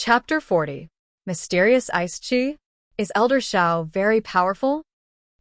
Chapter 40. Mysterious Ice Chi? Is Elder Xiao very powerful?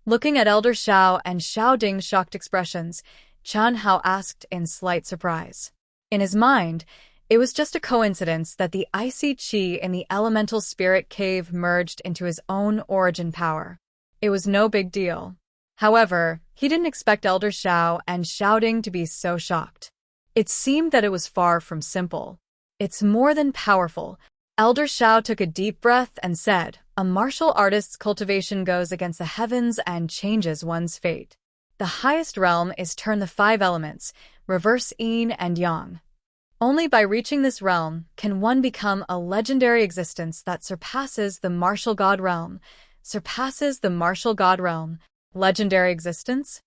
Looking at Elder Xiao and Xiao Ding's shocked expressions, Chen Hao asked in slight surprise. In his mind, it was just a coincidence that the icy chi in the elemental spirit cave merged into his own origin power. It was no big deal. However, he didn't expect Elder Xiao and Xiao Ding to be so shocked. It seemed that it was far from simple. It's more than powerful. Elder Xiao took a deep breath and said, "A martial artist's cultivation goes against the heavens and changes one's fate. The highest realm is turn the 5 elements, reverse yin and yang. Only by reaching this realm can one become a legendary existence that surpasses the martial god realm. Surpasses the martial god realm. Legendary existence?"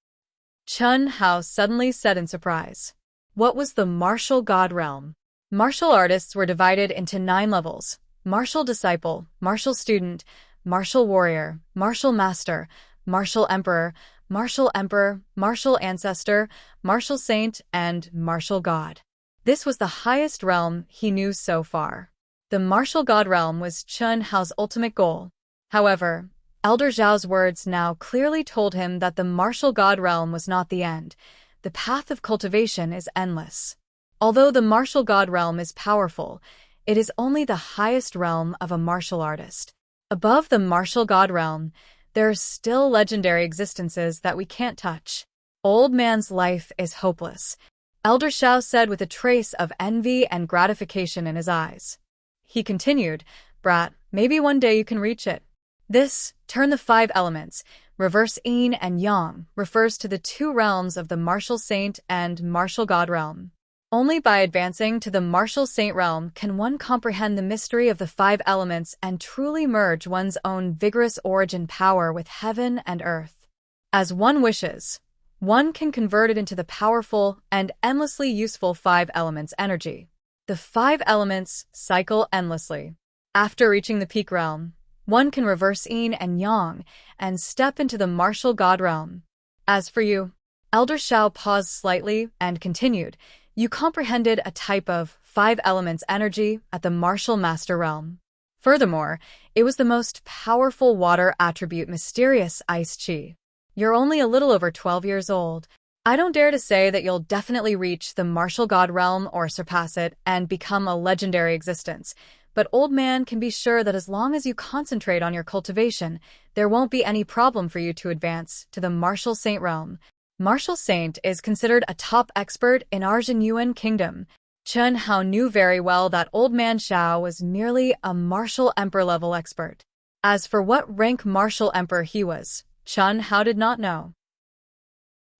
Chen Hao suddenly said in surprise. What was the martial god realm? Martial artists were divided into 9 levels: martial disciple, martial student, martial warrior, martial master, martial emperor, martial ancestor, martial saint, and martial god. This was the highest realm he knew so far. The martial god realm was Chen Hao's ultimate goal. However, Elder Zhao's words now clearly told him that the martial god realm was not the end. The path of cultivation is endless. Although the martial god realm is powerful, it is only the highest realm of a martial artist. Above the martial god realm, there are still legendary existences that we can't touch. Old man's life is hopeless, Elder Xiao said with a trace of envy and gratification in his eyes. He continued, "Brat, maybe one day you can reach it." This, turn the 5 elements, reverse yin and yang, refers to the 2 realms of the martial saint and martial god realm. Only by advancing to the martial saint realm can one comprehend the mystery of the 5 elements and truly merge one's own vigorous origin power with heaven and earth. As one wishes, one can convert it into the powerful and endlessly useful 5 elements energy. The 5 elements cycle endlessly. After reaching the peak realm, one can reverse yin and yang and step into the martial god realm. As for you, Elder Xiao paused slightly and continued, you comprehended a type of 5 elements energy at the martial master realm. Furthermore, it was the most powerful water attribute mysterious ice chi. You're only a little over 12 years old. I don't dare to say that you'll definitely reach the martial god realm or surpass it and become a legendary existence, but old man can be sure that as long as you concentrate on your cultivation, there won't be any problem for you to advance to the martial saint realm. Martial saint is considered a top expert in Arjun Yuan kingdom. Chen Hao knew very well that old man Xiao was merely a martial emperor level expert. As for what rank martial emperor he was, Chen Hao did not know.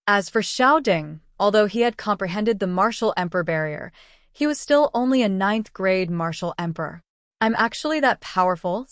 As for Xiao Ding, although he had comprehended the martial emperor barrier, he was still only a 9th grade martial emperor. I'm actually that powerful?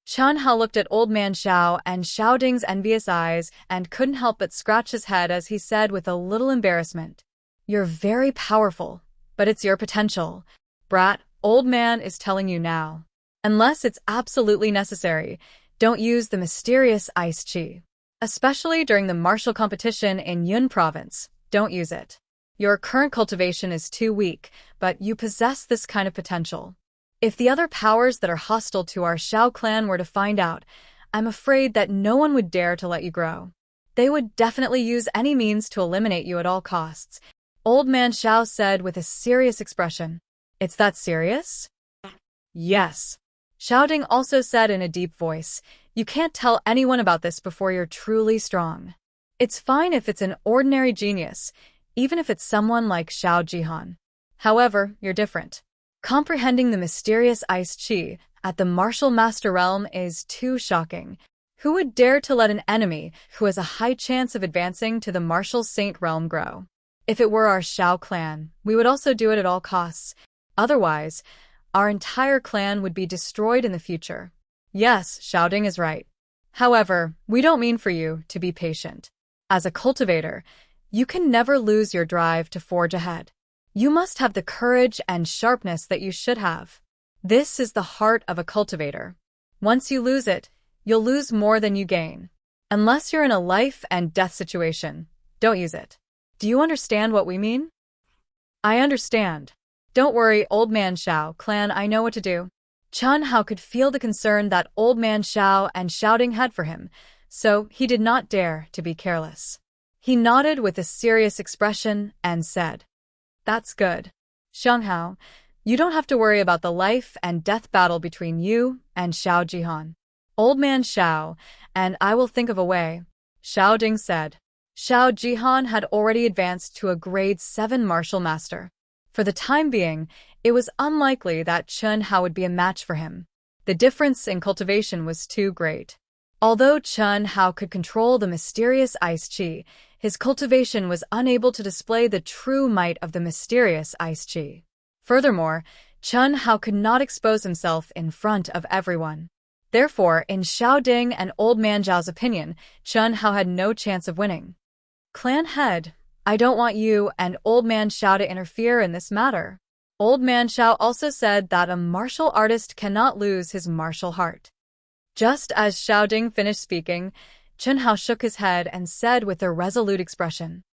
Chen Hao looked at old man Xiao and Xiao Ding's envious eyes and couldn't help but scratch his head as he said with a little embarrassment, "You're very powerful, but it's your potential. Brat, old man is telling you now. Unless it's absolutely necessary, don't use the mysterious ice chi. Especially during the martial competition in Yun province, don't use it. Your current cultivation is too weak, but you possess this kind of potential. If the other powers that are hostile to our Xiao clan were to find out, I'm afraid that no one would dare to let you grow. They would definitely use any means to eliminate you at all costs," Old man Xiao said with a serious expression. "It's that serious?" "Yes." Xiao Ding also said in a deep voice, "You can't tell anyone about this before you're truly strong. It's fine if it's an ordinary genius, even if it's someone like Xiao Jihan. However, you're different. Comprehending the mysterious ice chi at the martial master realm is too shocking. Who would dare to let an enemy who has a high chance of advancing to the martial saint realm grow? If it were our Xiao clan, we would also do it at all costs. Otherwise, our entire clan would be destroyed in the future." Yes, Xiao Ding is right. However, we don't mean for you to be patient. As a cultivator, you can never lose your drive to forge ahead. You must have the courage and sharpness that you should have. This is the heart of a cultivator. Once you lose it, you'll lose more than you gain. Unless you're in a life and death situation, don't use it. Do you understand what we mean? I understand. Don't worry, old man Xiao clan, I know what to do. Chen Hao could feel the concern that old man Xiao and shouting had for him, so he did not dare to be careless. He nodded with a serious expression and said, "That's good. Xianghao, you don't have to worry about the life and death battle between you and Xiao Jihan. Old man Xiao, and I will think of a way," Xiao Ding said. Xiao Jihan had already advanced to a grade 7 martial master. For the time being, it was unlikely that Chen Hao would be a match for him. The difference in cultivation was too great. Although Chen Hao could control the mysterious ice qi, his cultivation was unable to display the true might of the mysterious ice qi. Furthermore, Chen Hao could not expose himself in front of everyone. Therefore, in Xiao Ding and Old Man Zhao's opinion, Chen Hao had no chance of winning. "Clan head, I don't want you and Old Man Xiao to interfere in this matter." Old Man Xiao also said that a martial artist cannot lose his martial heart. Just as Xiao Ding finished speaking, Chen Hao shook his head and said with a resolute expression,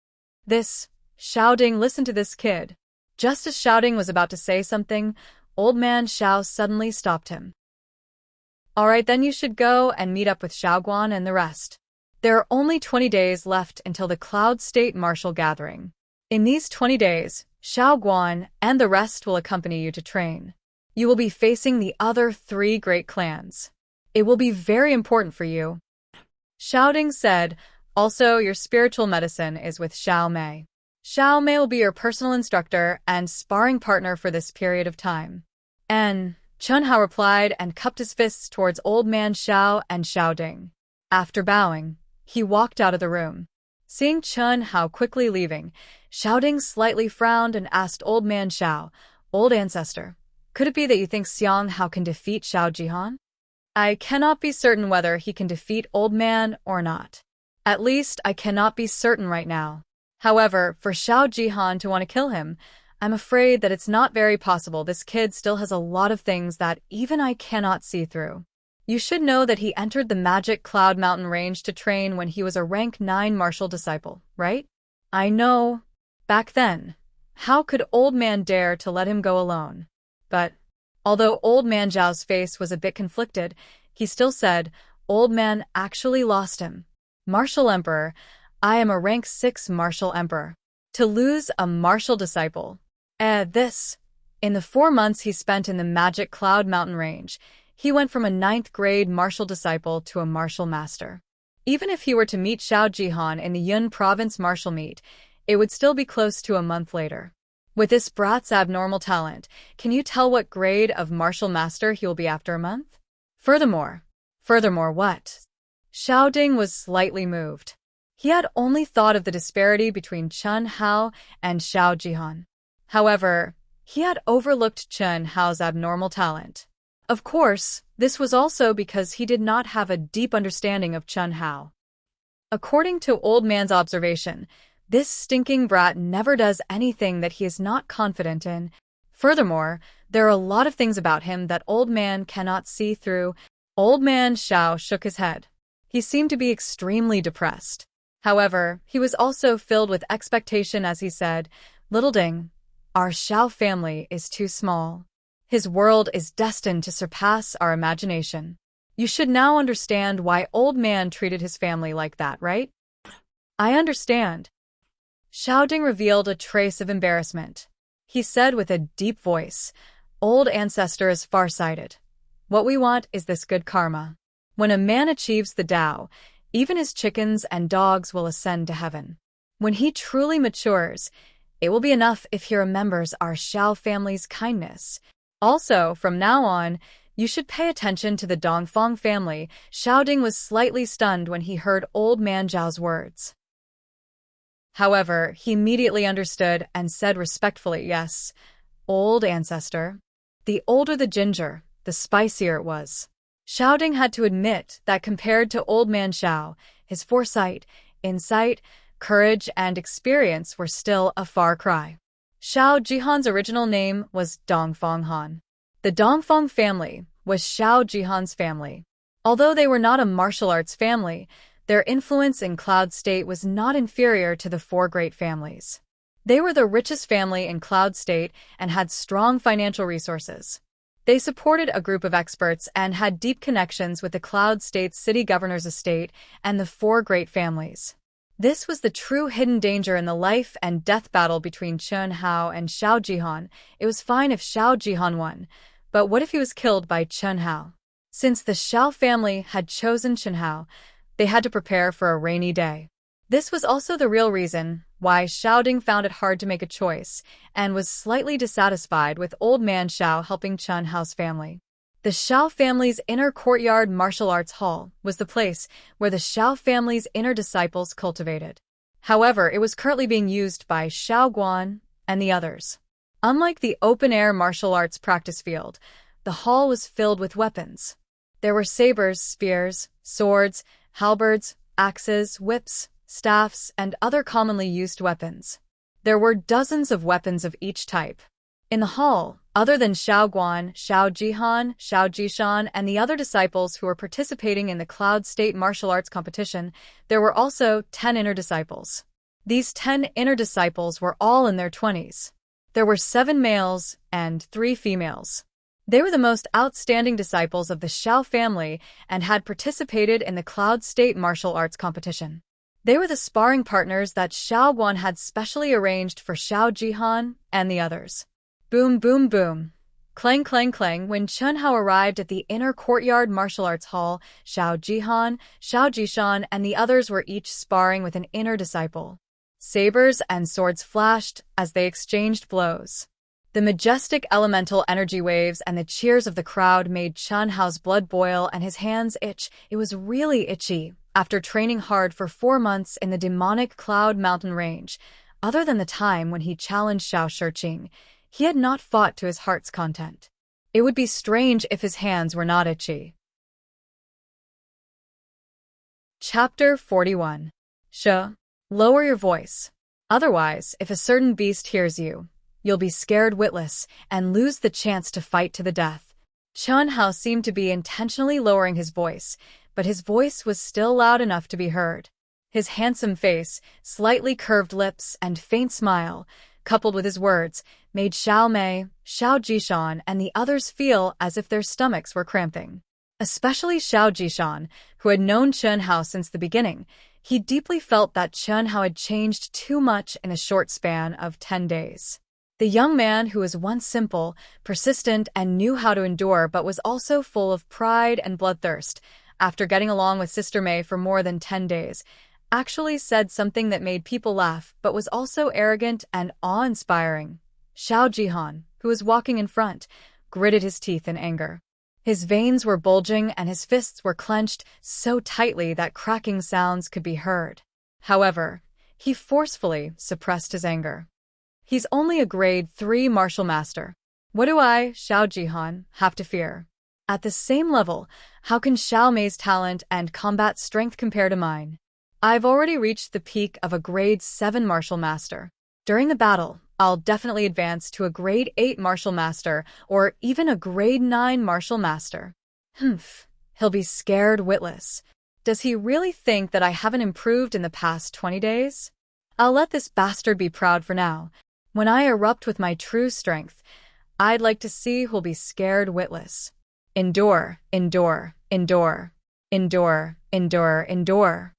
Xiao Ding, listen to this kid." Just as Xiao Ding was about to say something, Old Man Xiao suddenly stopped him. "All right, then you should go and meet up with Xiao Guan and the rest. There are only 20 days left until the Cloud State Martial Gathering. In these 20 days, Xiao Guan and the rest will accompany you to train. You will be facing the other 3 great clans. It will be very important for you." Xiao Ding said, "Also, your spiritual medicine is with Xiao Mei. Xiao Mei will be your personal instructor and sparring partner for this period of time." And Chen Hao replied and cupped his fists towards Old Man Xiao and Xiao Ding. After bowing, he walked out of the room. Seeing Chen Hao quickly leaving, Xiao Ding slightly frowned and asked Old Man Xiao, "Old ancestor, could it be that you think Xianghao can defeat Xiao Jihan?" "I cannot be certain whether he can defeat Old Man or not. At least I cannot be certain right now. However, for Xiao Jihan to want to kill him, I'm afraid that it's not very possible. This kid still has a lot of things that even I cannot see through. You should know that he entered the Magic Cloud Mountain range to train when he was a rank 9 martial disciple, right?" "I know. Back then. How could Old Man dare to let him go alone?" But, although Old Man Zhao's face was a bit conflicted, he still said, "Old Man actually lost him. Martial Emperor, I am a rank 6 martial emperor. To lose a martial disciple. In the 4 months he spent in the Magic Cloud Mountain range, he went from a 9th grade martial disciple to a martial master. Even if he were to meet Xiao Jihan in the Yun province martial meet, it would still be close to a month later. With this brat's abnormal talent, can you tell what grade of martial master he will be after a month? Furthermore what?" Xiao Ding was slightly moved. He had only thought of the disparity between Chen Hao and Xiao Jihan. However, he had overlooked Chen Hao's abnormal talent. Of course, this was also because he did not have a deep understanding of Chen Hao. According to Old Man's observation, this stinking brat never does anything that he is not confident in. Furthermore, there are a lot of things about him that Old Man cannot see through. Old Man Xiao shook his head. He seemed to be extremely depressed. However, he was also filled with expectation as he said, "Little Ding, our Xiao family is too small. His world is destined to surpass our imagination. You should now understand why Old Man treated his family like that, right?" "I understand." Xiao Ding revealed a trace of embarrassment. He said with a deep voice, "Old ancestor is far-sighted. What we want is this good karma. When a man achieves the Tao, even his chickens and dogs will ascend to heaven. When he truly matures, it will be enough if he remembers our Xiao family's kindness. Also, from now on, you should pay attention to the Dongfang family." Xiao Ding was slightly stunned when he heard Old Man Zhao's words. However, he immediately understood and said respectfully, "Yes, old ancestor." The older the ginger, the spicier it was. Xiao Ding had to admit that compared to Old Man Xiao, his foresight, insight, courage, and experience were still a far cry. Xiao Jihan's original name was Dongfang Han. The Dongfang family was Xiao Jihan's family. Although they were not a martial arts family, their influence in Cloud State was not inferior to the 4 great families. They were the richest family in Cloud State and had strong financial resources. They supported a group of experts and had deep connections with the Cloud State's city governor's estate and the four great families. This was the true hidden danger in the life and death battle between Chen Hao and Xiao Jihan. It was fine if Xiao Jihan won, but what if he was killed by Chen Hao? Since the Xiao family had chosen Chen Hao, they had to prepare for a rainy day. This was also the real reason why Xiao Ding found it hard to make a choice and was slightly dissatisfied with old man Xiao helping Chen Hao's family. The Xiao family's inner courtyard martial arts hall was the place where the Xiao family's inner disciples cultivated. However, it was currently being used by Xiao Guan and the others. Unlike the open-air martial arts practice field, the hall was filled with weapons. There were sabers, spears, swords, halberds, axes, whips, staffs, and other commonly used weapons. There were dozens of weapons of each type. In the hall, other than Xiao Guan, Xiao Jihan, Xiao Jishan, and the other disciples who were participating in the Cloud State martial arts competition, there were also 10 inner disciples. These 10 inner disciples were all in their 20s. There were 7 males and 3 females. They were the most outstanding disciples of the Xiao family and had participated in the Cloud State martial arts competition. They were the sparring partners that Xiao Guan had specially arranged for Xiao Jihan and the others. Boom, boom, boom. Clang, clang, clang. When Chen Hao arrived at the inner courtyard martial arts hall, Xiao Jihan, Xiao Jishan, and the others were each sparring with an inner disciple. Sabers and swords flashed as they exchanged blows. The majestic elemental energy waves and the cheers of the crowd made Chen Hao's blood boil and his hands itch. It was really itchy. After training hard for 4 months in the demonic Cloud Mountain Range, other than the time when he challenged Xiao Shiqing, he had not fought to his heart's content. It would be strange if his hands were not itchy. Chapter 41. Lower your voice. Otherwise, if a certain beast hears you, you'll be scared witless and lose the chance to fight to the death. Chen Hao seemed to be intentionally lowering his voice, but his voice was still loud enough to be heard. His handsome face, slightly curved lips, and faint smile, coupled with his words, made Xiao Mei, Xiao Jishan, and the others feel as if their stomachs were cramping. Especially Xiao Jishan, who had known Chen Hao since the beginning. He deeply felt that Chen Hao had changed too much in a short span of 10 days. The young man who was once simple, persistent, and knew how to endure but was also full of pride and bloodthirst, after getting along with Sister Mei for more than 10 days, actually said something that made people laugh but was also arrogant and awe-inspiring. Xiao Jihan, who was walking in front, gritted his teeth in anger. His veins were bulging and his fists were clenched so tightly that cracking sounds could be heard. However, he forcefully suppressed his anger. He's only a grade 3 martial master. What do I, Xiao Jihan, have to fear? At the same level, how can Xiao Mei's talent and combat strength compare to mine? I've already reached the peak of a grade 7 martial master. During the battle, I'll definitely advance to a grade 8 martial master or even a grade 9 martial master. He'll be scared witless. Does he really think that I haven't improved in the past 20 days? I'll let this bastard be proud for now. When I erupt with my true strength, I'd like to see who'll be scared witless. Endure, endure, endure, endure, endure, endure.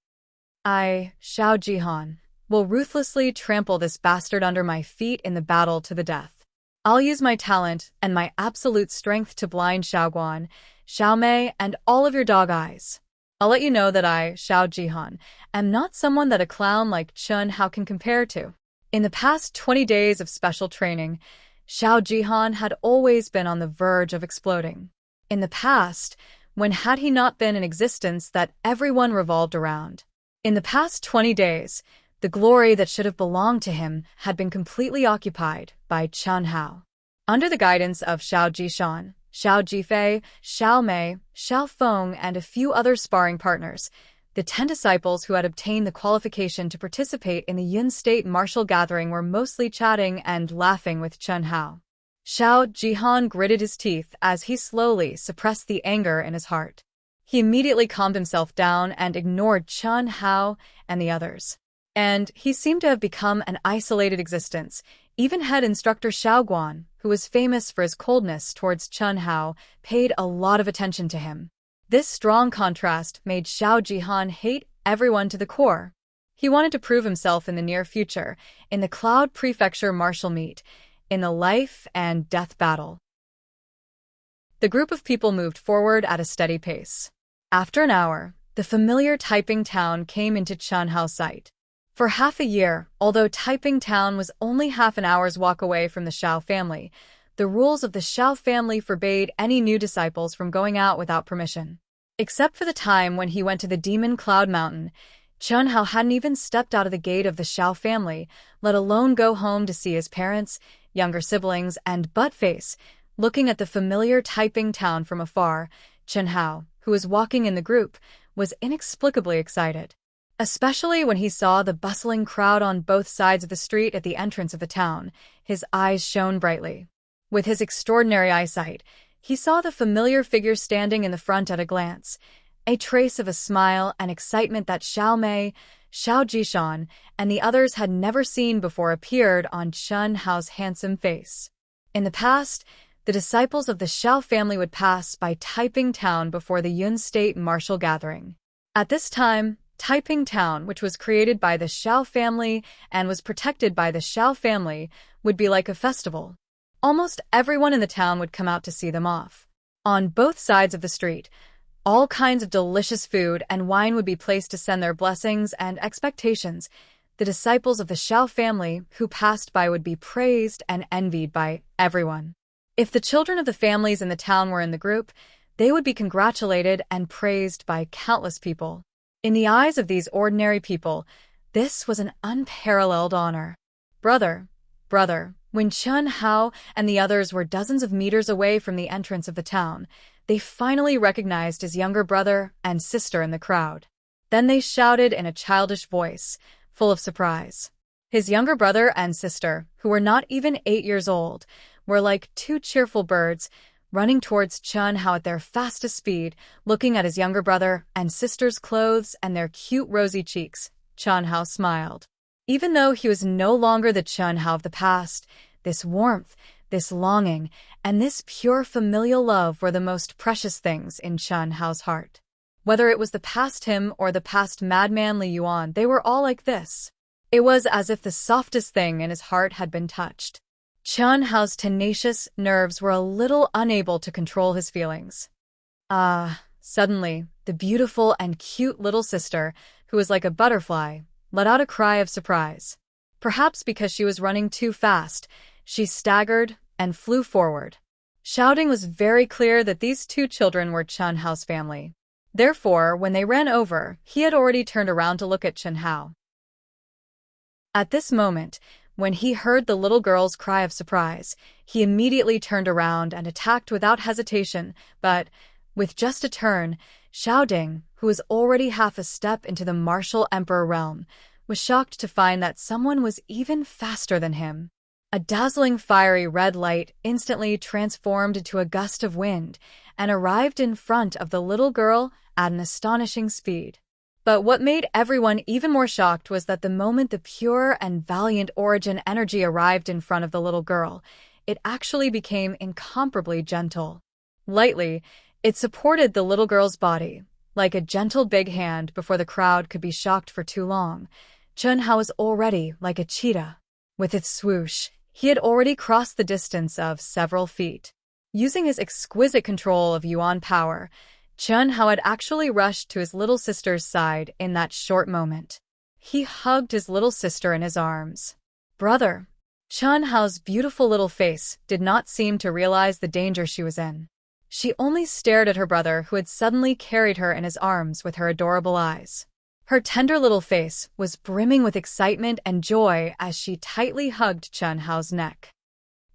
I, Xiao Jihan, will ruthlessly trample this bastard under my feet in the battle to the death. I'll use my talent and my absolute strength to blind Xiao Guan, Xiao Mei, and all of your dog eyes. I'll let you know that I, Xiao Jihan, am not someone that a clown like Chen Hao can compare to. In the past 20 days of special training, Xiao Jihan had always been on the verge of exploding. In the past, when had he not been in existence that everyone revolved around? In the past 20 days, the glory that should have belonged to him had been completely occupied by Chen Hao. Under the guidance of Xiao Jishan, Xiao Jifei, Xiao Mei, Xiao Feng, and a few other sparring partners, the 10 disciples who had obtained the qualification to participate in the Yun State martial gathering were mostly chatting and laughing with Chen Hao. Xiao Jihan gritted his teeth as he slowly suppressed the anger in his heart. He immediately calmed himself down and ignored Chen Hao and the others. And he seemed to have become an isolated existence, Even head instructor Xiao Guan, who was famous for his coldness towards Chen Hao, paid a lot of attention to him. This strong contrast made Xiao Jihan hate everyone to the core. He wanted to prove himself in the near future, in the Cloud Prefecture martial meet, in the life and death battle. The group of people moved forward at a steady pace. After an hour, the familiar Taiping town came into Chen Hao's sight. For half a year, although Taiping town was only half an hour's walk away from the Xiao family, the rules of the Xiao family forbade any new disciples from going out without permission. Except for the time when he went to the Demon Cloud Mountain, Chen Hao hadn't even stepped out of the gate of the Xiao family, let alone go home to see his parents, younger siblings, and butt-face. Looking at the familiar Taiping town from afar, Chen Hao, who was walking in the group, was inexplicably excited. Especially when he saw the bustling crowd on both sides of the street at the entrance of the town, his eyes shone brightly. With his extraordinary eyesight, he saw the familiar figure standing in the front at a glance. A trace of a smile and excitement that Xiao Mei, Xiao Jishan, and the others had never seen before appeared on Chen Hao's handsome face. In the past, the disciples of the Xiao family would pass by Taiping town before the Yun State martial gathering. At this time, Taiping town, which was created by the Xiao family and was protected by the Xiao family, would be like a festival. Almost everyone in the town would come out to see them off. On both sides of the street, all kinds of delicious food and wine would be placed to send their blessings and expectations. The disciples of the Xiao family who passed by would be praised and envied by everyone. If the children of the families in the town were in the group, they would be congratulated and praised by countless people. In the eyes of these ordinary people, this was an unparalleled honor. Brother, when Chen Hao and the others were dozens of meters away from the entrance of the town, they finally recognized his younger brother and sister in the crowd. Then they shouted in a childish voice, full of surprise. His younger brother and sister, who were not even 8 years old, were like two cheerful birds, running towards Chen Hao at their fastest speed, looking at his younger brother and sister's clothes and their cute rosy cheeks. Chen Hao smiled. Even though he was no longer the Chen Hao of the past, this warmth, this longing, and this pure familial love were the most precious things in Chen Hao's heart. Whether it was the past him or the past madman Li Yuan, they were all like this. It was as if the softest thing in his heart had been touched. Chen Hao's tenacious nerves were a little unable to control his feelings. Suddenly, the beautiful and cute little sister, who was like a butterfly, let out a cry of surprise. Perhaps because she was running too fast, she staggered and flew forward. Shouting was very clear that these two children were Chen Hao's family. Therefore, when they ran over, he had already turned around to look at Chen Hao. At this moment, when he heard the little girl's cry of surprise, he immediately turned around and attacked without hesitation, but, with just a turn, Xiao Ding, who was already half a step into the martial emperor realm, was shocked to find that someone was even faster than him. A dazzling fiery red light instantly transformed into a gust of wind and arrived in front of the little girl at an astonishing speed. But what made everyone even more shocked was that the moment the pure and valiant origin energy arrived in front of the little girl, it actually became incomparably gentle. Lightly, it supported the little girl's body, like a gentle big hand before the crowd could be shocked for too long. Chen Hao was already like a cheetah. With its swoosh, he had already crossed the distance of several feet. Using his exquisite control of Yuan power, Chen Hao had actually rushed to his little sister's side in that short moment. He hugged his little sister in his arms. Brother. Chen Hao's beautiful little face did not seem to realize the danger she was in. She only stared at her brother, who had suddenly carried her in his arms with her adorable eyes. Her tender little face was brimming with excitement and joy as she tightly hugged Chen Hao's neck.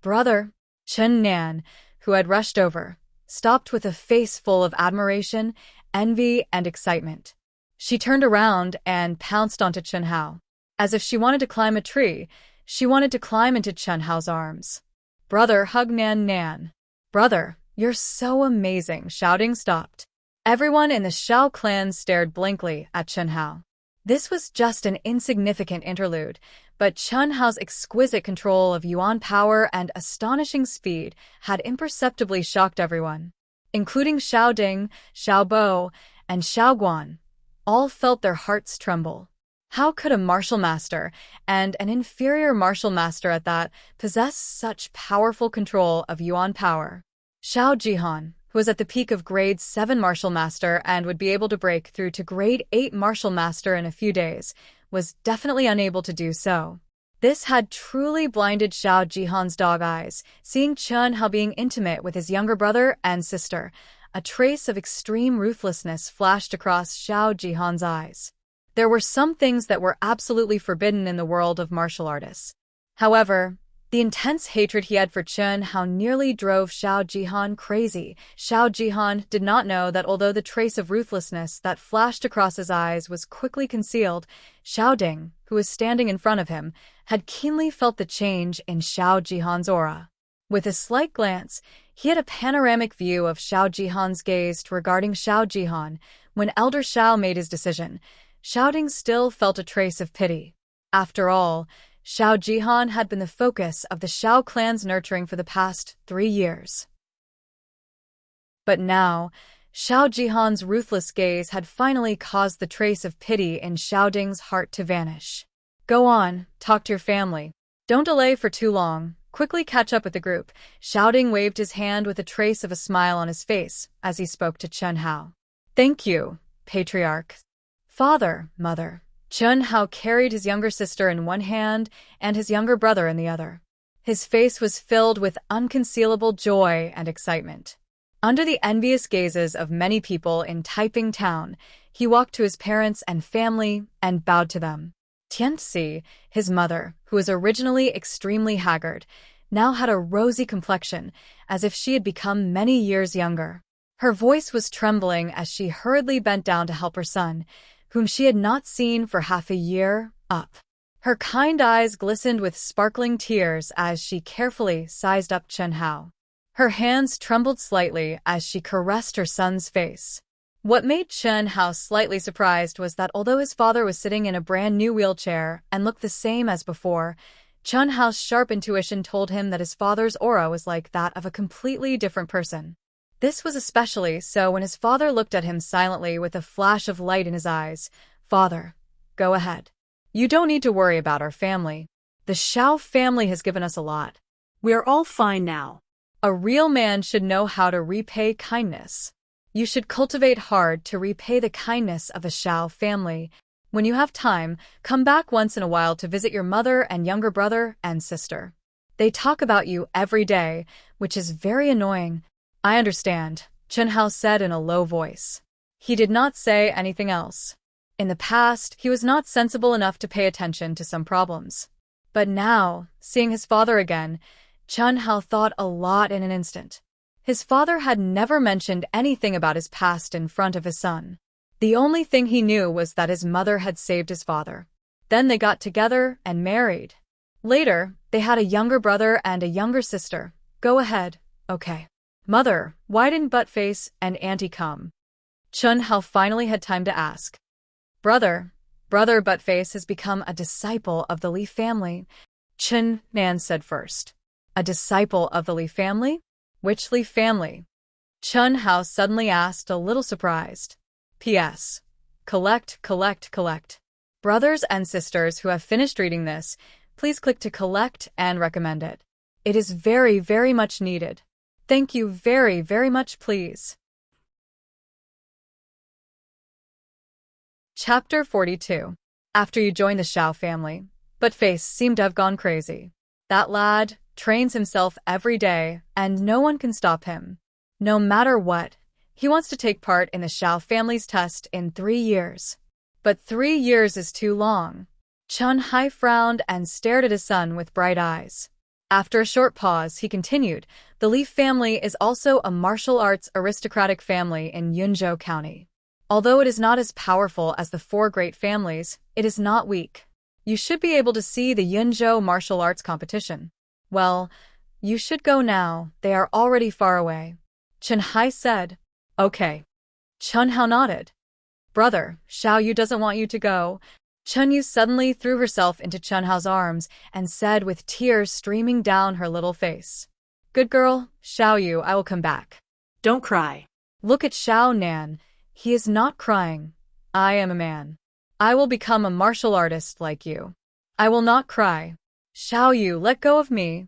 Brother. Chen Nan, who had rushed over, stopped with a face full of admiration, envy, and excitement. She turned around and pounced onto Chen Hao. As if she wanted to climb a tree, she wanted to climb into Chen Hao's arms. Brother, hug Nan. Brother, you're so amazing, shouting stopped. Everyone in the Xiao clan stared blankly at Chen Hao. This was just an insignificant interlude, but Chen Hao's exquisite control of yuan power and astonishing speed had imperceptibly shocked everyone, including Xiao Ding, Xiao Bo, and Xiao Guan. All felt their hearts tremble. How could a martial master, and an inferior martial master at that, possess such powerful control of yuan power? Xiao Jihan, who was at the peak of grade 7 martial master and would be able to break through to grade 8 martial master in a few days, was definitely unable to do so. This had truly blinded Xiao Jihan's dog eyes, seeing Chen Hao being intimate with his younger brother and sister. A trace of extreme ruthlessness flashed across Xiao Jihan's eyes. There were some things that were absolutely forbidden in the world of martial artists. However, the intense hatred he had for Chen Hao nearly drove Xiao Jihan crazy. Xiao Jihan did not know that although the trace of ruthlessness that flashed across his eyes was quickly concealed, Xiao Ding, who was standing in front of him, had keenly felt the change in Xiao Jihan's aura. With a slight glance, he had a panoramic view of Xiao Jihan's gaze regarding Xiao Jihan. When Elder Xiao made his decision, Xiao Ding still felt a trace of pity. After all, Xiao Jihan had been the focus of the Xiao clan's nurturing for the past 3 years. But now, Xiao Jihan's ruthless gaze had finally caused the trace of pity in Xiao Ding's heart to vanish. Go on, talk to your family. Don't delay for too long. Quickly catch up with the group. Xiao Ding waved his hand with a trace of a smile on his face as he spoke to Chen Hao. Thank you, Patriarch. Father, Mother. Chen Hao carried his younger sister in one hand and his younger brother in the other. His face was filled with unconcealable joy and excitement. Under the envious gazes of many people in Taiping Town, he walked to his parents and family and bowed to them. Xianxia, his mother, who was originally extremely haggard, now had a rosy complexion, as if she had become many years younger. Her voice was trembling as she hurriedly bent down to help her son, whom she had not seen for half a year, up. Her kind eyes glistened with sparkling tears as she carefully sized up Chen Hao. Her hands trembled slightly as she caressed her son's face. What made Chen Hao slightly surprised was that although his father was sitting in a brand-new wheelchair and looked the same as before, Chen Hao's sharp intuition told him that his father's aura was like that of a completely different person. This was especially so when his father looked at him silently with a flash of light in his eyes. Father, go ahead. You don't need to worry about our family. The Xiao family has given us a lot. We're all fine now. A real man should know how to repay kindness. You should cultivate hard to repay the kindness of the Xiao family. When you have time, come back once in a while to visit your mother and younger brother and sister. They talk about you every day, which is very annoying. I understand, Chen Hao said in a low voice. He did not say anything else. In the past, he was not sensible enough to pay attention to some problems. But now, seeing his father again, Chen Hao thought a lot in an instant. His father had never mentioned anything about his past in front of his son. The only thing he knew was that his mother had saved his father. Then they got together and married. Later, they had a younger brother and a younger sister. Go ahead, okay. Mother, why didn't Buttface and Auntie come? Chen Hao finally had time to ask. Brother Buttface has become a disciple of the Li family. Chen Nan said first. A disciple of the Li family? Which Li family? Chen Hao suddenly asked, a little surprised. P.S. Collect. Brothers and sisters who have finished reading this, please click to collect and recommend it. It is very, very much needed. Thank you very, very much, please. Chapter 42. After you join the Xiao family, Buttface seemed to have gone crazy. That lad trains himself every day, and no one can stop him. No matter what, he wants to take part in the Xiao family's test in 3 years. But 3 years is too long. Chen Hai frowned and stared at his son with bright eyes. After a short pause, he continued, the Li family is also a martial arts aristocratic family in Yunzhou County. Although it is not as powerful as the 4 great families, it is not weak. You should be able to see the Yunzhou martial arts competition. Well, you should go now, they are already far away. Chen Hai said. Okay. Chen Hao nodded. Brother, Xiao Yu doesn't want you to go. Chen Yu suddenly threw herself into Chen Hao's arms and said with tears streaming down her little face. Good girl, Xiao Yu, I will come back. Don't cry. Look at Xiao Nan. He is not crying. I am a man. I will become a martial artist like you. I will not cry. Xiao Yu, let go of me.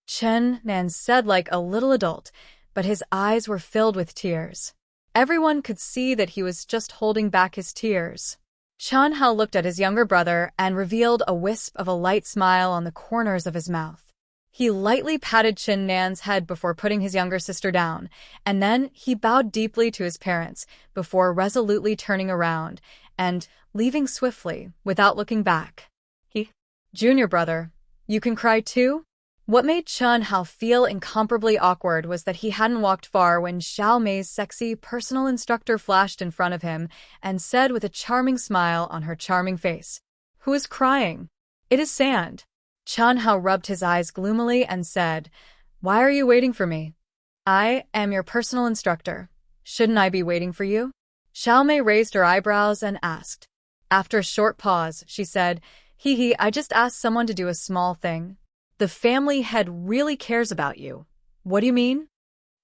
Chen Nan said like a little adult, but his eyes were filled with tears. Everyone could see that he was just holding back his tears. Chen Hao looked at his younger brother and revealed a wisp of a light smile on the corners of his mouth. He lightly patted Chen Nan's head before putting his younger sister down, and then he bowed deeply to his parents before resolutely turning around and leaving swiftly without looking back. Junior brother, you can cry too? What made Chen Hao feel incomparably awkward was that he hadn't walked far when Xiao Mei's sexy personal instructor flashed in front of him and said with a charming smile on her charming face, Who is crying? It is Sand. Chen Hao rubbed his eyes gloomily and said, Why are you waiting for me? I am your personal instructor. Shouldn't I be waiting for you? Xiao Mei raised her eyebrows and asked. After a short pause, she said, I just asked someone to do a small thing. The family head really cares about you. What do you mean?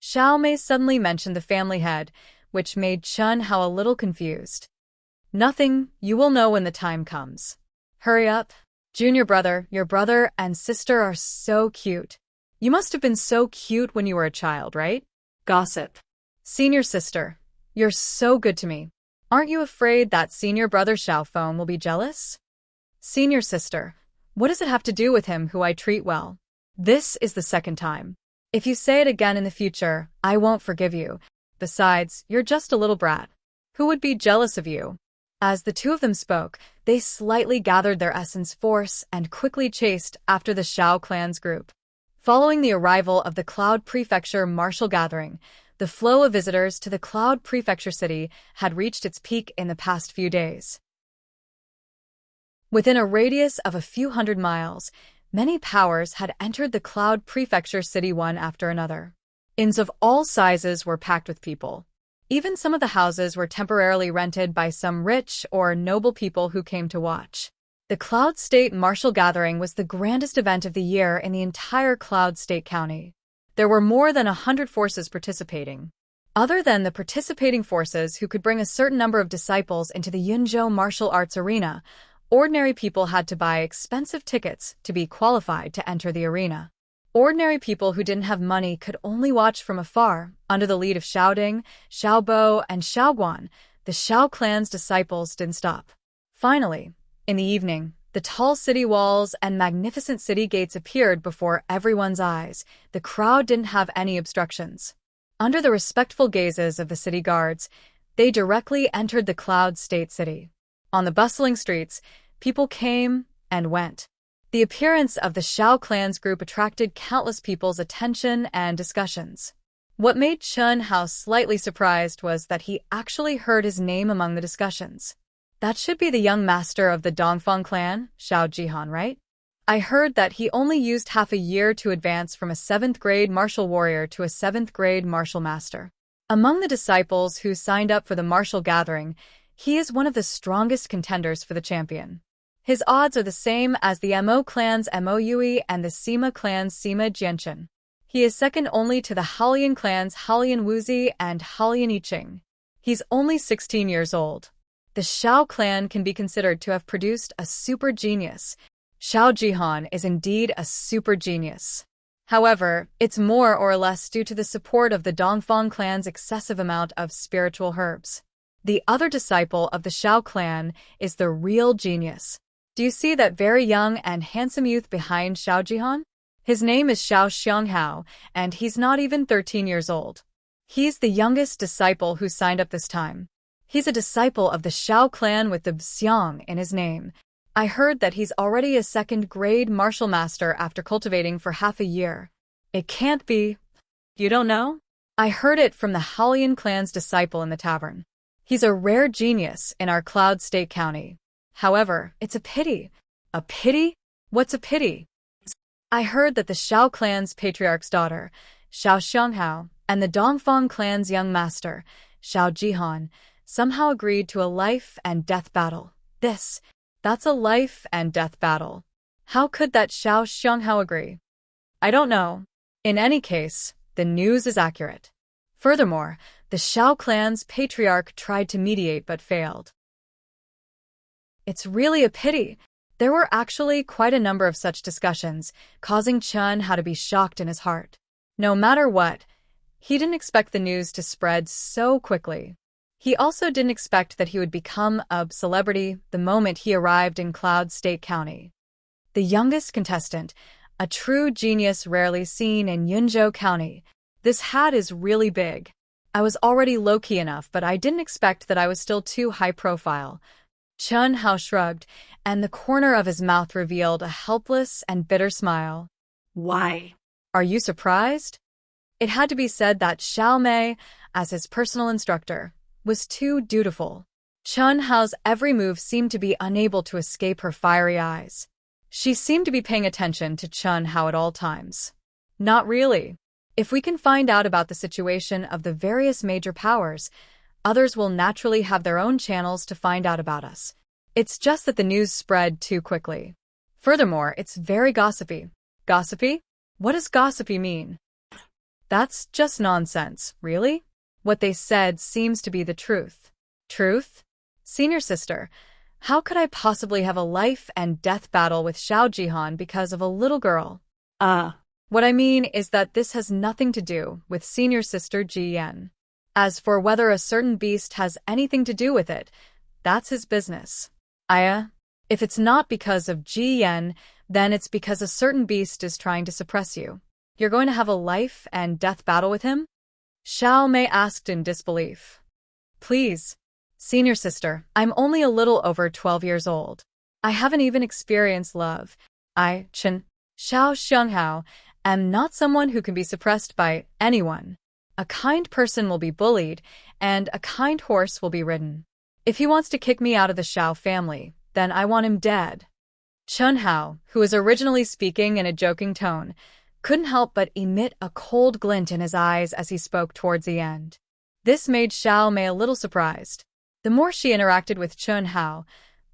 Xiao Mei suddenly mentioned the family head, which made Chen Hao a little confused. Nothing, you will know when the time comes. Hurry up. Junior brother, your brother and sister are so cute. You must have been so cute when you were a child, right? Gossip. Senior sister, you're so good to me. Aren't you afraid that senior brother Xiaofeng will be jealous? Senior sister, what does it have to do with him who I treat well? This is the second time. If you say it again in the future, I won't forgive you. Besides, you're just a little brat. Who would be jealous of you? As the two of them spoke, they slightly gathered their essence force and quickly chased after the Xiao clan's group. Following the arrival of the Cloud Prefecture martial gathering, the flow of visitors to the Cloud Prefecture city had reached its peak in the past few days. Within a radius of a few hundred miles, many powers had entered the Cloud Prefecture city one after another. Inns of all sizes were packed with people. Even some of the houses were temporarily rented by some rich or noble people who came to watch. The Cloud State Martial Gathering was the grandest event of the year in the entire Cloud State County. There were more than 100 forces participating. Other than the participating forces who could bring a certain number of disciples into the Yunzhou martial arts arena, ordinary people had to buy expensive tickets to be qualified to enter the arena. Ordinary people who didn't have money could only watch from afar, under the lead of Xiaoding, Xiaobo, and Xiaoguan. The Xiao clan's disciples didn't stop. Finally, in the evening, the tall city walls and magnificent city gates appeared before everyone's eyes. The crowd didn't have any obstructions. Under the respectful gazes of the city guards, they directly entered the Cloud State City. On the bustling streets, people came and went. The appearance of the Xiao clan's group attracted countless people's attention and discussions. What made Chen Hao slightly surprised was that he actually heard his name among the discussions. That should be the young master of the Dongfang clan, Xiao Jihan, right? I heard that he only used half a year to advance from a 7th-grade martial warrior to a 7th-grade martial master. Among the disciples who signed up for the martial gathering, he is one of the strongest contenders for the champion. His odds are the same as the Mo clan's Mo Yui and the Sima clan's Sima Jianchen. He is second only to the Haolian clan's Haolian Wuzi and Haolian Yiqing. He's only 16 years old. The Xiao clan can be considered to have produced a super genius. Xiao Jihan is indeed a super genius. However, it's more or less due to the support of the Dongfang clan's excessive amount of spiritual herbs. The other disciple of the Xiao clan is the real genius. Do you see that very young and handsome youth behind Xiao Jihan? His name is Xiao Xianghao, and he's not even 13 years old. He's the youngest disciple who signed up this time. He's a disciple of the Xiao clan with the Xiang in his name. I heard that he's already a 2nd-grade martial master after cultivating for half a year. It can't be. You don't know? I heard it from the Haolian clan's disciple in the tavern. He's a rare genius in our Cloud State County. However, it's a pity. A pity? What's a pity? I heard that the Xiao clan's patriarch's daughter, Xiao Xianghao, and the Dongfang clan's young master, Xiao Jihan, somehow agreed to a life and death battle. That's a life and death battle. How could that Zhou Xian agree? I don't know. In any case, the news is accurate. Furthermore, the Xiao clan's patriarch tried to mediate but failed. It's really a pity. There were actually quite a number of such discussions, causing Xianxia to be shocked in his heart. No matter what, he didn't expect the news to spread so quickly. He also didn't expect that he would become a celebrity the moment he arrived in Cloud State County. The youngest contestant, a true genius rarely seen in Yunzhou County. This hat is really big. I was already low-key enough, but I didn't expect that I was still too high-profile. Xianxia shrugged, and the corner of his mouth revealed a helpless and bitter smile. Why? Are you surprised? It had to be said that Xiao Mei, as his personal instructor, was too dutiful. Xianxia's every move seemed to be unable to escape her fiery eyes. She seemed to be paying attention to Xianxia at all times. Not really. If we can find out about the situation of the various major powers, others will naturally have their own channels to find out about us. It's just that the news spread too quickly. Furthermore, it's very gossipy. Gossipy? What does gossipy mean? That's just nonsense, really? What they said seems to be the truth. Truth? Senior sister, how could I possibly have a life and death battle with Xiao Jihan because of a little girl? What I mean is that this has nothing to do with senior sister Ji Yan. As for whether a certain beast has anything to do with it, that's his business. If it's not because of Ji Yan, then it's because a certain beast is trying to suppress you. You're going to have a life and death battle with him? Xiao Mei asked in disbelief. Please, senior sister, I'm only a little over 12 years old. I haven't even experienced love. Xiao Xianghao, am not someone who can be suppressed by anyone. A kind person will be bullied, and a kind horse will be ridden. If he wants to kick me out of the Xiao family, then I want him dead. Chunhao, who was originally speaking in a joking tone, couldn't help but emit a cold glint in his eyes as he spoke towards the end. This made Xiao Mei a little surprised. The more she interacted with Chunhao,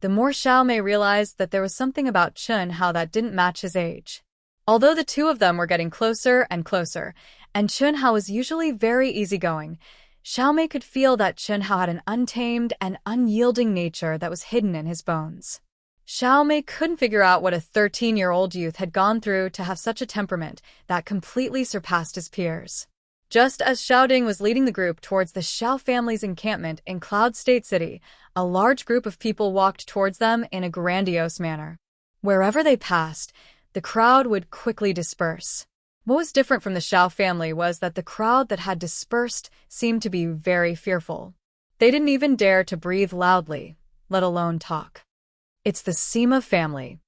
the more Xiao Mei realized that there was something about Chunhao that didn't match his age. Although the two of them were getting closer and closer, and Chunhao was usually very easygoing, Xiao Mei could feel that Chunhao had an untamed and unyielding nature that was hidden in his bones. Xiao Mei couldn't figure out what a 13-year-old youth had gone through to have such a temperament that completely surpassed his peers. Just as Xiaoding was leading the group towards the Xiao family's encampment in Cloud State City, a large group of people walked towards them in a grandiose manner. Wherever they passed, the crowd would quickly disperse. What was different from the Xiao family was that the crowd that had dispersed seemed to be very fearful. They didn't even dare to breathe loudly, let alone talk. It's the Sima family.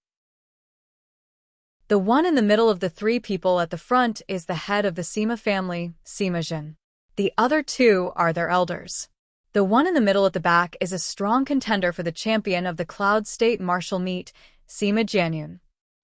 The one in the middle of the three people at the front is the head of the Sima family, Sima Zhen. The other two are their elders. The one in the middle at the back is a strong contender for the champion of the Cloud State martial meet, Sima Jianyun.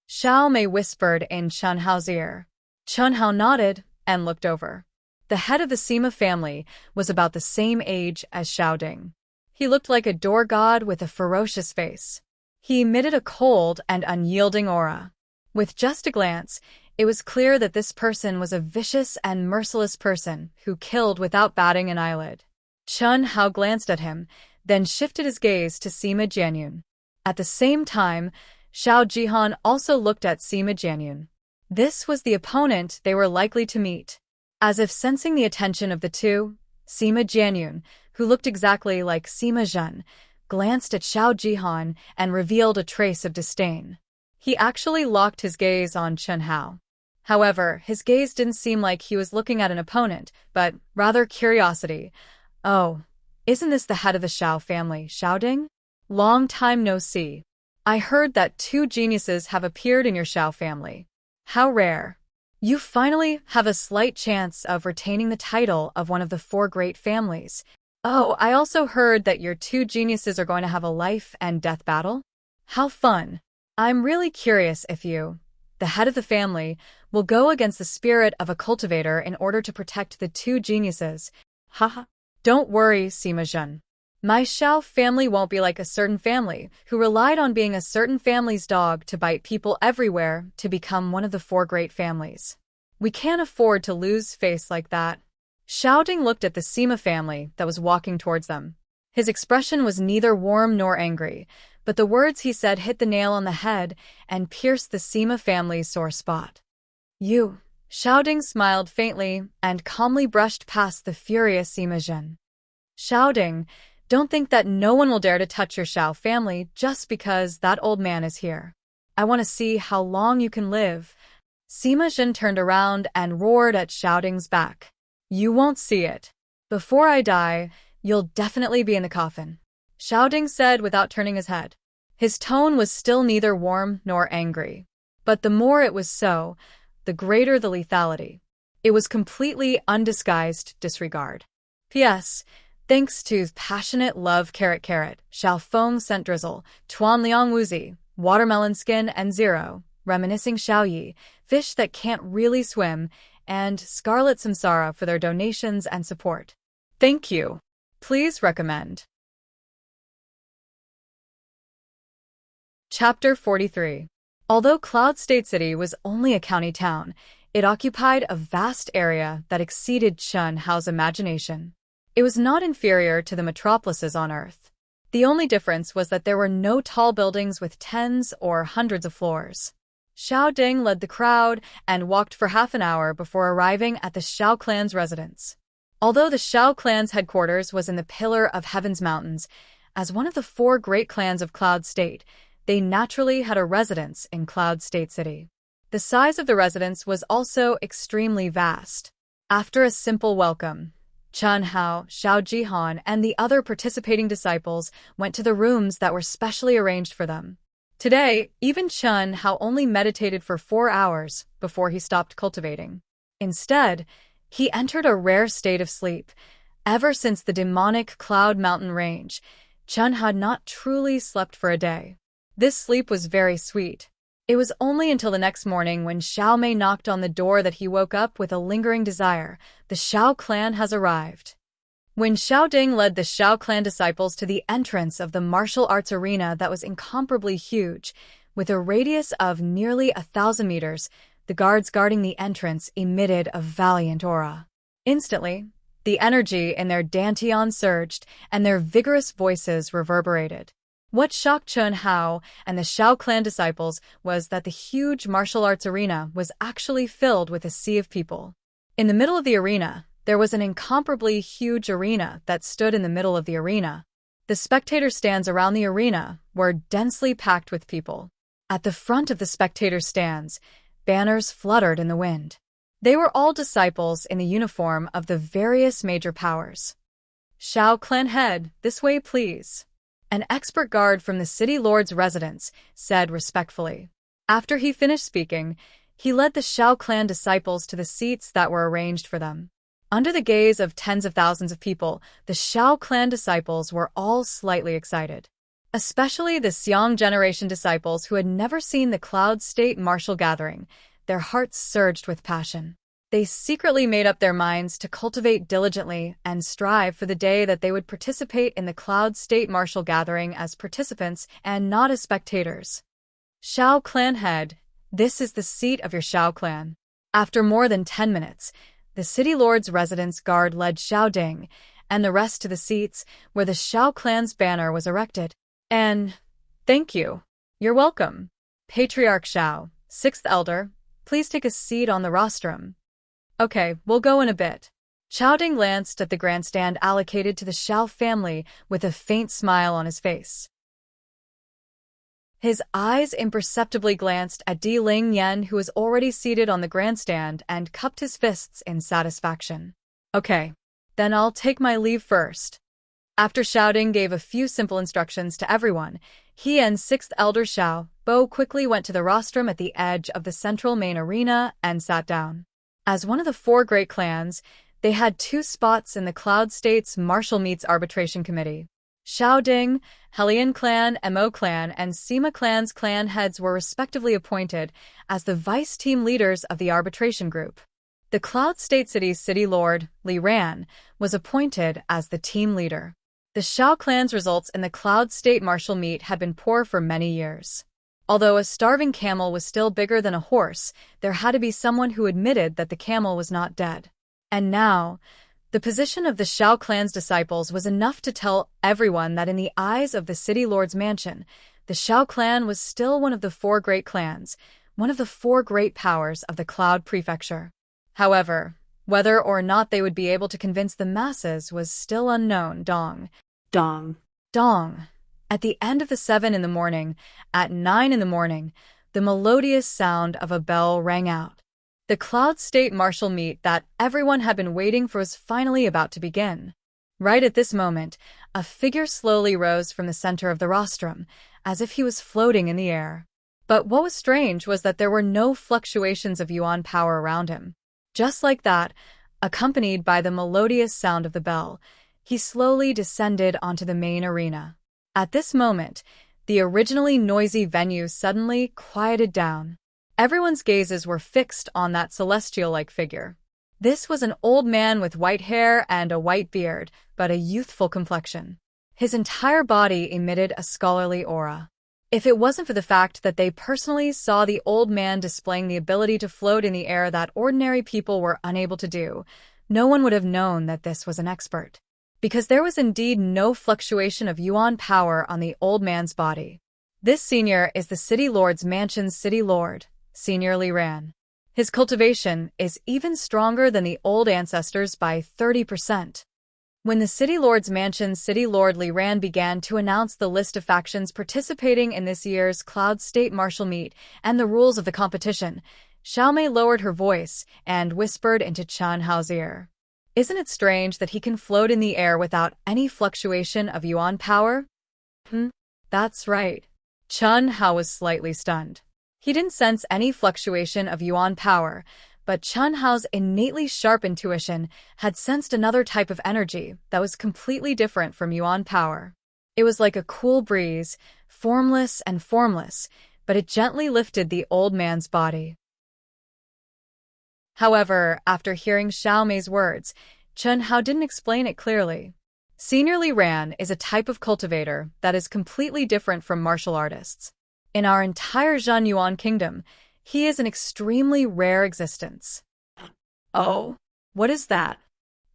Xiao Mei whispered in Chunhao's ear. Chunhao nodded and looked over. The head of the Sima family was about the same age as Xiaoding. He looked like a door god with a ferocious face. He emitted a cold and unyielding aura. With just a glance, it was clear that this person was a vicious and merciless person who killed without batting an eyelid. Chunhao glanced at him, then shifted his gaze to Sima Jianyun. At the same time, Xiao Jihan also looked at Sima Jianyun. This was the opponent they were likely to meet. As if sensing the attention of the two, Sima Jianyun, who looked exactly like Sima Zhen, glanced at Xiao Jihan and revealed a trace of disdain. He actually locked his gaze on Chunhao. However, his gaze didn't seem like he was looking at an opponent, but rather curiosity. Oh, isn't this the head of the Xiao family, Xiaoding? Long time no see. I heard that two geniuses have appeared in your Xiao family. How rare. You finally have a slight chance of retaining the title of one of the four great families. Oh, I also heard that your two geniuses are going to have a life and death battle. How fun. I'm really curious if you, the head of the family, will go against the spirit of a cultivator in order to protect the two geniuses. Haha. Don't worry, Sima Zhen. My Xiao family won't be like a certain family who relied on being a certain family's dog to bite people everywhere to become one of the four great families. We can't afford to lose face like that. Xiaoding looked at the Sima family that was walking towards them. His expression was neither warm nor angry, but the words he said hit the nail on the head and pierced the Sima family's sore spot. You, Xiaoding smiled faintly and calmly brushed past the furious Sima Zhen. Xiaoding, don't think that no one will dare to touch your Xiao family just because that old man is here. I want to see how long you can live. Sima Zhen turned around and roared at Xiaoding's back. You won't see it. Before I die, you'll definitely be in the coffin, Xiaoding said without turning his head. His tone was still neither warm nor angry. But the more it was so, the greater the lethality. It was completely undisguised disregard. P.S. Thanks to passionate love Xiao Feng scent drizzle, Tuan Liang Wuzi, watermelon skin and zero, reminiscing Xiaoyi, fish that can't really swim, and Scarlet Samsara for their donations and support. Thank you. Please recommend. Chapter 43. Although Cloud State City was only a county town, it occupied a vast area that exceeded Chen Hao's imagination. It was not inferior to the metropolises on Earth. The only difference was that there were no tall buildings with tens or hundreds of floors. Xiaoding led the crowd and walked for half an hour before arriving at the Xiao clan's residence. Although the Xiao clan's headquarters was in the Pillar of Heaven's Mountains, as one of the four great clans of Cloud State, they naturally had a residence in Cloud State City. The size of the residence was also extremely vast. After a simple welcome, Chen Hao, Xiao Jihan, and the other participating disciples went to the rooms that were specially arranged for them. Today, even Chen Hao only meditated for 4 hours before he stopped cultivating. Instead, he entered a rare state of sleep. Ever since the demonic Cloud Mountain range, Chen had not truly slept for a day. This sleep was very sweet. It was only until the next morning when Xiao Mei knocked on the door that he woke up with a lingering desire. The Xiao clan has arrived. When Xiaoding led the Xiao clan disciples to the entrance of the martial arts arena that was incomparably huge, with a radius of nearly 1,000 meters, the guards guarding the entrance emitted a valiant aura. Instantly, the energy in their dantian surged, and their vigorous voices reverberated. What shocked Chen Hao and the Xiao clan disciples was that the huge martial arts arena was actually filled with a sea of people. In the middle of the arena, there was an incomparably huge arena that stood in the middle of the arena. The spectator stands around the arena were densely packed with people. At the front of the spectator stands, banners fluttered in the wind. They were all disciples in the uniform of the various major powers. Xiao clan head, this way please. An expert guard from the city lord's residence said respectfully. After he finished speaking, he led the Xiao clan disciples to the seats that were arranged for them. Under the gaze of tens of thousands of people, the Xiao clan disciples were all slightly excited. Especially the Xiang generation disciples who had never seen the Cloud State martial gathering. Their hearts surged with passion. They secretly made up their minds to cultivate diligently and strive for the day that they would participate in the Cloud State martial gathering as participants and not as spectators. Xiao clan head, this is the seat of your Xiao clan. After more than 10 minutes, the city lord's residence guard led Xiaoding and the rest to the seats where the Xiao clan's banner was erected. And, thank you. You're welcome. Patriarch Xiao, 6th elder, please take a seat on the rostrum. Okay, we'll go in a bit. Xiaoding glanced at the grandstand allocated to the Xiao family with a faint smile on his face. His eyes imperceptibly glanced at Di Ling Yan, who was already seated on the grandstand, and cupped his fists in satisfaction. Okay, then I'll take my leave first. After Xiaoding gave a few simple instructions to everyone, he and 6th elder Xiao Bo quickly went to the rostrum at the edge of the central main arena and sat down. As one of the four great clans, they had 2 spots in the Cloud State's Martial Meets Arbitration Committee. Xiaoding, Helian clan, Mo clan, and Sima clan's clan heads were respectively appointed as the vice team leaders of the arbitration group. The Cloud State City's city lord, Li Ran, was appointed as the team leader. The Xiao clan's results in the Cloud State martial meet had been poor for many years. Although a starving camel was still bigger than a horse, there had to be someone who admitted that the camel was not dead. And now, the position of the Xiao clan's disciples was enough to tell everyone that in the eyes of the city lord's mansion, the Xiao clan was still one of the 4 great clans, one of the 4 great powers of the Cloud Prefecture. However, whether or not they would be able to convince the masses was still unknown. Dong. Dong. Dong. At the end of the 7 in the morning, at 9 in the morning, the melodious sound of a bell rang out. The Cloud State martial meet that everyone had been waiting for was finally about to begin. Right at this moment, a figure slowly rose from the center of the rostrum, as if he was floating in the air. But what was strange was that there were no fluctuations of yuan power around him. Just like that, accompanied by the melodious sound of the bell, he slowly descended onto the main arena. At this moment, the originally noisy venue suddenly quieted down. Everyone's gazes were fixed on that celestial-like figure. This was an old man with white hair and a white beard, but a youthful complexion. His entire body emitted a scholarly aura. If it wasn't for the fact that they personally saw the old man displaying the ability to float in the air that ordinary people were unable to do, no one would have known that this was an expert. Because there was indeed no fluctuation of yuan power on the old man's body. This senior is the city lord's mansion's city lord, Senior Li Ran. His cultivation is even stronger than the old ancestors by 30%. When the city lord's mansion's city lord Li Ran began to announce the list of factions participating in this year's Cloud State martial meet and the rules of the competition, Xiaomei lowered her voice and whispered into Chen Hao's ear. Isn't it strange that he can float in the air without any fluctuation of yuan power? That's right. Chen Hao was slightly stunned. He didn't sense any fluctuation of yuan power, but Chen Hao's innately sharp intuition had sensed another type of energy that was completely different from yuan power. It was like a cool breeze, formless and formless, but it gently lifted the old man's body. However, after hearing Xiaomei's words, Chen Hao didn't explain it clearly. Senior Li Ran is a type of cultivator that is completely different from martial artists. In our entire Zhenyuan kingdom, he is an extremely rare existence. Oh, what is that?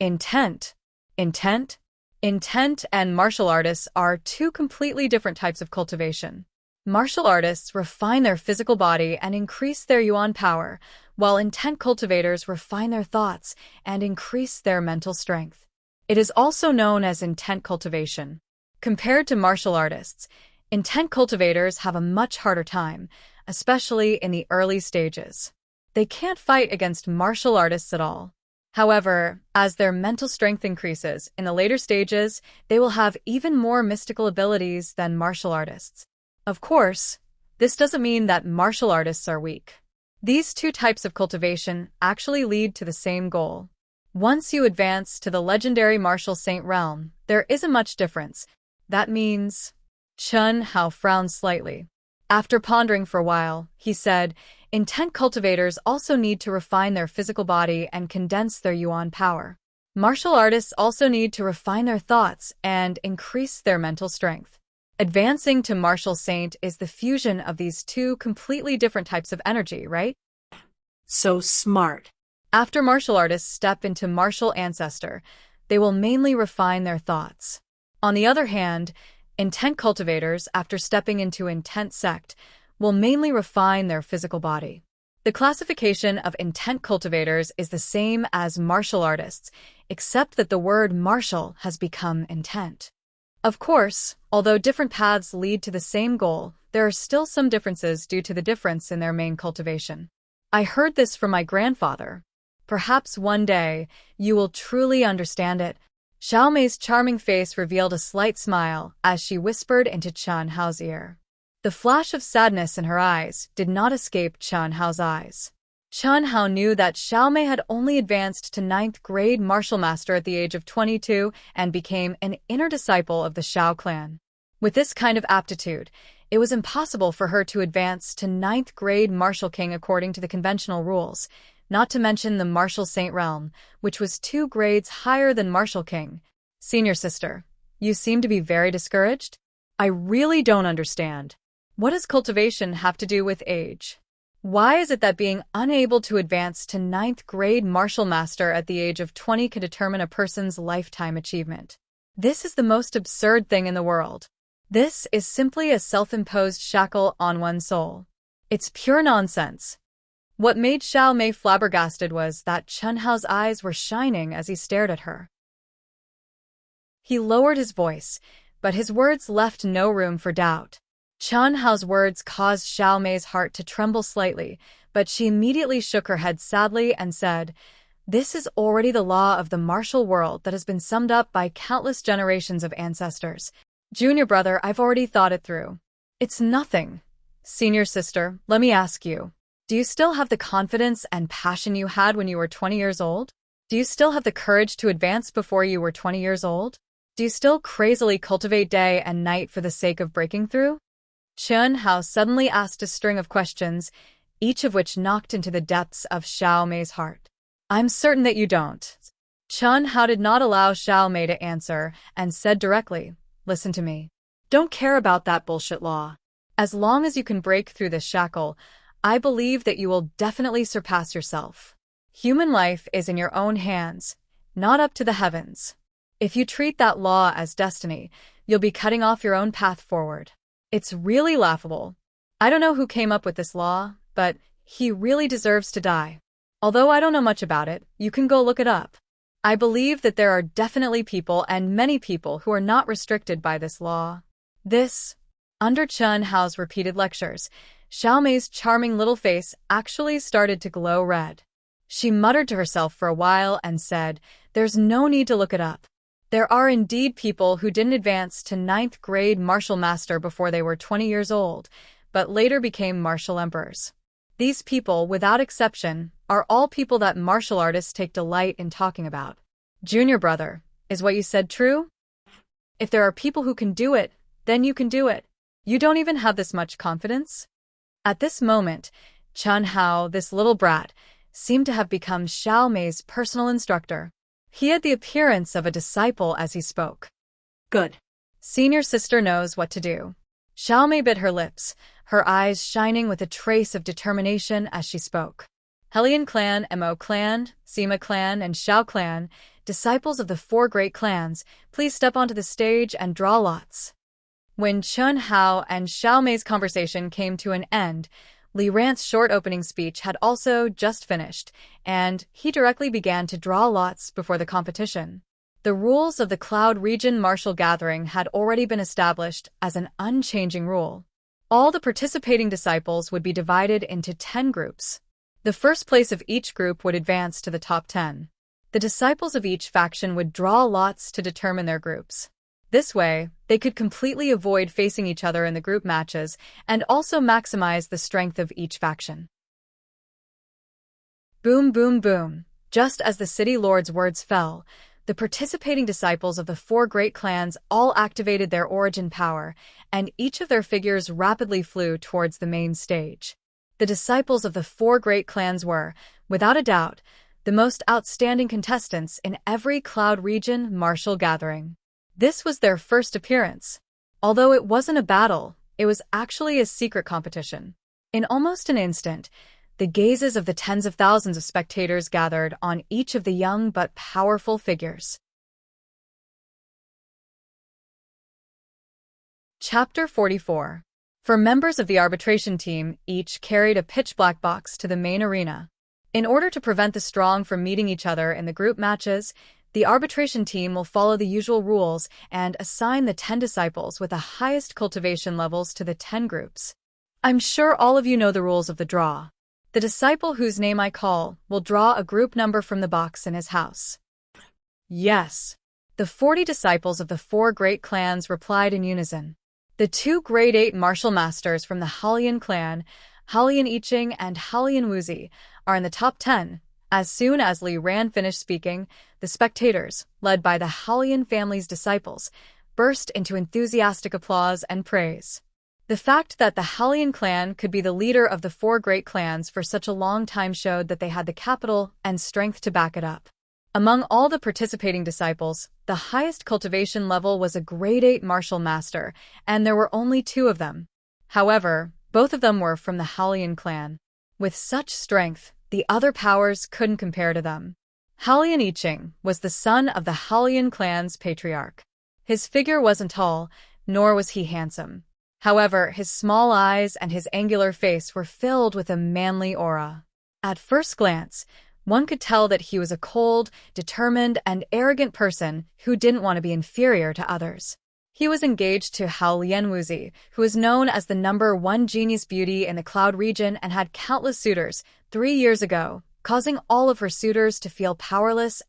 Intent. Intent? Intent and martial artists are 2 completely different types of cultivation. Martial artists refine their physical body and increase their yuan power, while intent cultivators refine their thoughts and increase their mental strength. It is also known as intent cultivation. Compared to martial artists, intent cultivators have a much harder time, especially in the early stages. They can't fight against martial artists at all. However, as their mental strength increases in the later stages, they will have even more mystical abilities than martial artists. Of course, this doesn't mean that martial artists are weak. These 2 types of cultivation actually lead to the same goal. Once you advance to the legendary martial saint realm, there isn't much difference. That means... Chen Hao frowned slightly. After pondering for a while, he said, intent cultivators also need to refine their physical body and condense their yuan power. Martial artists also need to refine their thoughts and increase their mental strength. Advancing to martial saint is the fusion of these 2 completely different types of energy, right? So smart. After martial artists step into martial ancestor, they will mainly refine their thoughts. On the other hand, intent cultivators, after stepping into intent sect, will mainly refine their physical body. The classification of intent cultivators is the same as martial artists, except that the word martial has become intent. Of course, although different paths lead to the same goal, there are still some differences due to the difference in their main cultivation. I heard this from my grandfather. Perhaps one day, you will truly understand it. Xiaomei's charming face revealed a slight smile as she whispered into Chen Hao's ear. The flash of sadness in her eyes did not escape Chen Hao's eyes. Chen Hao knew that Xiaomei had only advanced to 9th grade martial master at the age of 22 and became an inner disciple of the Xiao clan. With this kind of aptitude, it was impossible for her to advance to 9th grade martial king according to the conventional rules, not to mention the martial saint realm, which was 2 grades higher than martial king. Senior sister, You seem to be very discouraged? I really don't understand. What does cultivation have to do with age? Why is it that being unable to advance to ninth grade martial master at the age of 20 can determine a person's lifetime achievement? This is the most absurd thing in the world. This is simply a self-imposed shackle on one's soul. It's pure nonsense. What made Xiao Mei flabbergasted was that Chen Hao's eyes were shining as he stared at her. He lowered his voice, but his words left no room for doubt. Chen Hao's words caused Xiao Mei's heart to tremble slightly, but she immediately shook her head sadly and said, "This is already the law of the martial world that has been summed up by countless generations of ancestors. Junior brother, I've already thought it through. It's nothing. Senior sister, let me ask you. Do you still have the confidence and passion you had when you were 20 years old? Do you still have the courage to advance before you were 20 years old? Do you still crazily cultivate day and night for the sake of breaking through?" Chen Hao suddenly asked a string of questions, each of which knocked into the depths of Xiao Mei's heart. "I'm certain that you don't." Chen Hao did not allow Xiao Mei to answer and said directly, "Listen to me. Don't care about that bullshit law. As long as you can break through this shackle, I believe that you will definitely surpass yourself. Human life is in your own hands, not up to the heavens. If you treat that law as destiny, you'll be cutting off your own path forward. It's really laughable. I don't know who came up with this law, but he really deserves to die. Although I don't know much about it, you can go look it up. I believe that there are definitely people and many people who are not restricted by this law." Under Chen Hao's repeated lectures, Xiao Mei's charming little face actually started to glow red. She muttered to herself for a while and said, "There's no need to look it up. There are indeed people who didn't advance to ninth grade martial master before they were 20 years old, but later became martial emperors. These people, without exception, are all people that martial artists take delight in talking about. Junior brother, is what you said true? If there are people who can do it, then you can do it. You don't even have this much confidence?" At this moment, Chen Hao, this little brat, seemed to have become Xiao Mei's personal instructor. He had the appearance of a disciple as he spoke. Good. Senior sister knows what to do. Xiao Mei bit her lips, her eyes shining with a trace of determination as she spoke. Helian clan, Mo clan, Sima clan, and Xiao clan, disciples of the four great clans, please step onto the stage and draw lots. When Chen Hao and Xiao Mei's conversation came to an end, Li Rant's short opening speech had also just finished, and he directly began to draw lots before the competition. The rules of the Cloud Region Martial Gathering had already been established as an unchanging rule. All the participating disciples would be divided into 10 groups. The first place of each group would advance to the top 10. The disciples of each faction would draw lots to determine their groups. This way, they could completely avoid facing each other in the group matches and also maximize the strength of each faction. Boom, boom, boom. Just as the city lord's words fell, the participating disciples of the four great clans all activated their origin power, and each of their figures rapidly flew towards the main stage. The disciples of the four great clans were, without a doubt, the most outstanding contestants in every Cloud Region martial gathering. This was their first appearance. Although it wasn't a battle, it was actually a secret competition. In almost an instant, the gazes of the tens of thousands of spectators gathered on each of the young but powerful figures. Chapter 44. For members of the arbitration team, each carried a pitch-black box to the main arena. In order to prevent the strong from meeting each other in the group matches, the arbitration team will follow the usual rules and assign the 10 disciples with the highest cultivation levels to the 10 groups. I'm sure all of you know the rules of the draw. The disciple whose name I call will draw a group number from the box in his house. Yes. The 40 disciples of the four great clans replied in unison. The 2 grade 8 martial masters from the Halian clan, Halian Yiqing and Halian Wuxia, are in the top 10. As soon as Li Ran finished speaking, the spectators, led by the Halian family's disciples, burst into enthusiastic applause and praise. The fact that the Halian clan could be the leader of the four great clans for such a long time showed that they had the capital and strength to back it up. Among all the participating disciples, the highest cultivation level was a grade 8 martial master, and there were only 2 of them. However, both of them were from the Haolian clan. With such strength, the other powers couldn't compare to them. Haolian Yiqing was the son of the Haolian clan's patriarch. His figure wasn't tall, nor was he handsome. However, his small eyes and his angular face were filled with a manly aura. At first glance, one could tell that he was a cold, determined, and arrogant person who didn't want to be inferior to others. He was engaged to Haolian Wuxia, who is known as the #1 genius beauty in the Cloud region and had countless suitors 3 years ago, causing all of her suitors to feel powerless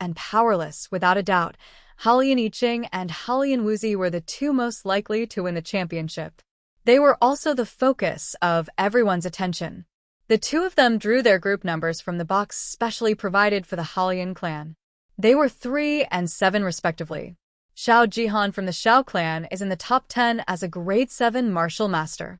without a doubt. Haolian Yiqing and Haolian Wuxia were the 2 most likely to win the championship. They were also the focus of everyone's attention. The 2 of them drew their group numbers from the box specially provided for the Haolian clan. They were 3 and 7 respectively. Zhou Xian from the Xiao clan is in the top 10 as a grade 7 martial master.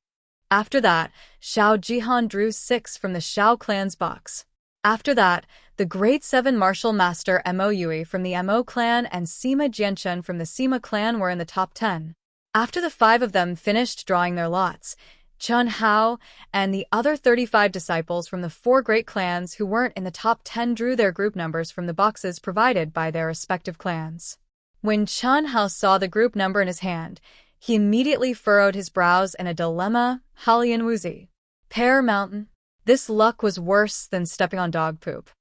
After that, Zhou Xian drew 6 from the Xiao clan's box. After that, the grade 7 martial master Mo Yui from the Mo clan and Sima Jianchen from the Sima clan were in the top 10. After the 5 of them finished drawing their lots, Chen Hao and the other 35 disciples from the 4 great clans who weren't in the top 10 drew their group numbers from the boxes provided by their respective clans. When Chen Hao saw the group number in his hand, he immediately furrowed his brows in a dilemma. Haolian Wuxia. Pear Mountain. This luck was worse than stepping on dog poop.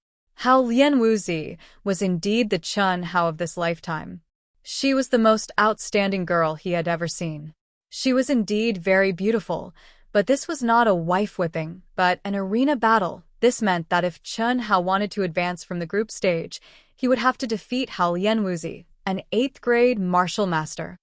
Haolian Wuxia was indeed the Chen Hao of this lifetime. She was the most outstanding girl he had ever seen. She was indeed very beautiful, but this was not a wife-whipping, but an arena battle. This meant that if Chen Hao wanted to advance from the group stage, he would have to defeat Haolian Wuxia, an 8th grade martial master.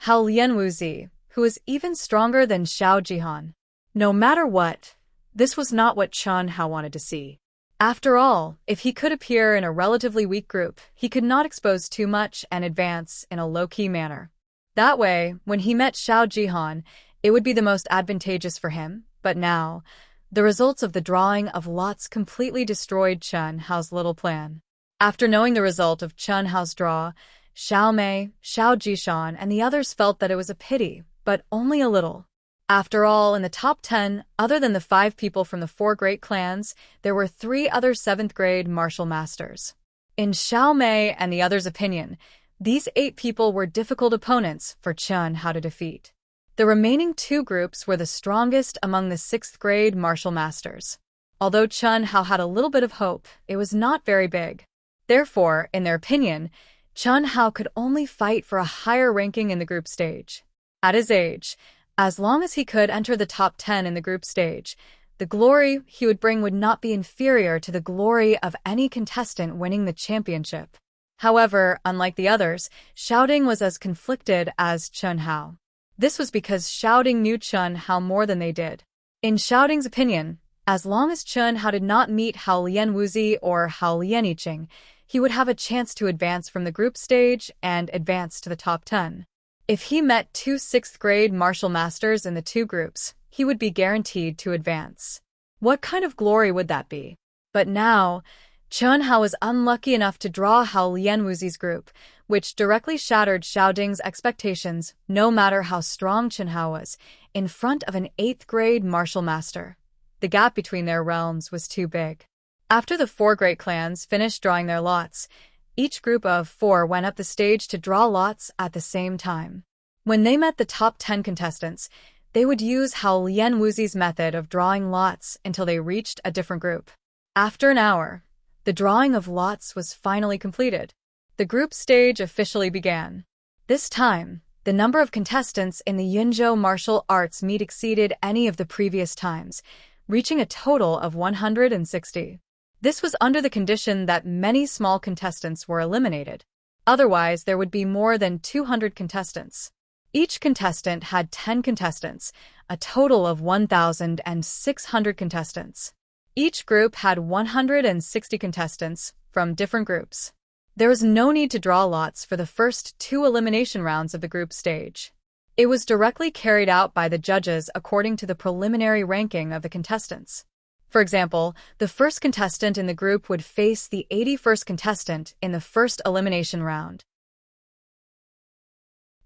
Haolian Wuxia, who was even stronger than Zhou Xian. No matter what, this was not what Chen Hao wanted to see. After all, if he could appear in a relatively weak group, he could not expose too much and advance in a low-key manner. That way, when he met Zhou Xian, it would be the most advantageous for him. But now, the results of the drawing of lots completely destroyed Chen Hao's little plan. After knowing the result of Chen Hao's draw, Xiao Mei, Zhou Jishan, and the others felt that it was a pity, but only a little. After all, in the top 10, other than the 5 people from the 4 great clans, there were 3 other 7th grade martial masters. In Xiao Mei and the others' opinion, these 8 people were difficult opponents for Chen Hao to defeat. The remaining 2 groups were the strongest among the 6th grade martial masters. Although Chen Hao had a little bit of hope, it was not very big. Therefore, in their opinion, Chen Hao could only fight for a higher ranking in the group stage. At his age, as long as he could enter the top 10 in the group stage, the glory he would bring would not be inferior to the glory of any contestant winning the championship. However, unlike the others, Xiaoding was as conflicted as Chen Hao. This was because Xiaoding knew Chen Hao more than they did. In Xiaoding's opinion, as long as Chen Hao did not meet Haolian Wuxia or Haolian Yiqing, he would have a chance to advance from the group stage and advance to the top 10. If he met 2 6th grade martial masters in the 2 groups, he would be guaranteed to advance. What kind of glory would that be? But now, Chen Hao was unlucky enough to draw Haolian Wuxia's group, which directly shattered Xiaoding's expectations, no matter how strong Chen Hao was, in front of an 8th grade martial master. The gap between their realms was too big. After the 4 great clans finished drawing their lots, each group of 4 went up the stage to draw lots at the same time. When they met the top 10 contestants, they would use Haolian Wuxia's method of drawing lots until they reached a different group. After an hour, the drawing of lots was finally completed. The group stage officially began. This time, the number of contestants in the Yunzhou martial arts meet exceeded any of the previous times, reaching a total of 160. This was under the condition that many small contestants were eliminated. Otherwise, there would be more than 200 contestants. Each contestant had 10 contestants, a total of 1,600 contestants. Each group had 160 contestants from different groups. There was no need to draw lots for the first 2 elimination rounds of the group stage. It was directly carried out by the judges according to the preliminary ranking of the contestants. For example, the first contestant in the group would face the 81st contestant in the first elimination round.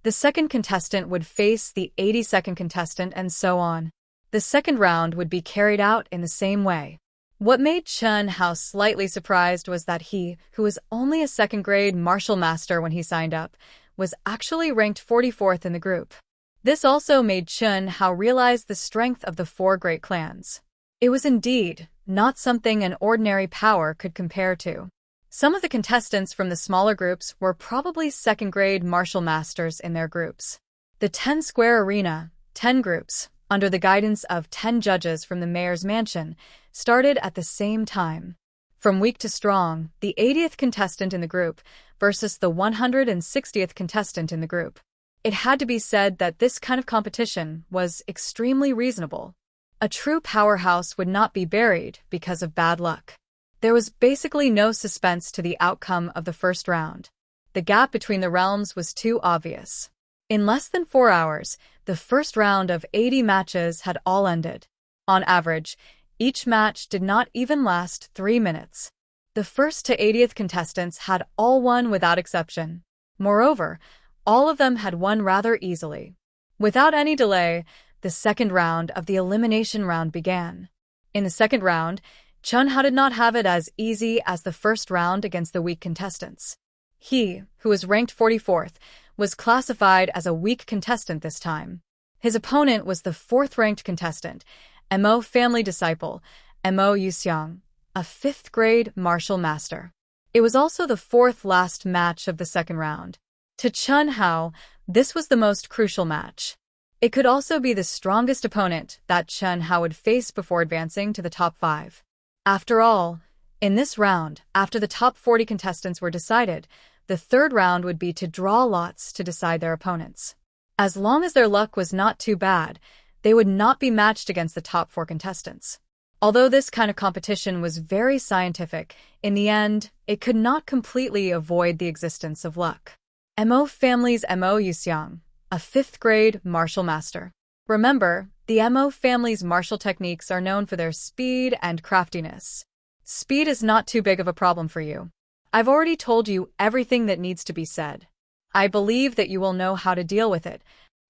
The second contestant would face the 82nd contestant, and so on. The second round would be carried out in the same way. What made Xianxia slightly surprised was that he, who was only a second-grade martial master when he signed up, was actually ranked 44th in the group. This also made Xianxia realize the strength of the four great clans. It was indeed not something an ordinary power could compare to. Some of the contestants from the smaller groups were probably second-grade martial masters in their groups. The 10-square arena, 10 groups, under the guidance of 10 judges from the mayor's mansion, started at the same time. From weak to strong, the 80th contestant in the group versus the 160th contestant in the group. It had to be said that this kind of competition was extremely reasonable. A true powerhouse would not be buried because of bad luck. There was basically no suspense to the outcome of the first round. The gap between the realms was too obvious. In less than 4 hours, the first round of 80 matches had all ended. On average, each match did not even last 3 minutes. The first to 80th contestants had all won without exception. Moreover, all of them had won rather easily. Without any delay, the second round of the elimination round began. In the second round, Xianxia did not have it as easy as the first round against the weak contestants. He, who was ranked 44th, was classified as a weak contestant this time. His opponent was the 4th-ranked contestant, Mo family disciple, Zhou Xian, a 5th-grade martial master. It was also the 4th last match of the second round. To Xianxia, this was the most crucial match. It could also be the strongest opponent that Xianxia would face before advancing to the top 5. After all, in this round, after the top 40 contestants were decided, the third round would be to draw lots to decide their opponents. As long as their luck was not too bad, they would not be matched against the top 4 contestants. Although this kind of competition was very scientific, in the end, it could not completely avoid the existence of luck. Mo family's Zhou Xian, a 5th-grade martial master. Remember, the Mo family's martial techniques are known for their speed and craftiness. Speed is not too big of a problem for you. I've already told you everything that needs to be said. I believe that you will know how to deal with it.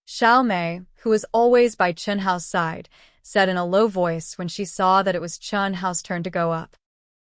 Xiao Mei, who was always by Xianxia's side, said in a low voice when she saw that it was Xianxia's turn to go up.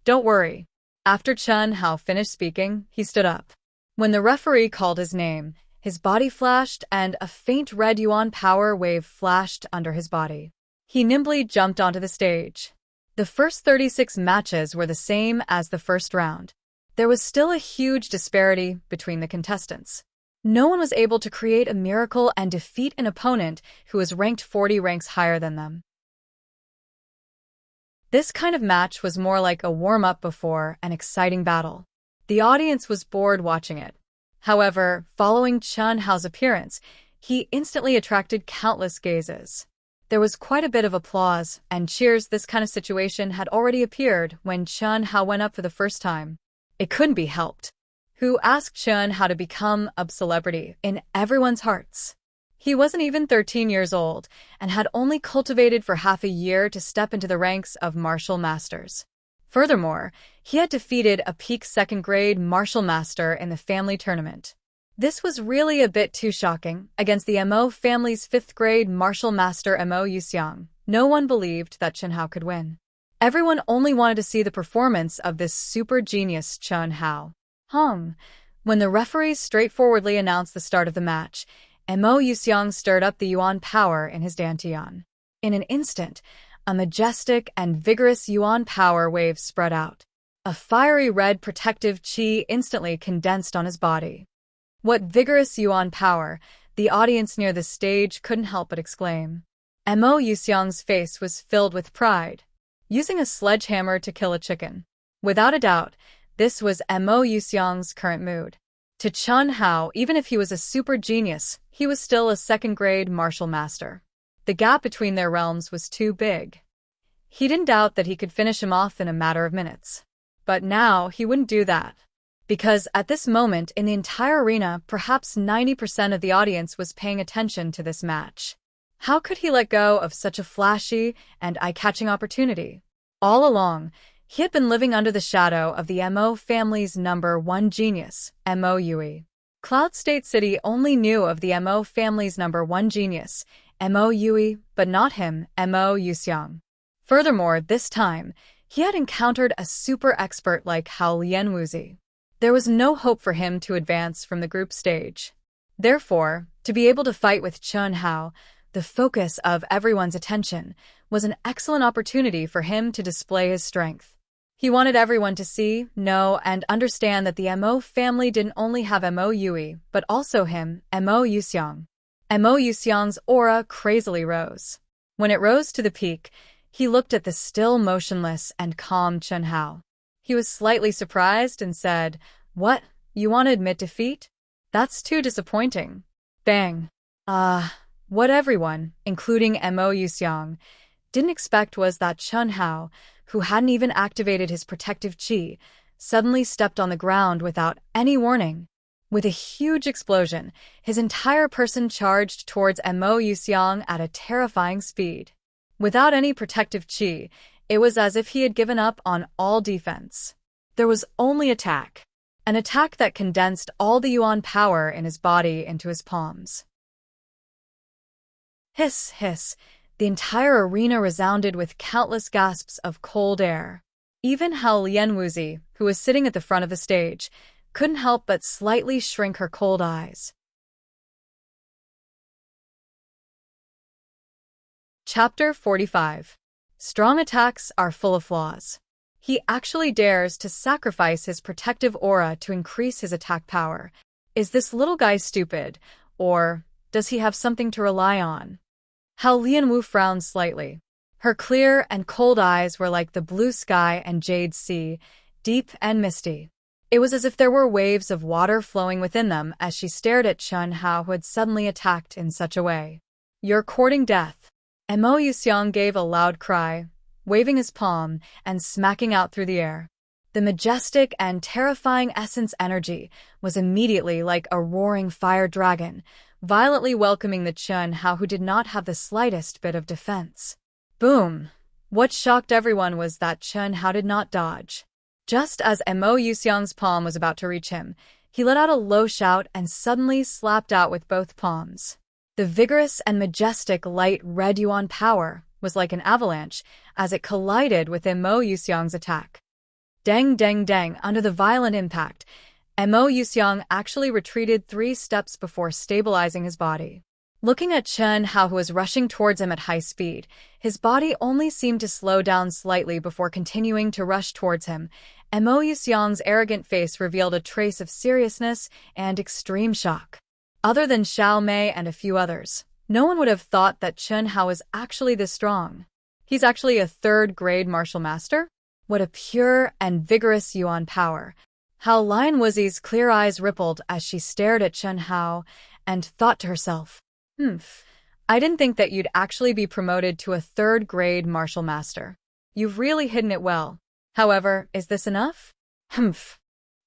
Don't worry. After Xianxia finished speaking, he stood up. When the referee called his name, his body flashed and a faint red yuan power wave flashed under his body. He nimbly jumped onto the stage. The first 36 matches were the same as the first round. There was still a huge disparity between the contestants. No one was able to create a miracle and defeat an opponent who was ranked 40 ranks higher than them. This kind of match was more like a warm-up before an exciting battle. The audience was bored watching it. However, following Xianxia's appearance, he instantly attracted countless gazes. There was quite a bit of applause and cheers. This kind of situation had already appeared when Xianxia went up for the first time. It couldn't be helped. Who asked Xianxia to become a celebrity in everyone's hearts? He wasn't even 13 years old and had only cultivated for half a year to step into the ranks of martial masters. Furthermore, he had defeated a peak second-grade martial master in the family tournament. This was really a bit too shocking. Against the Mo family's 5th-grade martial master Zhou Xian, no one believed that Xianxia could win. Everyone only wanted to see the performance of this super genius Xianxia. When the referees straightforwardly announced the start of the match, Zhou Xian stirred up the yuan power in his dantian. In an instant, a majestic and vigorous yuan power wave spread out. A fiery red protective qi instantly condensed on his body. What vigorous yuan power, the audience near the stage couldn't help but exclaim. Zhou Xian's face was filled with pride. Using a sledgehammer to kill a chicken. Without a doubt, this was Zhou Xian's current mood. To Xianxia, even if he was a super genius, he was still a second-grade martial master. The gap between their realms was too big. He didn't doubt that he could finish him off in a matter of minutes. But now he wouldn't do that. Because at this moment in the entire arena, perhaps 90% of the audience was paying attention to this match. How could he let go of such a flashy and eye-catching opportunity? All along, he had been living under the shadow of the Mo family's #1 genius, Mo Yui. Cloud State City only knew of the Mo family's #1 genius, Mo Yui, but not him, Mo Xiang. Furthermore, this time, he had encountered a super expert like Hao Lianwuzi. There was no hope for him to advance from the group stage. Therefore, to be able to fight with Chen Hao, the focus of everyone's attention, was an excellent opportunity for him to display his strength. He wanted everyone to see, know, and understand that the Mo family didn't only have Mo Yui, but also him, Mo Xiang. Mo Xiang's aura crazily rose. When it rose to the peak, he looked at the still motionless and calm Chen Hao. He was slightly surprised and said, "What, you want to admit defeat? That's too disappointing." Bang. What everyone, including Mo Xiang, didn't expect was that Chen Hao, who hadn't even activated his protective qi, suddenly stepped on the ground without any warning. With a huge explosion, his entire person charged towards Mo Xiang at a terrifying speed. Without any protective qi, it was as if he had given up on all defense. There was only attack. An attack that condensed all the yuan power in his body into his palms. Hiss, hiss. The entire arena resounded with countless gasps of cold air. Even Hao Lianwuzi, who was sitting at the front of the stage, couldn't help but slightly shrink her cold eyes. Chapter 45. Strong attacks are full of flaws. He actually dares to sacrifice his protective aura to increase his attack power. Is this little guy stupid, or does he have something to rely on? Hao Lianwu frowned slightly. Her clear and cold eyes were like the blue sky and jade sea, deep and misty. It was as if there were waves of water flowing within them as she stared at Chen Hao, who had suddenly attacked in such a way. "You're courting death." Mo Xiang gave a loud cry, waving his palm and smacking out through the air. The majestic and terrifying essence energy was immediately like a roaring fire dragon, violently welcoming the Chen Hao, who did not have the slightest bit of defense. Boom! What shocked everyone was that Chen Hao did not dodge. Just as Mo Xiang's palm was about to reach him, he let out a low shout and suddenly slapped out with both palms. The vigorous and majestic light red yuan power was like an avalanche as it collided with Mo Xiang's attack. Dang, dang, dang! Under the violent impact, Mo Xiang actually retreated 3 steps before stabilizing his body. Looking at Chen Hao, who was rushing towards him at high speed, his body only seemed to slow down slightly before continuing to rush towards him. Mo Xiang's arrogant face revealed a trace of seriousness and extreme shock. Other than Xiao Mei and a few others, no one would have thought that Chen Hao is actually this strong. He's actually a 3rd-grade martial master? What a pure and vigorous yuan power. Hao Lianwuzi's clear eyes rippled as she stared at Chen Hao and thought to herself, I didn't think that you'd actually be promoted to a 3rd-grade martial master. You've really hidden it well. However, is this enough?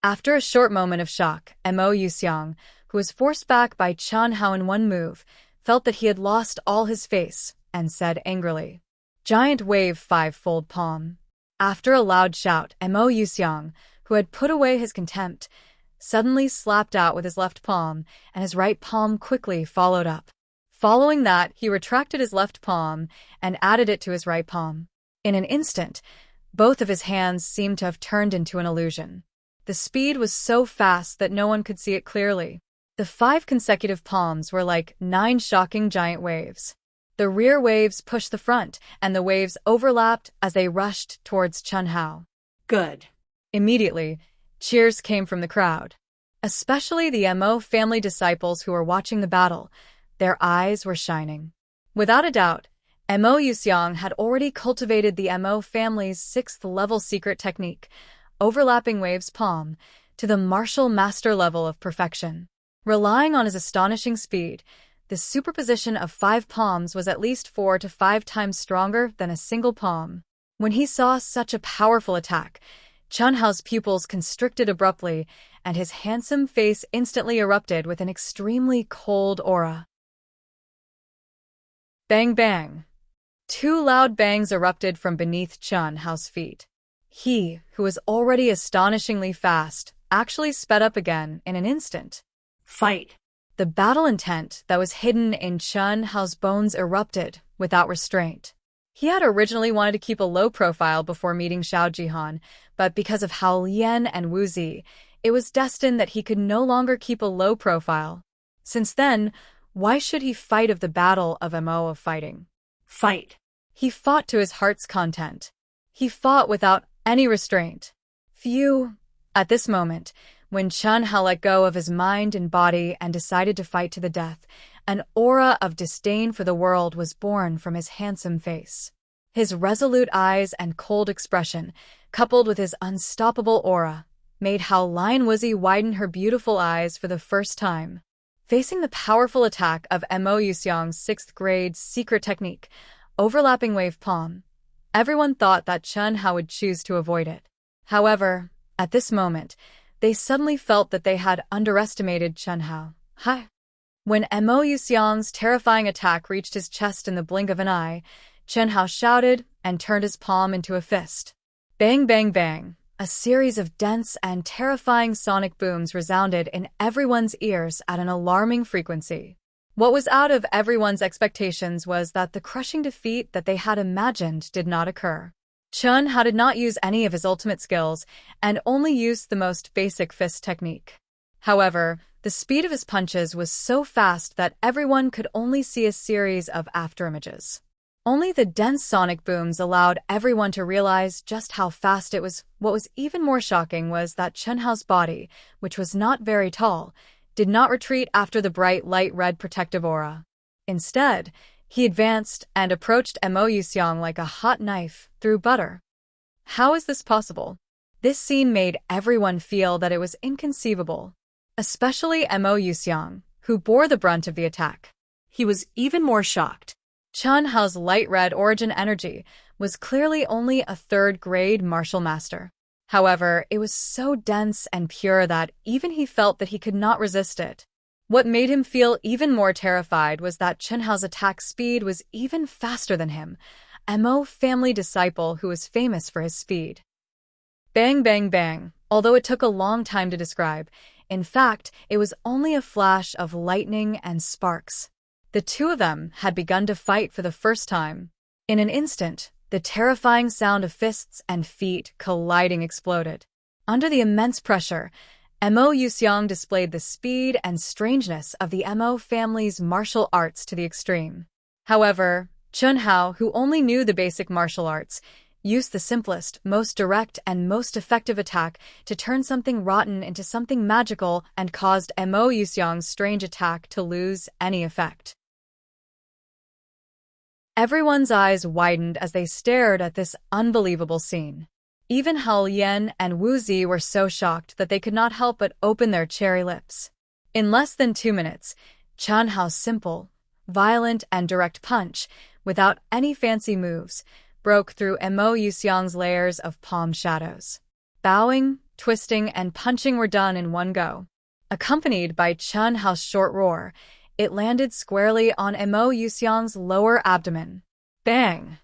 After a short moment of shock, Mo Xiang, who was forced back by Chen Hao in one move, felt that he had lost all his face and said angrily, "Giant wave 5-fold palm." After a loud shout, Mo Xiang, who had put away his contempt, suddenly slapped out with his left palm, and his right palm quickly followed up. Following that, he retracted his left palm and added it to his right palm. In an instant, both of his hands seemed to have turned into an illusion. The speed was so fast that no one could see it clearly. The 5 consecutive palms were like 9 shocking giant waves. The rear waves pushed the front, and the waves overlapped as they rushed towards Chen Hao. Good. Immediately, cheers came from the crowd. Especially the Mo family disciples who were watching the battle. Their eyes were shining. Without a doubt, Mo Xiang had already cultivated the Mo family's 6th-level secret technique, overlapping waves palm, to the martial master level of perfection. Relying on his astonishing speed, the superposition of 5 palms was at least 4 to 5 times stronger than a single palm. When he saw such a powerful attack, Chen Hao's pupils constricted abruptly, and his handsome face instantly erupted with an extremely cold aura. Bang bang. Two loud bangs erupted from beneath Chen Hao's feet. He, who was already astonishingly fast, actually sped up again in an instant. Fight. The battle intent that was hidden in Chen Hao's bones erupted without restraint. He had originally wanted to keep a low profile before meeting Xiao Jihan, but because of Hao Lian and Wuxia, it was destined that he could no longer keep a low profile. Since then, why should he fight of the battle of MO of fighting? Fight. He fought to his heart's content. He fought without any restraint. Phew. At this moment, when Chen Hao let go of his mind and body and decided to fight to the death, an aura of disdain for the world was born from his handsome face. His resolute eyes and cold expression, coupled with his unstoppable aura, made Hao Lian Wuxia widen her beautiful eyes for the first time. Facing the powerful attack of Mo Yuxiang's 6th grade secret technique, overlapping wave palm, everyone thought that Chen Hao would choose to avoid it. However, at this moment, they suddenly felt that they had underestimated Chen Hao. Hi. When Mo Yuxiang's terrifying attack reached his chest in the blink of an eye, Chen Hao shouted and turned his palm into a fist. Bang, bang, bang. A series of dense and terrifying sonic booms resounded in everyone's ears at an alarming frequency. What was out of everyone's expectations was that the crushing defeat that they had imagined did not occur. Chen Hao did not use any of his ultimate skills and only used the most basic fist technique. However, the speed of his punches was so fast that everyone could only see a series of afterimages. Only the dense sonic booms allowed everyone to realize just how fast it was. What was even more shocking was that Chen Hao's body, which was not very tall, did not retreat after the bright light red protective aura. Instead, he advanced and approached Mo Yuxiang like a hot knife through butter. How is this possible? This scene made everyone feel that it was inconceivable, especially Mo Yuxiang, who bore the brunt of the attack. He was even more shocked. Chen Hao's light red origin energy was clearly only a 3rd grade martial master. However, it was so dense and pure that even he felt that he could not resist it. What made him feel even more terrified was that Chen Hao's attack speed was even faster than him, a Mo family disciple who was famous for his speed. Bang, bang, bang. Although it took a long time to describe, in fact, it was only a flash of lightning and sparks. The two of them had begun to fight for the first time. In an instant, the terrifying sound of fists and feet colliding exploded. Under the immense pressure, Mo Yuxiang displayed the speed and strangeness of the Mo family's martial arts to the extreme. However, Chen Hao, who only knew the basic martial arts, used the simplest, most direct, and most effective attack to turn something rotten into something magical and caused Mo Yuxiang's strange attack to lose any effect. Everyone's eyes widened as they stared at this unbelievable scene. Even Hao Lian and Wuxia were so shocked that they could not help but open their cherry lips. In less than 2 minutes, Chen Hao's simple, violent, and direct punch, without any fancy moves, broke through Mo Yuxiang's layers of palm shadows. Bowing, twisting, and punching were done in one go. Accompanied by Chen Hao's short roar, it landed squarely on Mo Yuxiang's lower abdomen. Bang!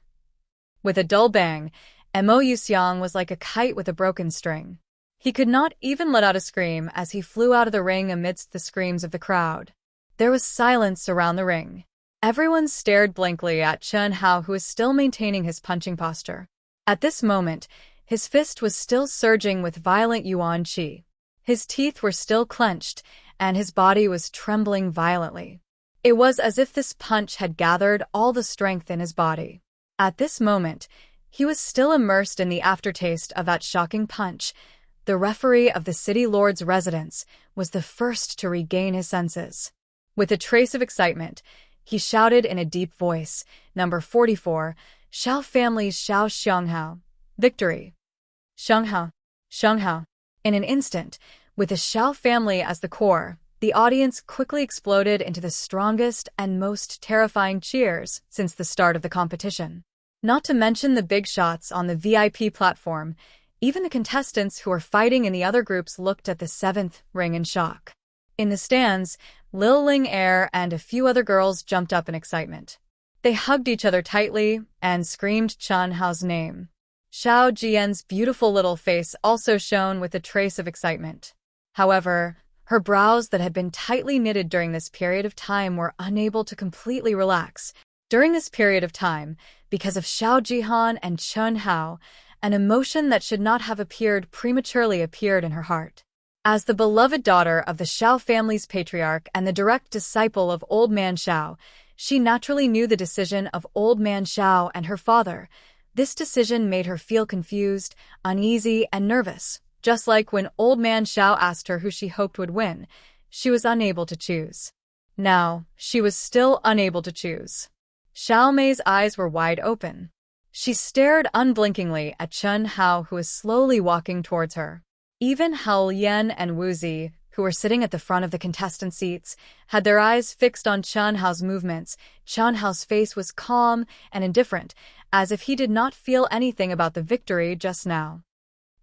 With a dull bang, Mo Yuxiang was like a kite with a broken string. He could not even let out a scream as he flew out of the ring amidst the screams of the crowd. There was silence around the ring. Everyone stared blankly at Chen Hao, who was still maintaining his punching posture. At this moment, his fist was still surging with violent yuan qi. His teeth were still clenched, and his body was trembling violently. It was as if this punch had gathered all the strength in his body. At this moment, he was still immersed in the aftertaste of that shocking punch. The referee of the city lord's residence was the first to regain his senses. With a trace of excitement, he shouted in a deep voice, "Number 44, Xiao family's Xiao Xianghao. Victory! Xianghao! Xianghao!" In an instant, with the Xiao family as the core, the audience quickly exploded into the strongest and most terrifying cheers since the start of the competition. Not to mention the big shots on the VIP platform, even the contestants who were fighting in the other groups looked at the 7th ring in shock. In the stands, Lil Ling Er and a few other girls jumped up in excitement. They hugged each other tightly and screamed Chen Hao's name. Zhou Xian's beautiful little face also shone with a trace of excitement. However, her brows that had been tightly knitted during this period of time were unable to completely relax. During this period of time, because of Zhao Jihan and Chen Hao, an emotion that should not have appeared prematurely appeared in her heart. As the beloved daughter of the Xiao family's patriarch and the direct disciple of Old Man Xiao, she naturally knew the decision of Old Man Xiao and her father. This decision made her feel confused, uneasy, and nervous. Just like when Old Man Xiao asked her who she hoped would win, she was unable to choose. Now, she was still unable to choose. Xiao Mei's eyes were wide open. She stared unblinkingly at Chen Hao, who was slowly walking towards her. Even Hao Yan and Wuxia, who were sitting at the front of the contestant seats, had their eyes fixed on Chen Hao's movements. Chen Hao's face was calm and indifferent, as if he did not feel anything about the victory just now.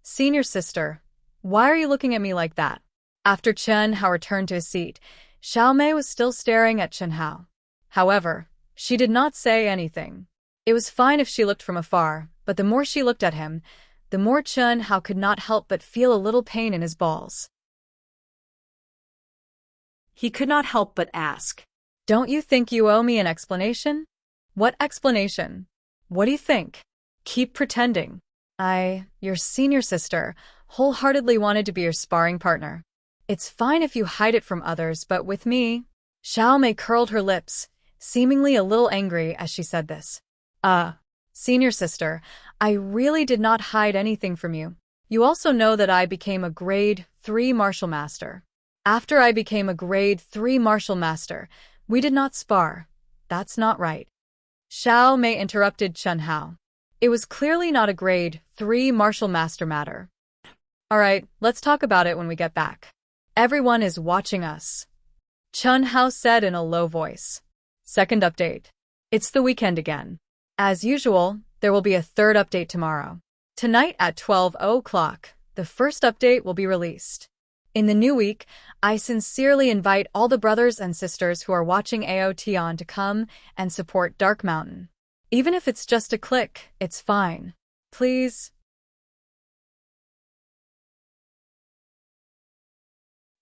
"Senior sister, why are you looking at me like that?" After Chen Hao returned to his seat, Xiao Mei was still staring at Chen Hao. However, she did not say anything. It was fine if she looked from afar, but the more she looked at him, the more Chen Hao could not help but feel a little pain in his balls. He could not help but ask, "Don't you think you owe me an explanation?" "What explanation? What do you think?" "Keep pretending. Your senior sister, wholeheartedly wanted to be your sparring partner. It's fine if you hide it from others, but with me..." Xiao Mei curled her lips, seemingly a little angry as she said this. Senior sister, I really did not hide anything from you. You also know that I became a grade 3 martial master. After I became a grade 3 martial master, we did not spar. That's not right." Xiao Mei interrupted Chen Hao. It was clearly not a grade 3 martial master matter. "Alright, let's talk about it when we get back. Everyone is watching us," Chen Hao said in a low voice. Second update. It's the weekend again. As usual, there will be a third update tomorrow. Tonight at 12 o'clock, the first update will be released. In the new week, I sincerely invite all the brothers and sisters who are watching AOT to come and support Dark Mountain. Even if it's just a click, it's fine. Please.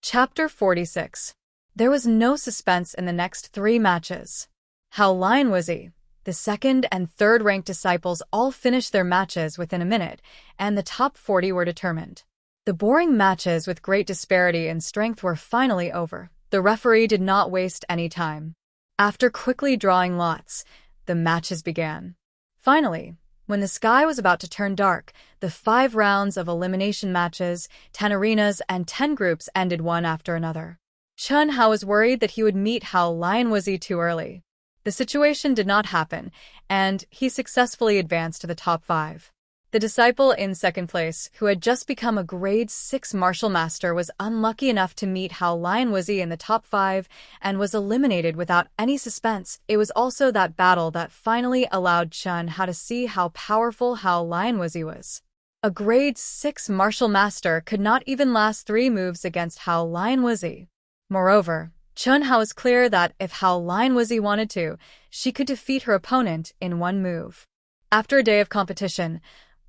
Chapter 46. There was no suspense in the next 3 matches. Hao Lion Wuxia, the second and third ranked disciples all finished their matches within a minute, and the top 40 were determined. The boring matches with great disparity in strength were finally over. The referee did not waste any time. After quickly drawing lots, the matches began. Finally, when the sky was about to turn dark, the 5 rounds of elimination matches, 10 arenas, and 10 groups ended one after another. Chen Hao was worried that he would meet Hao Lion Wuxia too early. The situation did not happen, and he successfully advanced to the top 5. The disciple in second place, who had just become a grade 6 martial master, was unlucky enough to meet Hao Lion Wuxia in the top 5 and was eliminated without any suspense. It was also that battle that finally allowed Chen Hao to see how powerful Hao Lion Wuxia was. A grade 6 martial master could not even last 3 moves against Hao Lion Wuxia. Moreover, Chen Hao was clear that if Hao Lion Wuxia wanted to, she could defeat her opponent in 1 move. After a day of competition,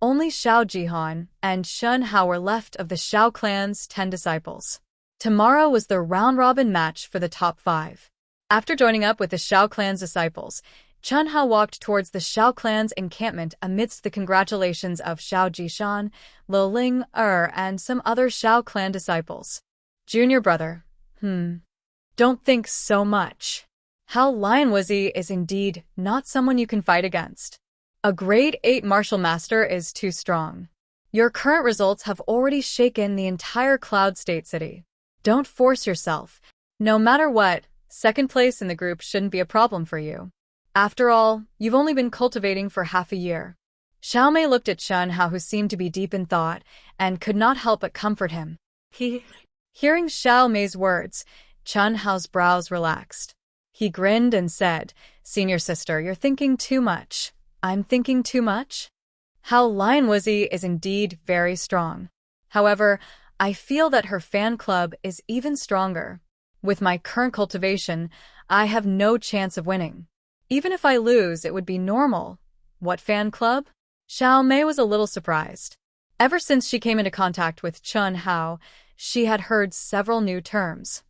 only Zhao Jihan and Chen Hao were left of the Xiao clan's 10 disciples. Tomorrow was the round-robin match for the top 5. After joining up with the Xiao clan's disciples, Chen Hao walked towards the Xiao clan's encampment amidst the congratulations of Xiao Jishan, Lo Ling and some other Xiao clan disciples. "Junior brother, don't think so much. Hao Lion Wuxia is indeed not someone you can fight against. A grade 8 martial master is too strong. Your current results have already shaken the entire Cloud State City. Don't force yourself. No matter what, second place in the group shouldn't be a problem for you. After all, you've only been cultivating for half a year." Xiao Mei looked at Chen Hao, who seemed to be deep in thought, and could not help but comfort him. Hearing Xiao Mei's words, Chen Hao's brows relaxed. He grinned and said, "Senior sister, you're thinking too much." "I'm thinking too much?" Hao Lion Wuxia is indeed very strong. However, I feel that her fan club is even stronger. With my current cultivation, I have no chance of winning. Even if I lose, it would be normal. What fan club? Xiao Mei was a little surprised. Ever since she came into contact with Chun Hao, she had heard several new terms.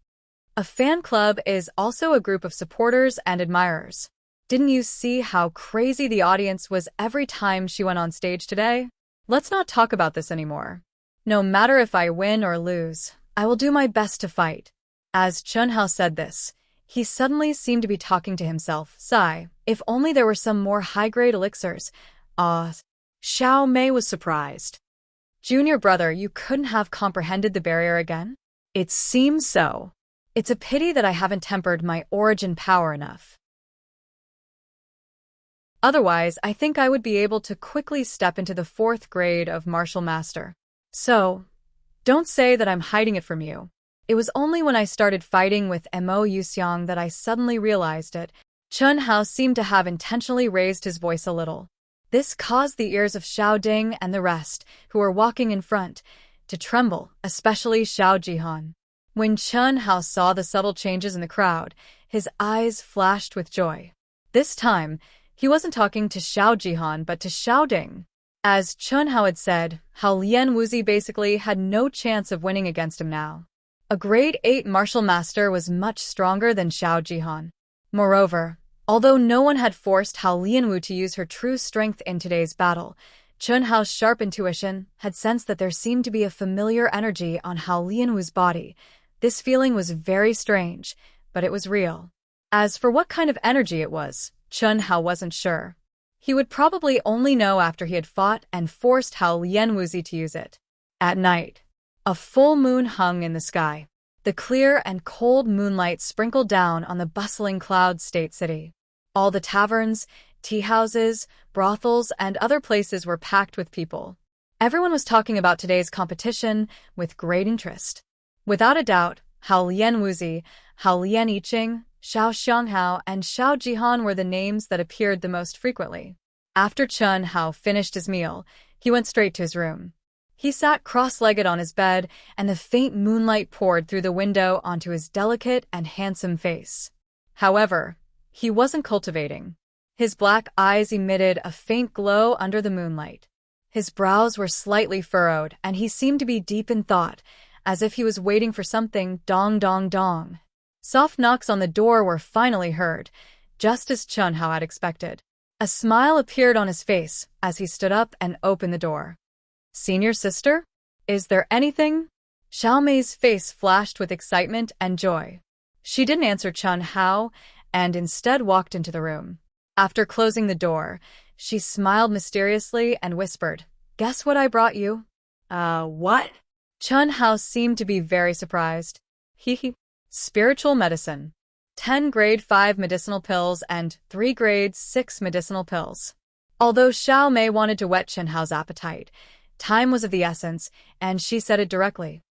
A fan club is also a group of supporters and admirers. Didn't you see how crazy the audience was every time she went on stage today? Let's not talk about this anymore. No matter if I win or lose, I will do my best to fight. As Chun Hao said this, he suddenly seemed to be talking to himself. Sigh, if only there were some more high-grade elixirs. Xiao Mei was surprised. Junior brother, you couldn't have comprehended the barrier again? It seems so. It's a pity that I haven't tempered my origin power enough. Otherwise, I think I would be able to quickly step into the 4th grade of martial master. So, don't say that I'm hiding it from you. It was only when I started fighting with Mo Yuxiang that I suddenly realized it. Chun Hao seemed to have intentionally raised his voice a little. This caused the ears of Xiao Ding and the rest, who were walking in front, to tremble, especially Xiao Jihan. When Chun Hao saw the subtle changes in the crowd, his eyes flashed with joy. This time, he wasn't talking to Xiao Jihan but to Xiao Ding. As Chun Hao had said, Hao Lian Wuxi basically had no chance of winning against him now. A grade 8 martial master was much stronger than Xiao Jihan. Moreover, although no one had forced Hao Lianwu to use her true strength in today's battle, Chun Hao's sharp intuition had sensed that there seemed to be a familiar energy on Hao Lianwu's body. This feeling was very strange, but it was real. As for what kind of energy it was, Chun Hao wasn't sure. He would probably only know after he had fought and forced Hao Lianwuzi to use it. At night, a full moon hung in the sky. The clear and cold moonlight sprinkled down on the bustling Cloud State city. All the taverns, tea-houses, brothels, and other places were packed with people. Everyone was talking about today's competition with great interest. Without a doubt, Hao Lianwuzi, Hao Lian Yiqing, Xiao Xianghao, and Xiao Jihan were the names that appeared the most frequently. After Chun Hao finished his meal, he went straight to his room. He sat cross-legged on his bed, and the faint moonlight poured through the window onto his delicate and handsome face. However, he wasn't cultivating. His black eyes emitted a faint glow under the moonlight. His brows were slightly furrowed, and he seemed to be deep in thought, as if he was waiting for something. Dong dong dong. Soft knocks on the door were finally heard, just as Chun Hao had expected. A smile appeared on his face as he stood up and opened the door. Senior sister? Is there anything? Xiao Mei's face flashed with excitement and joy. She didn't answer Chun Hao and instead walked into the room. After closing the door, she smiled mysteriously and whispered, "Guess what I brought you?" What? Chun Hao seemed to be very surprised. He. Spiritual medicine. 10 grade 5 medicinal pills and 3 grade 6 medicinal pills. Although Xiao Mei wanted to whet Chun Hao's appetite, time was of the essence, and she said it directly.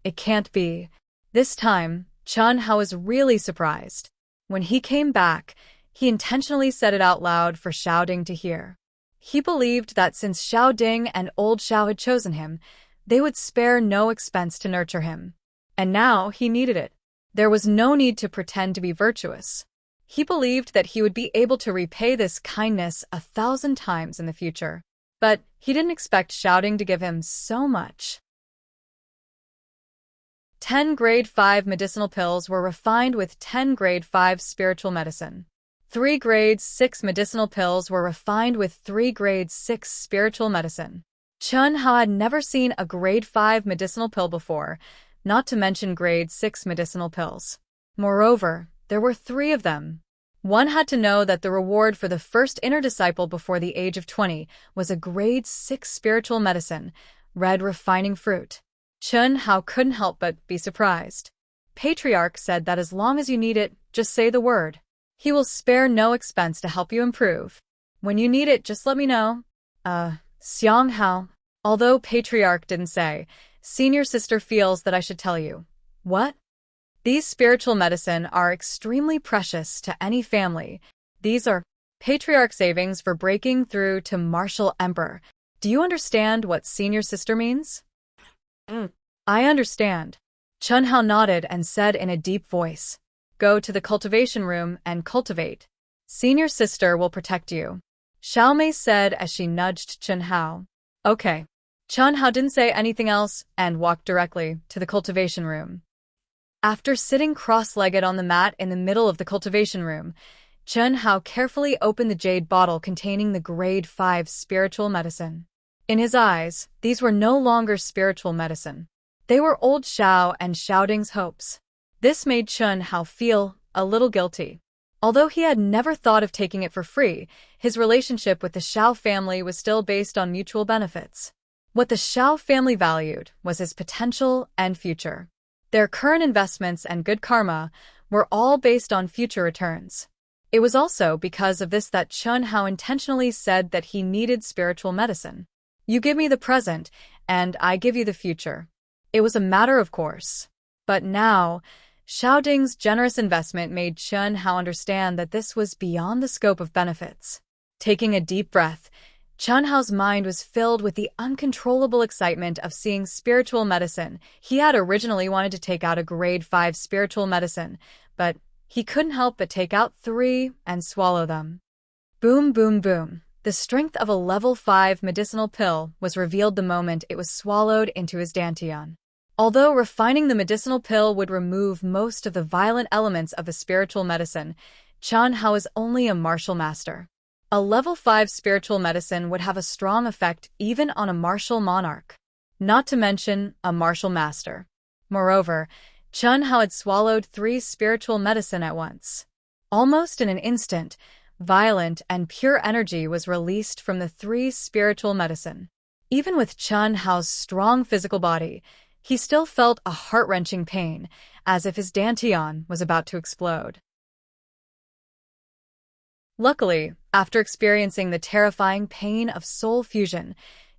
It can't be. This time, Chun Hao was really surprised. When he came back, he intentionally said it out loud for Xiao Ding to hear. He believed that since Xiao Ding and old Xiao had chosen him, they would spare no expense to nurture him. And now he needed it. There was no need to pretend to be virtuous. He believed that he would be able to repay this kindness 1,000 times in the future. But he didn't expect Xiao Ding to give him so much. 10 grade 5 medicinal pills were refined with 10 grade 5 spiritual medicine. 3 grade 6 medicinal pills were refined with 3 grade 6 spiritual medicine. Chun Hao had never seen a grade 5 medicinal pill before, not to mention grade 6 medicinal pills. Moreover, there were 3 of them. One had to know that the reward for the first inner disciple before the age of 20 was a grade 6 spiritual medicine, red refining fruit. Chun Hao couldn't help but be surprised. Patriarch said that as long as you need it, just say the word. He will spare no expense to help you improve. When you need it, just let me know. Xianghao. Although Patriarch didn't say, senior sister feels that I should tell you. What? These spiritual medicine are extremely precious to any family. These are Patriarch savings for breaking through to Martial Emperor. Do you understand what senior sister means? I understand. Chun Hao nodded and said in a deep voice, "Go to the cultivation room and cultivate." Senior sister will protect you, Xiaomei said as she nudged Chen Hao. Okay. Chen Hao didn't say anything else and walked directly to the cultivation room. After sitting cross-legged on the mat in the middle of the cultivation room, Chen Hao carefully opened the jade bottle containing the grade 5 spiritual medicine. In his eyes, these were no longer spiritual medicine. They were old Xiao and Xiaoding's hopes. This made Chen Hao feel a little guilty. Although he had never thought of taking it for free, his relationship with the Xiao family was still based on mutual benefits. What the Xiao family valued was his potential and future. Their current investments and good karma were all based on future returns. It was also because of this that Chen Hao intentionally said that he needed spiritual medicine. You give me the present, and I give you the future. It was a matter of course. But now, Xiaoding's generous investment made Chen Hao understand that this was beyond the scope of benefits. Taking a deep breath, Chen Hao's mind was filled with the uncontrollable excitement of seeing spiritual medicine. He had originally wanted to take out a grade 5 spiritual medicine, but he couldn't help but take out 3 and swallow them. Boom, boom, boom. The strength of a level 5 medicinal pill was revealed the moment it was swallowed into his dantian. Although refining the medicinal pill would remove most of the violent elements of a spiritual medicine, Chen Hao is only a martial master. A level 5 spiritual medicine would have a strong effect even on a martial monarch, not to mention a martial master. Moreover, Chen Hao had swallowed 3 spiritual medicine at once. Almost in an instant, violent and pure energy was released from the 3 spiritual medicine. Even with Chen Hao's strong physical body, he still felt a heart-wrenching pain, as if his dantian was about to explode. Luckily, after experiencing the terrifying pain of soul fusion,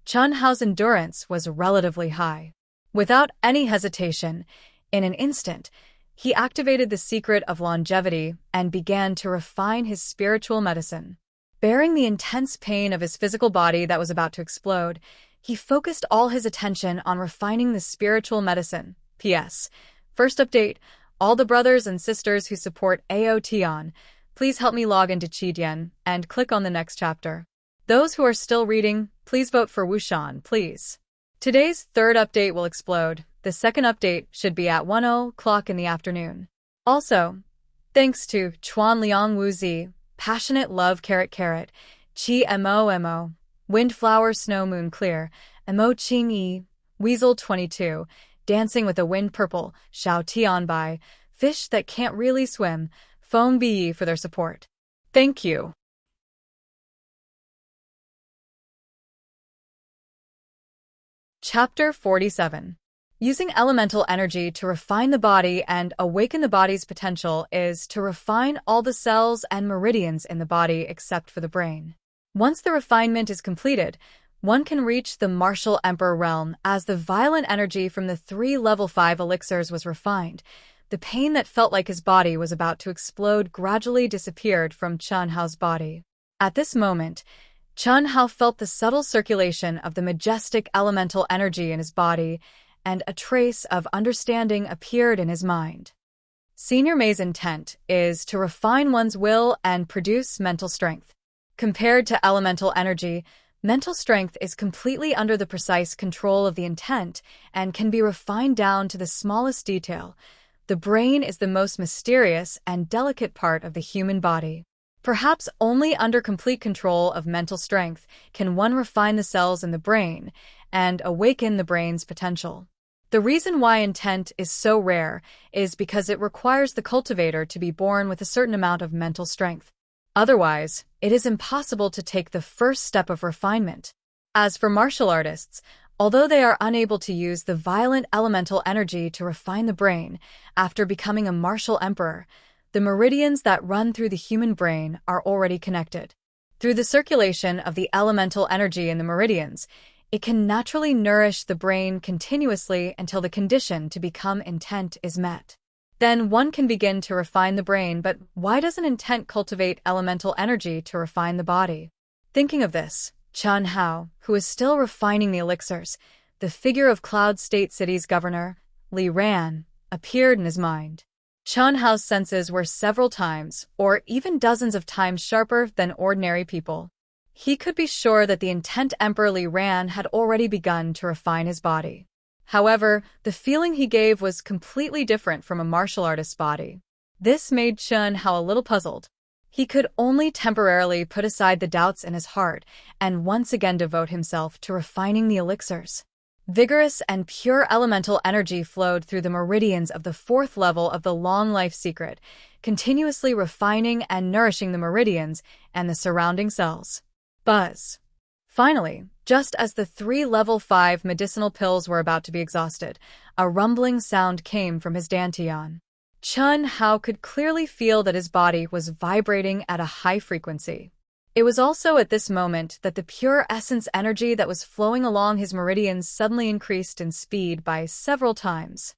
Chen Hao's endurance was relatively high. Without any hesitation, in an instant, he activated the secret of longevity and began to refine his spiritual medicine. Bearing the intense pain of his physical body that was about to explode, he focused all his attention on refining the spiritual medicine. P.S. First update, all the brothers and sisters who support AOTON, please help me log into Qidian and click on the next chapter. Those who are still reading, please vote for Wuxian, please. Today's third update will explode. The second update should be at 1 o'clock in the afternoon. Also, thanks to Chuan Liang Wuzi, Passionate Love Carrot, Chi Mo, Windflower Snow Moon Clear, Mo Qing Yi, Weasel 22, Dancing with the Wind Purple, Xiao Tian Bai, Fish That Can't Really Swim, Foam Be for their support. Thank you. Chapter 47. Using elemental energy to refine the body and awaken the body's potential is to refine all the cells and meridians in the body except for the brain. Once the refinement is completed, one can reach the martial emperor realm as the violent energy from the 3 level 5 elixirs was refined. The pain that felt like his body was about to explode gradually disappeared from Chen Hao's body. At this moment, Chen Hao felt the subtle circulation of the majestic elemental energy in his body, and a trace of understanding appeared in his mind. Senior Mei's intent is to refine one's will and produce mental strength. Compared to elemental energy, mental strength is completely under the precise control of the intent and can be refined down to the smallest detail. The brain is the most mysterious and delicate part of the human body. Perhaps only under complete control of mental strength can one refine the cells in the brain and awaken the brain's potential. The reason why intent is so rare is because it requires the cultivator to be born with a certain amount of mental strength. Otherwise, it is impossible to take the first step of refinement. As for martial artists, although they are unable to use the violent elemental energy to refine the brain, after becoming a martial emperor, the meridians that run through the human brain are already connected. Through the circulation of the elemental energy in the meridians, it can naturally nourish the brain continuously until the condition to become intent is met. Then one can begin to refine the brain, but why doesn't intent cultivate elemental energy to refine the body? Thinking of this, Chen Hao, who is still refining the elixirs, the figure of Cloud State City's governor, Li Ran, appeared in his mind. Chen Hao's senses were several times, or even dozens of times sharper than ordinary people. He could be sure that the intent Emperor Li Ran had already begun to refine his body. However, the feeling he gave was completely different from a martial artist's body. This made Chen Hao a little puzzled. He could only temporarily put aside the doubts in his heart and once again devote himself to refining the elixirs. Vigorous and pure elemental energy flowed through the meridians of the fourth level of the long life secret, continuously refining and nourishing the meridians and the surrounding cells. Buzz. Finally, just as the 3 level 5 medicinal pills were about to be exhausted, a rumbling sound came from his dantian. Chen Hao could clearly feel that his body was vibrating at a high frequency. It was also at this moment that the pure essence energy that was flowing along his meridians suddenly increased in speed by several times.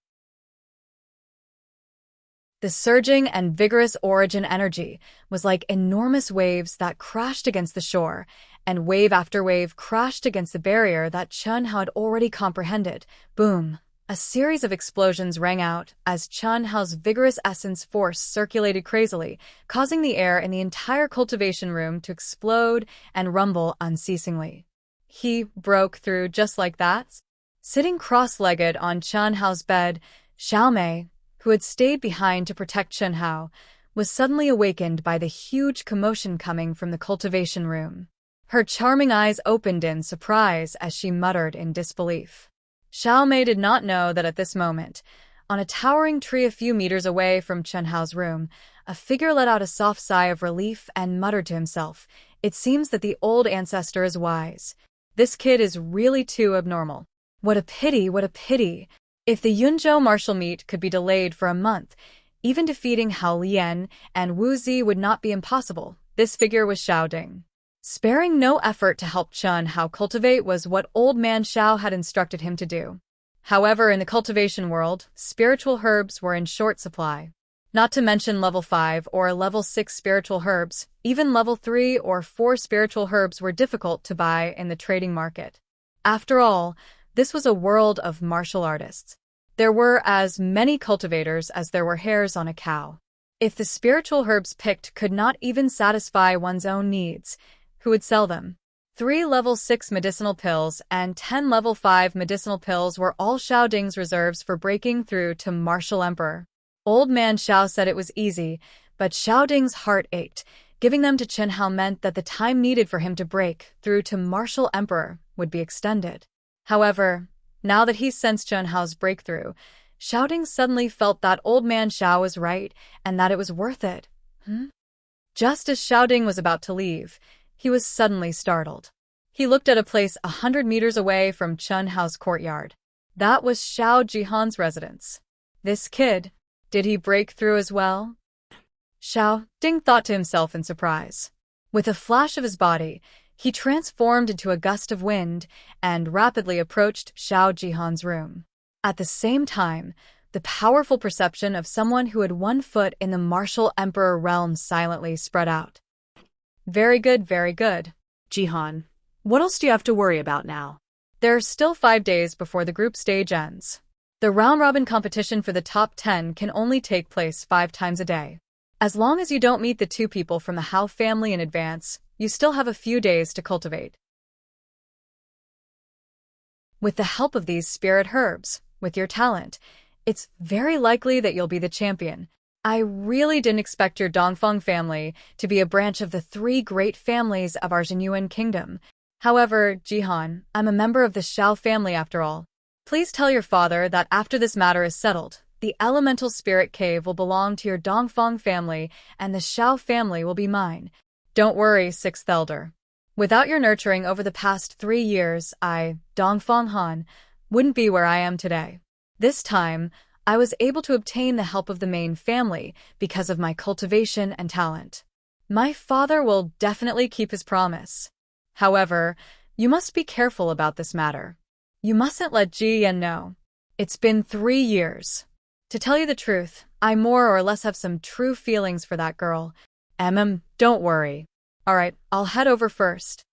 The surging and vigorous origin energy was like enormous waves that crashed against the shore, and wave after wave crashed against the barrier that Chen Hao had already comprehended. Boom! A series of explosions rang out as Chen Hao's vigorous essence force circulated crazily, causing the air in the entire cultivation room to explode and rumble unceasingly. He broke through just like that. Sitting cross-legged on Chen Hao's bed, Xiaomei, who had stayed behind to protect Chen Hao, was suddenly awakened by the huge commotion coming from the cultivation room. Her charming eyes opened in surprise as she muttered in disbelief. Xiaomei did not know that at this moment, on a towering tree a few meters away from Chen Hao's room, a figure let out a soft sigh of relief and muttered to himself, "It seems that the old ancestor is wise. This kid is really too abnormal. What a pity, what a pity. If the Yunzhou martial meet could be delayed for a month, even defeating Hao Lian and Wu Zi would not be impossible," this figure was shouting. Sparing no effort to help Chen Hao cultivate was what Old Man Xiao had instructed him to do. However, in the cultivation world, spiritual herbs were in short supply. Not to mention level 5 or level 6 spiritual herbs, even level 3 or 4 spiritual herbs were difficult to buy in the trading market. After all, this was a world of martial artists. There were as many cultivators as there were hairs on a cow. If the spiritual herbs picked could not even satisfy one's own needs, who would sell them? 3 level 6 medicinal pills and 10 level 5 medicinal pills were all Xiao Ding's reserves for breaking through to Martial Emperor. Old Man Xiao said it was easy, but Xiao Ding's heart ached. Giving them to Chen Hao meant that the time needed for him to break through to Martial Emperor would be extended. However, now that he sensed Chen Hao's breakthrough, Xiao Ding suddenly felt that Old Man Xiao was right and that it was worth it. Just as Xiao Ding was about to leave, he was suddenly startled. He looked at a place 100 meters away from Chen Hao's courtyard. That was Xiao Jihan's residence. This kid, did he break through as well? Xiao Ding thought to himself in surprise. With a flash of his body, he transformed into a gust of wind and rapidly approached Xiao Jihan's room. At the same time, the powerful perception of someone who had 1 foot in the martial emperor realm silently spread out. Very good, very good. Jihan, what else do you have to worry about now? There are still 5 days before the group stage ends. The round-robin competition for the top 10 can only take place 5 times a day. As long as you don't meet the 2 people from the Hao family in advance, you still have a few days to cultivate. With the help of these spirit herbs, with your talent, it's very likely that you'll be the champion. I really didn't expect your Dongfeng family to be a branch of the 3 great families of our Zhenyuan kingdom. However, Jihan, I'm a member of the Xiao family after all. Please tell your father that after this matter is settled, the elemental spirit cave will belong to your Dongfeng family and the Xiao family will be mine. Don't worry, 6th elder. Without your nurturing over the past 3 years, I, Dongfeng Han, wouldn't be where I am today. This time, I was able to obtain the help of the main family because of my cultivation and talent. My father will definitely keep his promise. However, you must be careful about this matter. You mustn't let Ji Yan know. It's been 3 years. To tell you the truth, I more or less have some true feelings for that girl. Don't worry. Alright, I'll head over first.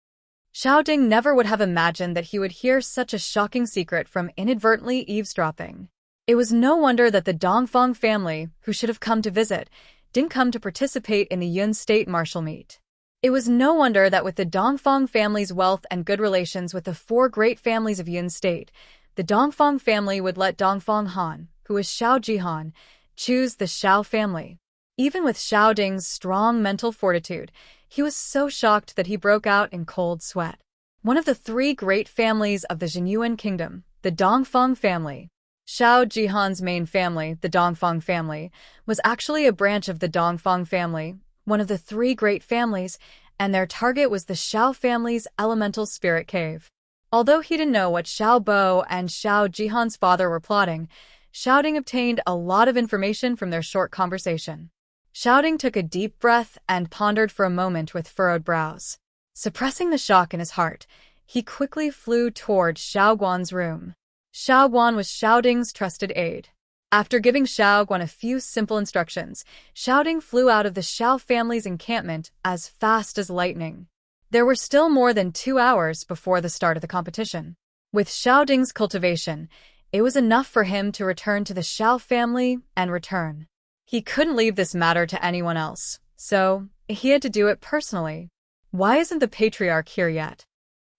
Xiao Ding never would have imagined that he would hear such a shocking secret from inadvertently eavesdropping. It was no wonder that the Dongfang family, who should have come to visit, didn't come to participate in the Yun state martial meet. It was no wonder that with the Dongfang family's wealth and good relations with the four great families of Yun state, the Dongfang family would let Dongfang Han, who was Xiao Jihan, choose the Xiao family. Even with Xiao Ding's strong mental fortitude, he was so shocked that he broke out in cold sweat. One of the three great families of the Zhenyuan kingdom, the Dongfang family. Xiao Jihan's main family, the Dongfang family, was actually a branch of the Dongfang family, one of the three great families, and their target was the Xiao family's elemental spirit cave. Although he didn't know what Xiao Bo and Xiao Jihan's father were plotting, Xiao Ding obtained a lot of information from their short conversation. Xiao Ding took a deep breath and pondered for a moment with furrowed brows. Suppressing the shock in his heart, he quickly flew toward Xiao Guan's room. Xiao Guan was Xiao Ding's trusted aide. After giving Xiao Guan a few simple instructions, Xiao Ding flew out of the Xiao family's encampment as fast as lightning. There were still more than 2 hours before the start of the competition. With Xiao Ding's cultivation, it was enough for him to return to the Xiao family and return. He couldn't leave this matter to anyone else, so he had to do it personally. Why isn't the patriarch here yet?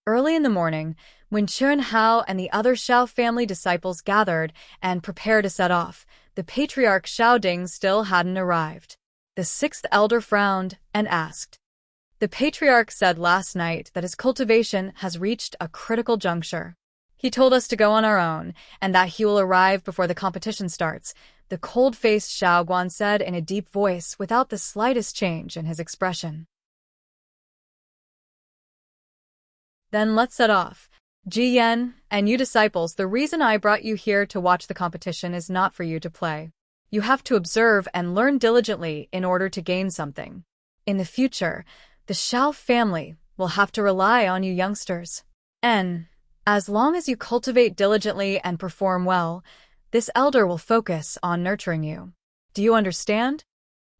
Early in the morning, when Chen Hao and the other Xiao family disciples gathered and prepared to set off, the patriarch Xiao Ding still hadn't arrived. The sixth elder frowned and asked. The patriarch said last night that his cultivation has reached a critical juncture. He told us to go on our own, and that he will arrive before the competition starts, the cold-faced Xiao Guan said in a deep voice without the slightest change in his expression. Then let's set off. Ji Yan, and you disciples, the reason I brought you here to watch the competition is not for you to play. You have to observe and learn diligently in order to gain something. In the future, the Xiao family will have to rely on you youngsters. And as long as you cultivate diligently and perform well, this elder will focus on nurturing you. Do you understand?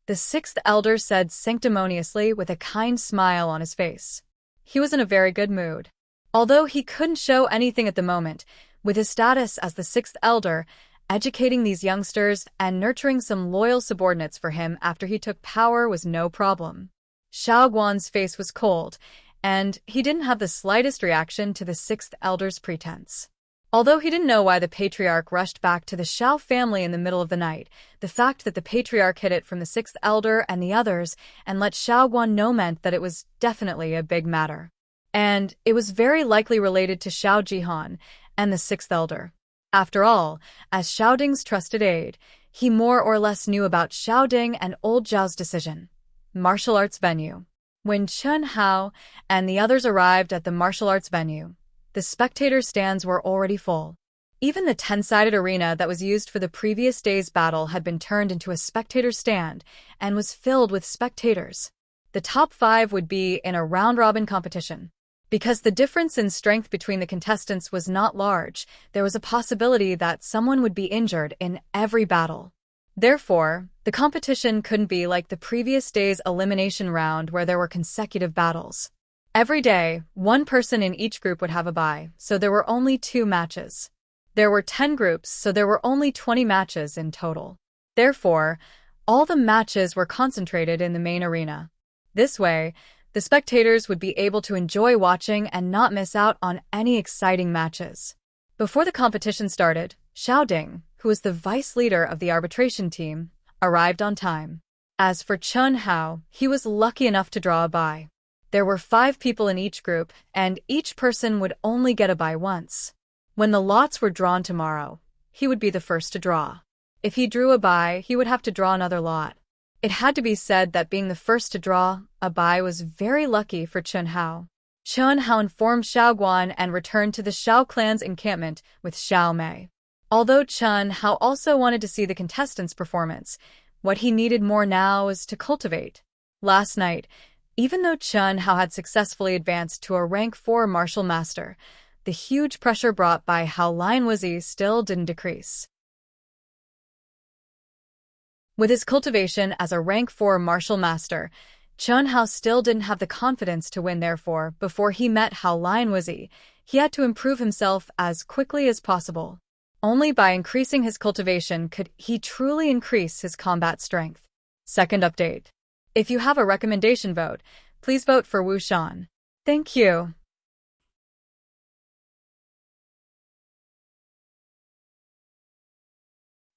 The sixth elder said sanctimoniously with a kind smile on his face. He was in a very good mood. Although he couldn't show anything at the moment, with his status as the sixth elder, educating these youngsters and nurturing some loyal subordinates for him after he took power was no problem. Xiao Guan's face was cold, and he didn't have the slightest reaction to the sixth elder's pretense. Although he didn't know why the patriarch rushed back to the Xiao family in the middle of the night, the fact that the patriarch hid it from the sixth elder and the others and let Xiao Guan know meant that it was definitely a big matter. And it was very likely related to Xiao Jihan and the sixth elder. After all, as Xiao Ding's trusted aide, he more or less knew about Xiao Ding and old Zhao's decision. Martial arts venue. When Chen Hao and the others arrived at the martial arts venue, the spectator stands were already full. Even the 10-sided arena that was used for the previous day's battle had been turned into a spectator stand and was filled with spectators. The top 5 would be in a round-robin competition. Because the difference in strength between the contestants was not large, there was a possibility that someone would be injured in every battle. Therefore, the competition couldn't be like the previous day's elimination round where there were consecutive battles. Every day, one person in each group would have a bye, so there were only 2 matches. There were 10 groups, so there were only 20 matches in total. Therefore, all the matches were concentrated in the main arena. This way, the spectators would be able to enjoy watching and not miss out on any exciting matches. Before the competition started, Xiao Ding, who was the vice leader of the arbitration team, arrived on time. As for Chen Hao, he was lucky enough to draw a bye. There were 5 people in each group, and each person would only get a bye once. When the lots were drawn tomorrow, he would be the first to draw. If he drew a bye, he would have to draw another lot. It had to be said that being the first to draw a bye was very lucky for Chen Hao. Chen Hao informed Xiao Guan and returned to the Xiao clan's encampment with Xiao Mei. Although Chen Hao also wanted to see the contestants' performance, what he needed more now was to cultivate. Last night, even though Chen Hao had successfully advanced to a rank 4 martial master, the huge pressure brought by Hao Wuxia still didn't decrease. With his cultivation as a rank 4 martial master, Chen Hao still didn't have the confidence to win. Therefore, before he met Hao Wuxia, he had to improve himself as quickly as possible. Only by increasing his cultivation could he truly increase his combat strength. Second update. If you have a recommendation vote, please vote for Zhou Xian. Thank you.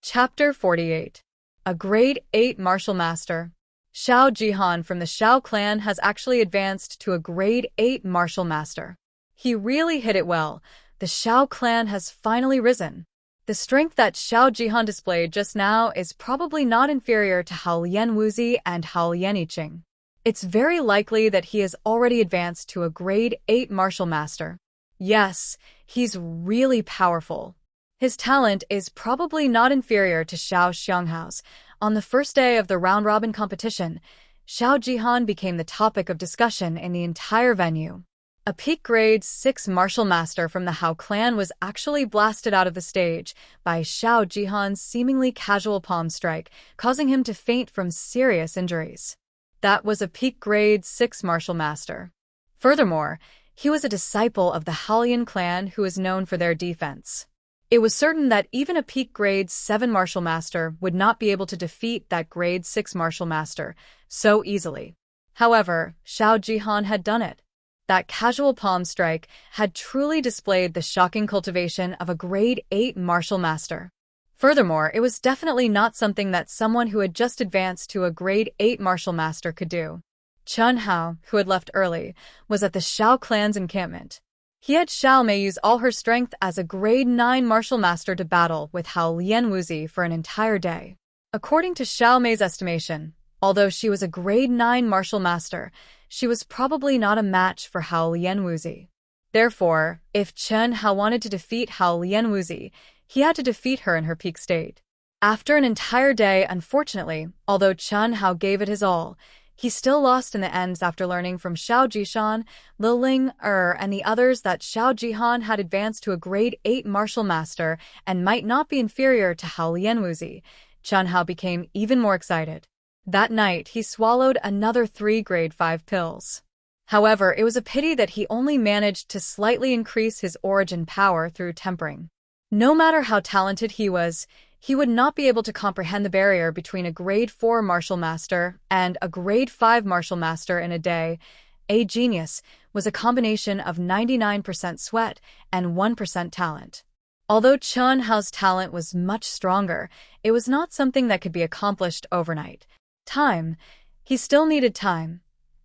Chapter 48. A Grade 8 Martial Master. Xiao Jihan from the Xiao clan has actually advanced to a Grade 8 Martial Master. He really hit it well. The Xiao clan has finally risen. The strength that Xiao Jihan displayed just now is probably not inferior to Hao Lian Wuxi and Hao Lian Yiqing. It's very likely that he has already advanced to a Grade 8 Martial Master. Yes, he's really powerful. His talent is probably not inferior to Xiao Xianghao's. On the first day of the round-robin competition, Xiao Jihan became the topic of discussion in the entire venue. A peak grade 6 martial master from the Hao clan was actually blasted out of the stage by Xiao Jihan's seemingly casual palm strike, causing him to faint from serious injuries. That was a peak grade 6 martial master. Furthermore, he was a disciple of the Haolian clan who is known for their defense. It was certain that even a peak grade 7 martial master would not be able to defeat that grade 6 martial master so easily. However, Xiao Jihan had done it. That casual palm strike had truly displayed the shocking cultivation of a grade 8 martial master. Furthermore, it was definitely not something that someone who had just advanced to a grade 8 martial master could do. Chen Hao, who had left early, was at the Xiao clan's encampment. He had Xiao Mei use all her strength as a grade 9 martial master to battle with Hao Lian Wuxi for an entire day. According to Xiao Mei's estimation, although she was a grade 9 martial master, she was probably not a match for Hao Lian Wuxi. Therefore, if Chen Hao wanted to defeat Hao Lian Wuxi, he had to defeat her in her peak state. After an entire day, unfortunately, although Chen Hao gave it his all, he still lost in the ends after learning from Xiao Jishan, Liling and the others that Xiao Jihan had advanced to a grade 8 martial master and might not be inferior to Hao Lian Wuxi. Chen Hao became even more excited. That night, he swallowed another 3 grade 5 pills. However, it was a pity that he only managed to slightly increase his origin power through tempering. No matter how talented he was, he would not be able to comprehend the barrier between a grade 4 martial master and a grade 5 martial master in a day. A genius was a combination of 99% sweat and 1% talent. Although Chen Hao's talent was much stronger, it was not something that could be accomplished overnight. Time. He still needed time.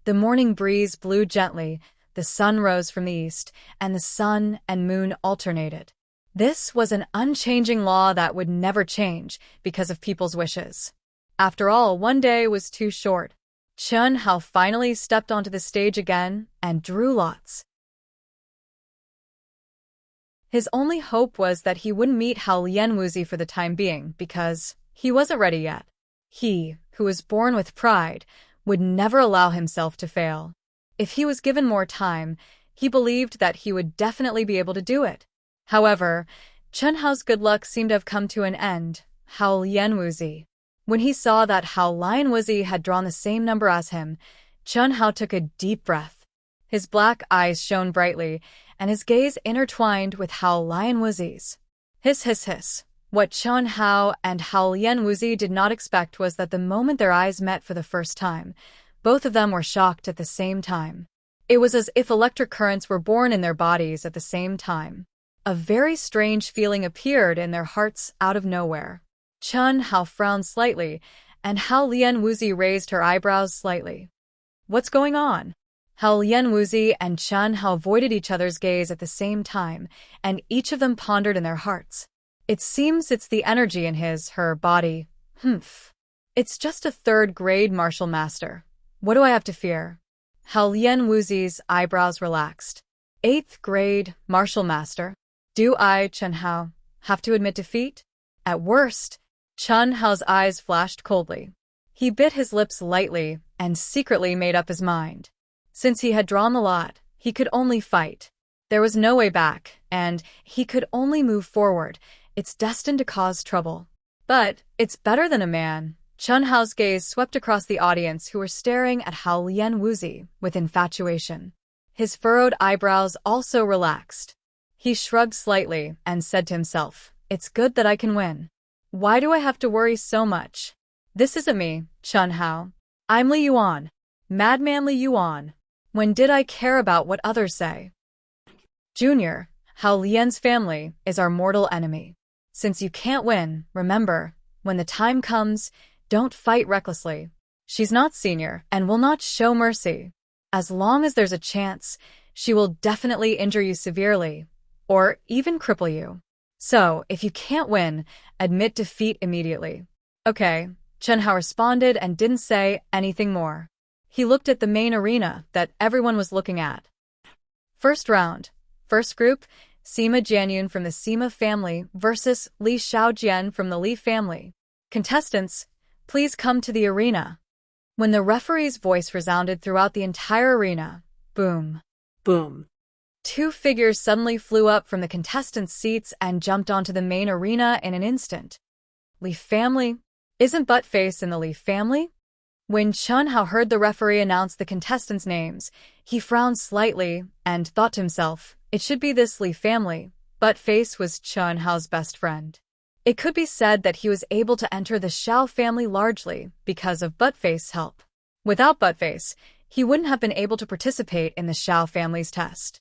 The morning breeze blew gently, the sun rose from the east, and the sun and moon alternated. This was an unchanging law that would never change because of people's wishes. After all, one day was too short. Chen Hao finally stepped onto the stage again and drew lots. His only hope was that he wouldn't meet Hao Lian Wuxi for the time being because he wasn't ready yet. He, who was born with pride, would never allow himself to fail. If he was given more time, he believed that he would definitely be able to do it. However, Chen Hao's good luck seemed to have come to an end. Hao Lian Wuxi. When he saw that Hao Lian Wuxi had drawn the same number as him, Chen Hao took a deep breath. His black eyes shone brightly, and his gaze intertwined with Hao Lian Wuxi's. Hiss, hiss, hiss. What Chen Hao and Hao Lian Wuxi did not expect was that the moment their eyes met for the first time, both of them were shocked at the same time. It was as if electric currents were born in their bodies at the same time. A very strange feeling appeared in their hearts out of nowhere. Chen Hao frowned slightly, and Hao Lian Wuxi raised her eyebrows slightly. What's going on? Hao Lian Wuxi and Chen Hao avoided each other's gaze at the same time, and each of them pondered in their hearts. It seems it's the energy in her body. It's just a 3rd grade martial master. What do I have to fear? Hao Lian Wuxi's eyebrows relaxed. 8th grade martial master. Do I, Chen Hao, have to admit defeat? At worst, Chen Hao's eyes flashed coldly. He bit his lips lightly and secretly made up his mind. Since he had drawn the lot, he could only fight. There was no way back, and he could only move forward. It's destined to cause trouble. But it's better than a man. Chen Hao's gaze swept across the audience who were staring at Hao Lian Wuxi with infatuation. His furrowed eyebrows also relaxed. He shrugged slightly and said to himself, It's good that I can win. Why do I have to worry so much? This isn't me, Chun Hao. I'm Li Yuan. Madman Li Yuan. When did I care about what others say? Junior, Hao Lian's family is our mortal enemy. Since you can't win, remember, when the time comes, don't fight recklessly. She's not senior and will not show mercy. As long as there's a chance, she will definitely injure you severely, or even cripple you. So, if you can't win, admit defeat immediately. Okay, Chen Hao responded and didn't say anything more. He looked at the main arena that everyone was looking at. First round. First group, Sima Jianyun from the Sima family versus Li Xiaojian from the Li family. Contestants, please come to the arena. When the referee's voice resounded throughout the entire arena, boom, Boom. two figures suddenly flew up from the contestants' seats and jumped onto the main arena in an instant. Li family? Isn't Buttface in the Li family? When Chun Hao heard the referee announce the contestants' names, he frowned slightly and thought to himself, it should be this Li family. Buttface was Chun Hao's best friend. It could be said that he was able to enter the Xiao family largely because of Buttface's help. Without Buttface, he wouldn't have been able to participate in the Xiao family's test.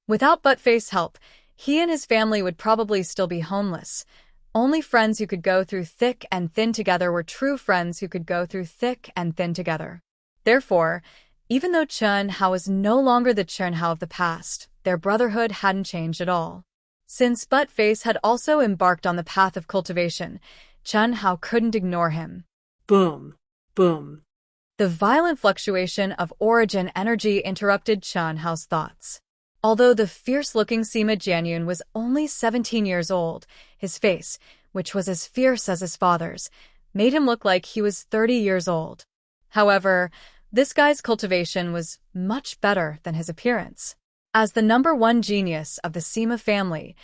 Without Buttface's help, he and his family would probably still be homeless. Only friends who could go through thick and thin together were true friends who could go through thick and thin together. Therefore, even though Chun Hao was no longer the Chun Hao of the past, their brotherhood hadn't changed at all. Since Buttface had also embarked on the path of cultivation, Chun Hao couldn't ignore him. Boom. Boom. The violent fluctuation of origin energy interrupted Chun Hao's thoughts. Although the fierce-looking Sima Jianyun was only 17 years old, his face, which was as fierce as his father's, made him look like he was 30 years old. However, this guy's cultivation was much better than his appearance. As the #1 genius of the Sima family,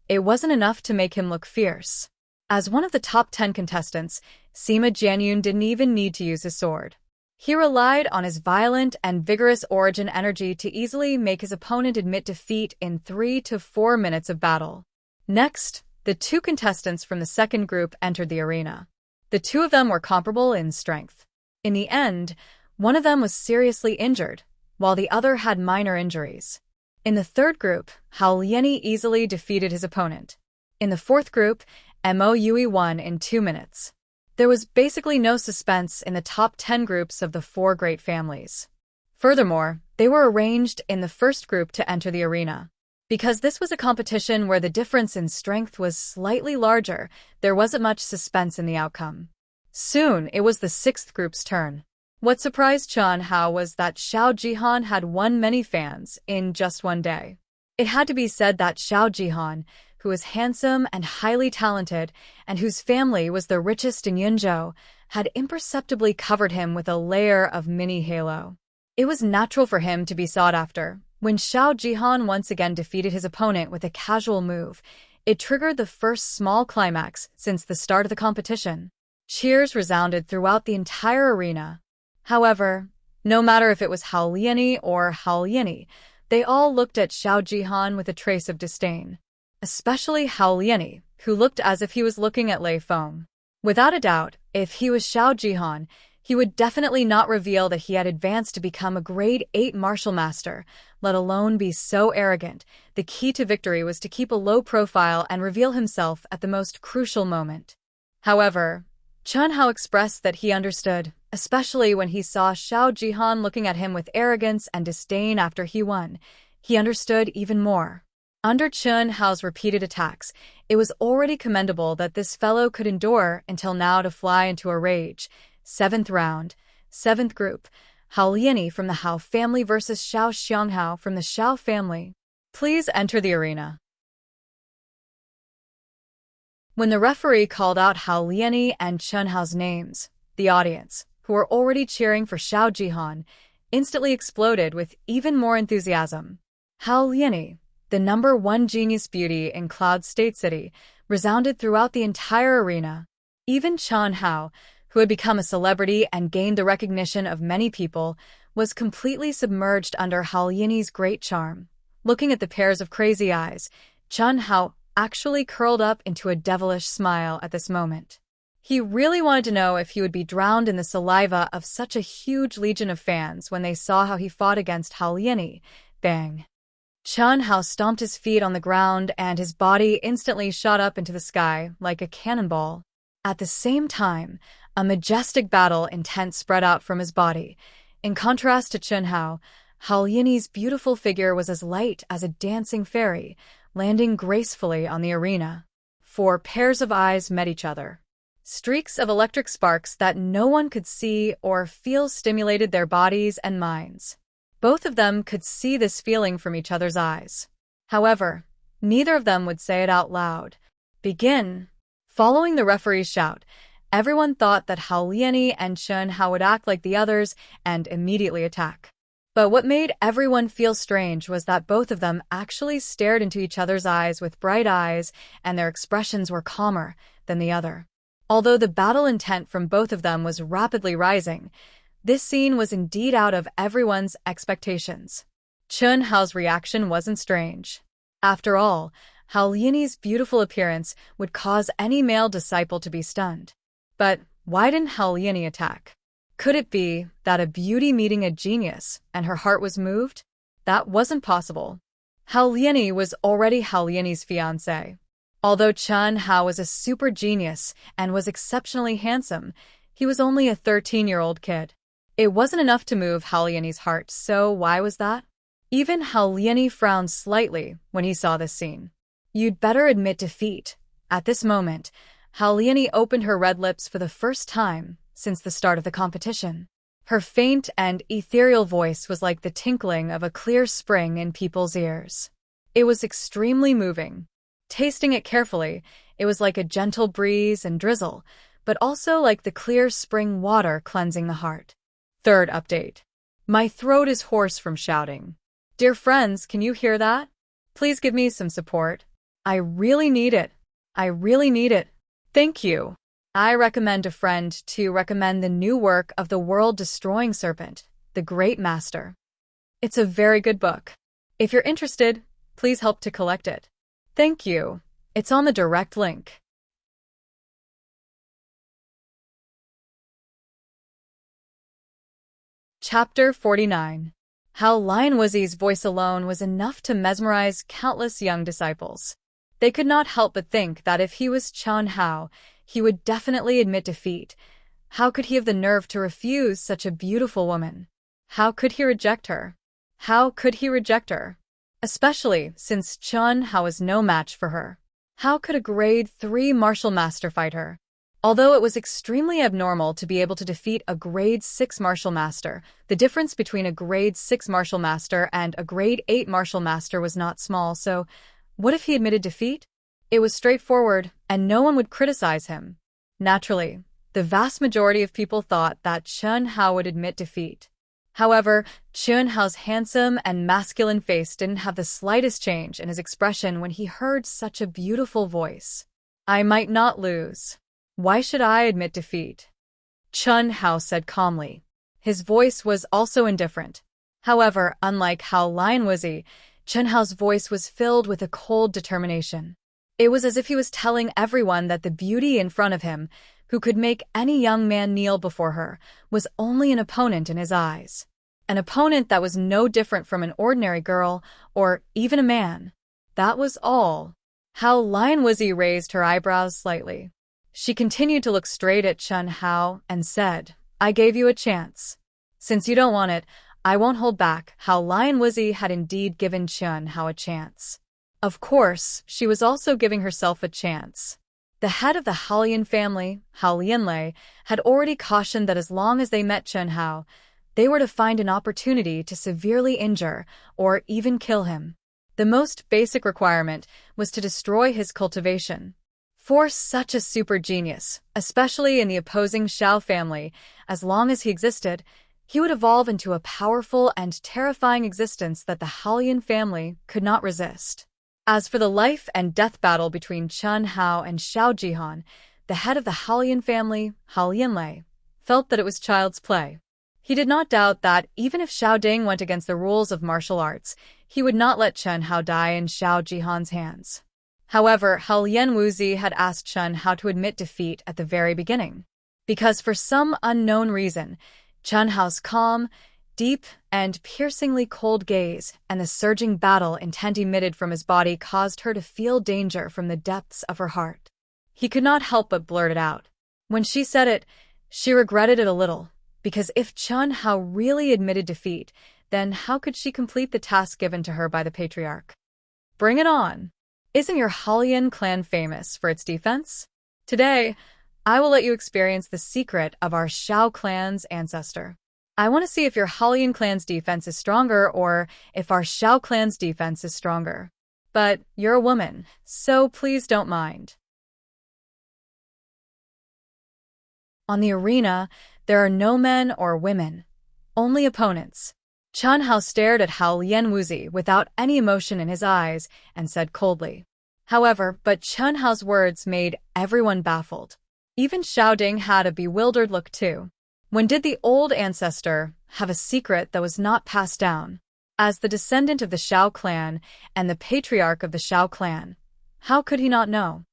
it wasn't enough to make him look fierce. As one of the top 10 contestants, Sima Jianyun didn't even need to use his sword. He relied on his violent and vigorous origin energy to easily make his opponent admit defeat in 3 to 4 minutes of battle. Next, the two contestants from the second group entered the arena. The two of them were comparable in strength. In the end, one of them was seriously injured, while the other had minor injuries. In the third group, Hao Liani easily defeated his opponent. In the fourth group, Mo Yui won in 2 minutes. There was basically no suspense in the top 10 groups of the 4 great families. Furthermore, they were arranged in the first group to enter the arena. Because this was a competition where the difference in strength was slightly larger, there wasn't much suspense in the outcome. Soon, it was the 6th group's turn. What surprised Chun Hao was that Xiao Jihan had won many fans in just one day. It had to be said that Xiao Jihan, who was handsome and highly talented, and whose family was the richest in Yunzhou, had imperceptibly covered him with a layer of mini halo. It was natural for him to be sought after. When Xiao Jihan once again defeated his opponent with a casual move, it triggered the first small climax since the start of the competition. Cheers resounded throughout the entire arena. However, no matter if it was Hao Liani or Hao Liani, they all looked at Xiao Jihan with a trace of disdain. Especially Hao Liani, who looked as if he was looking at Lei Feng. Without a doubt, if he was Xiao Jihan, he would definitely not reveal that he had advanced to become a grade 8 martial master, let alone be so arrogant. The key to victory was to keep a low profile and reveal himself at the most crucial moment. However, Chun Hao expressed that he understood, especially when he saw Xiao Jihan looking at him with arrogance and disdain after he won. He understood even more. Under Chun Hao's repeated attacks, it was already commendable that this fellow could endure until now to fly into a rage. 7th round, 7th group, Hao Liani from the Hao family versus Xiao Xianghao from the Xiao family. Please enter the arena. When the referee called out Hao Liani and Chun Hao's names, the audience, who were already cheering for Xiao Jihan, instantly exploded with even more enthusiasm. Hao Liani, the #1 genius beauty in Cloud State City, resounded throughout the entire arena. Even Chun Hao, who had become a celebrity and gained the recognition of many people, was completely submerged under Hao Liani's great charm. Looking at the pairs of crazy eyes, Chen Hao actually curled up into a devilish smile at this moment. He really wanted to know if he would be drowned in the saliva of such a huge legion of fans when they saw how he fought against Hao Liani. Bang! Chen Hao stomped his feet on the ground and his body instantly shot up into the sky like a cannonball. At the same time, a majestic battle intent spread out from his body. In contrast to Chen Hao, Hao Liani's beautiful figure was as light as a dancing fairy, landing gracefully on the arena. 4 pairs of eyes met each other. Streaks of electric sparks that no one could see or feel stimulated their bodies and minds. Both of them could see this feeling from each other's eyes. However, neither of them would say it out loud. Begin. Following the referee's shout, everyone thought that Hao Liani and Chen Hao would act like the others and immediately attack. But what made everyone feel strange was that both of them actually stared into each other's eyes with bright eyes, and their expressions were calmer than the other. Although the battle intent from both of them was rapidly rising, this scene was indeed out of everyone's expectations. Chen Hao's reaction wasn't strange. After all, Hao Liani's beautiful appearance would cause any male disciple to be stunned. But why didn't Hao Liani attack? Could it be that a beauty meeting a genius and her heart was moved? That wasn't possible. Hao Liani was already Hao Liani's fiancé. Although Chen Hao was a super genius and was exceptionally handsome, he was only a 13-year-old kid. It wasn't enough to move Hao Liani's heart, so why was that? Even Hao Liani frowned slightly when he saw this scene. You'd better admit defeat. At this moment, Hao Liani opened her red lips for the first time since the start of the competition. Her faint and ethereal voice was like the tinkling of a clear spring in people's ears. It was extremely moving. Tasting it carefully, it was like a gentle breeze and drizzle, but also like the clear spring water cleansing the heart. Third update. My throat is hoarse from shouting. Dear friends, can you hear that? Please give me some support. I really need it. I really need it. Thank you. I recommend a friend to recommend the new work of the world-destroying serpent, the Great Master. It's a very good book. If you're interested, please help to collect it. Thank you. It's on the direct link. Chapter 49. How Lion Wuxi's voice alone was enough to mesmerize countless young disciples. They could not help but think that if he was Chen Hao, he would definitely admit defeat. How could he have the nerve to refuse such a beautiful woman? How could he reject her? How could he reject her? Especially since Chen Hao was no match for her. How could a grade 3 martial master fight her? Although it was extremely abnormal to be able to defeat a grade 6 martial master, the difference between a grade 6 martial master and a grade 8 martial master was not small, so what if he admitted defeat? It was straightforward, and no one would criticize him. Naturally, the vast majority of people thought that Chen Hao would admit defeat. However, Chen Hao's handsome and masculine face didn't have the slightest change in his expression when he heard such a beautiful voice. I might not lose. Why should I admit defeat? Chen Hao said calmly. His voice was also indifferent. However, unlike Hao Lion Wuxi, Chen Hao's voice was filled with a cold determination. It was as if he was telling everyone that the beauty in front of him, who could make any young man kneel before her, was only an opponent in his eyes. An opponent that was no different from an ordinary girl, or even a man. That was all. Hao Lion Wuxi raised her eyebrows slightly. She continued to look straight at Chen Hao and said, I gave you a chance. Since you don't want it, I won't hold back. Hao Lion Wuxi had indeed given Chen Hao a chance. Of course, she was also giving herself a chance. The head of the Haolian family, Hao Lianlei, had already cautioned that as long as they met Chen Hao, they were to find an opportunity to severely injure or even kill him. The most basic requirement was to destroy his cultivation. For such a super genius, especially in the opposing Xiao family, as long as he existed, he would evolve into a powerful and terrifying existence that the Haolian family could not resist. As for the life and death battle between Chen Hao and Xiao Jihan, the head of the Haolian family, Hao Lianlei, felt that it was child's play. He did not doubt that even if Xiao Ding went against the rules of martial arts, he would not let Chen Hao die in Xiao Jihan's hands. However, Hao Lianwuzi had asked Chen Hao to admit defeat at the very beginning, because for some unknown reason, Chen Hao's calm, deep, and piercingly cold gaze and the surging battle intent emitted from his body caused her to feel danger from the depths of her heart. He could not help but blurt it out. When she said it, she regretted it a little, because if Chen Hao really admitted defeat, then how could she complete the task given to her by the patriarch? Bring it on! Isn't your Halian clan famous for its defense? Today, I will let you experience the secret of our Xiao clan's ancestor. I want to see if your Halian clan's defense is stronger or if our Xiao clan's defense is stronger. But you're a woman, so please don't mind. On the arena, there are no men or women, only opponents. Chen Hao stared at Hao Lianwuzi without any emotion in his eyes and said coldly. However, but Chen Hao's words made everyone baffled. Even Xiao Ding had a bewildered look too. When did the old ancestor have a secret that was not passed down? As the descendant of the Xiao clan and the patriarch of the Xiao clan, how could he not know?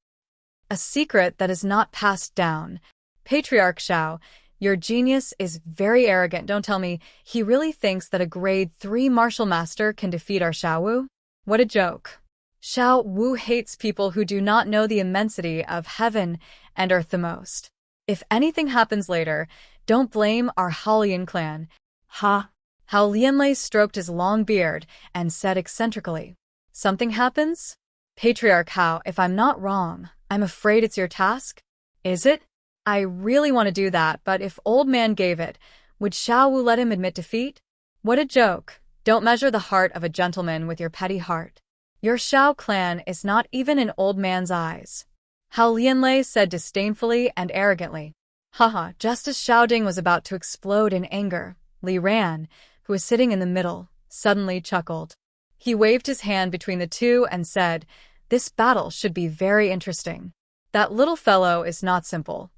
A secret that is not passed down. Patriarch Xiao, your genius is very arrogant. Don't tell me he really thinks that a grade 3 martial master can defeat our Xiao Wu? What a joke. Xiao Wu hates people who do not know the immensity of heaven and earth the most. If anything happens later, don't blame our Halian clan. Ha! Hao Lianlei stroked his long beard and said eccentrically. Something happens? Patriarch Hao, if I'm not wrong, I'm afraid it's your task? Is it? I really want to do that, but if old man gave it, would Xiao Wu let him admit defeat? What a joke. Don't measure the heart of a gentleman with your petty heart. Your Xiao clan is not even an old man's eyes. Hao Lianlei said disdainfully and arrogantly. Haha, just as Xiao Ding was about to explode in anger, Li Ran, who was sitting in the middle, suddenly chuckled. He waved his hand between the two and said, "This battle should be very interesting. That little fellow is not simple."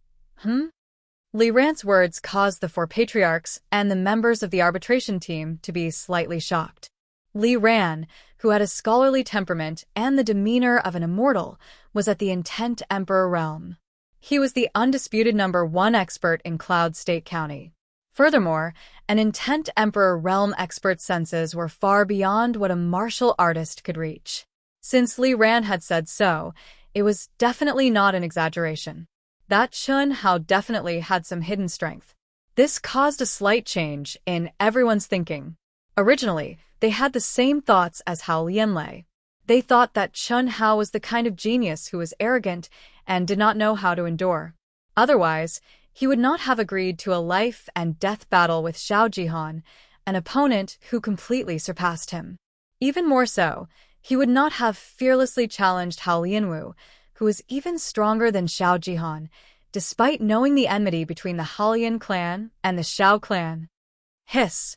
Li Ran's words caused the 4 patriarchs and the members of the arbitration team to be slightly shocked. Li Ran, who had a scholarly temperament and the demeanor of an immortal, was at the Intent Emperor realm. He was the undisputed #1 expert in Cloud State County. Furthermore, an Intent Emperor realm expert's senses were far beyond what a martial artist could reach. Since Li Ran had said so, it was definitely not an exaggeration. That Chen Hao definitely had some hidden strength. This caused a slight change in everyone's thinking. Originally, they had the same thoughts as Hao Lianlei. They thought that Chen Hao was the kind of genius who was arrogant and did not know how to endure. Otherwise, he would not have agreed to a life-and-death battle with Xiao Jihan, an opponent who completely surpassed him. Even more so, he would not have fearlessly challenged Hao Lianwu, who was even stronger than Xiao Jihan, despite knowing the enmity between the Halian clan and the Xiao clan. Hiss!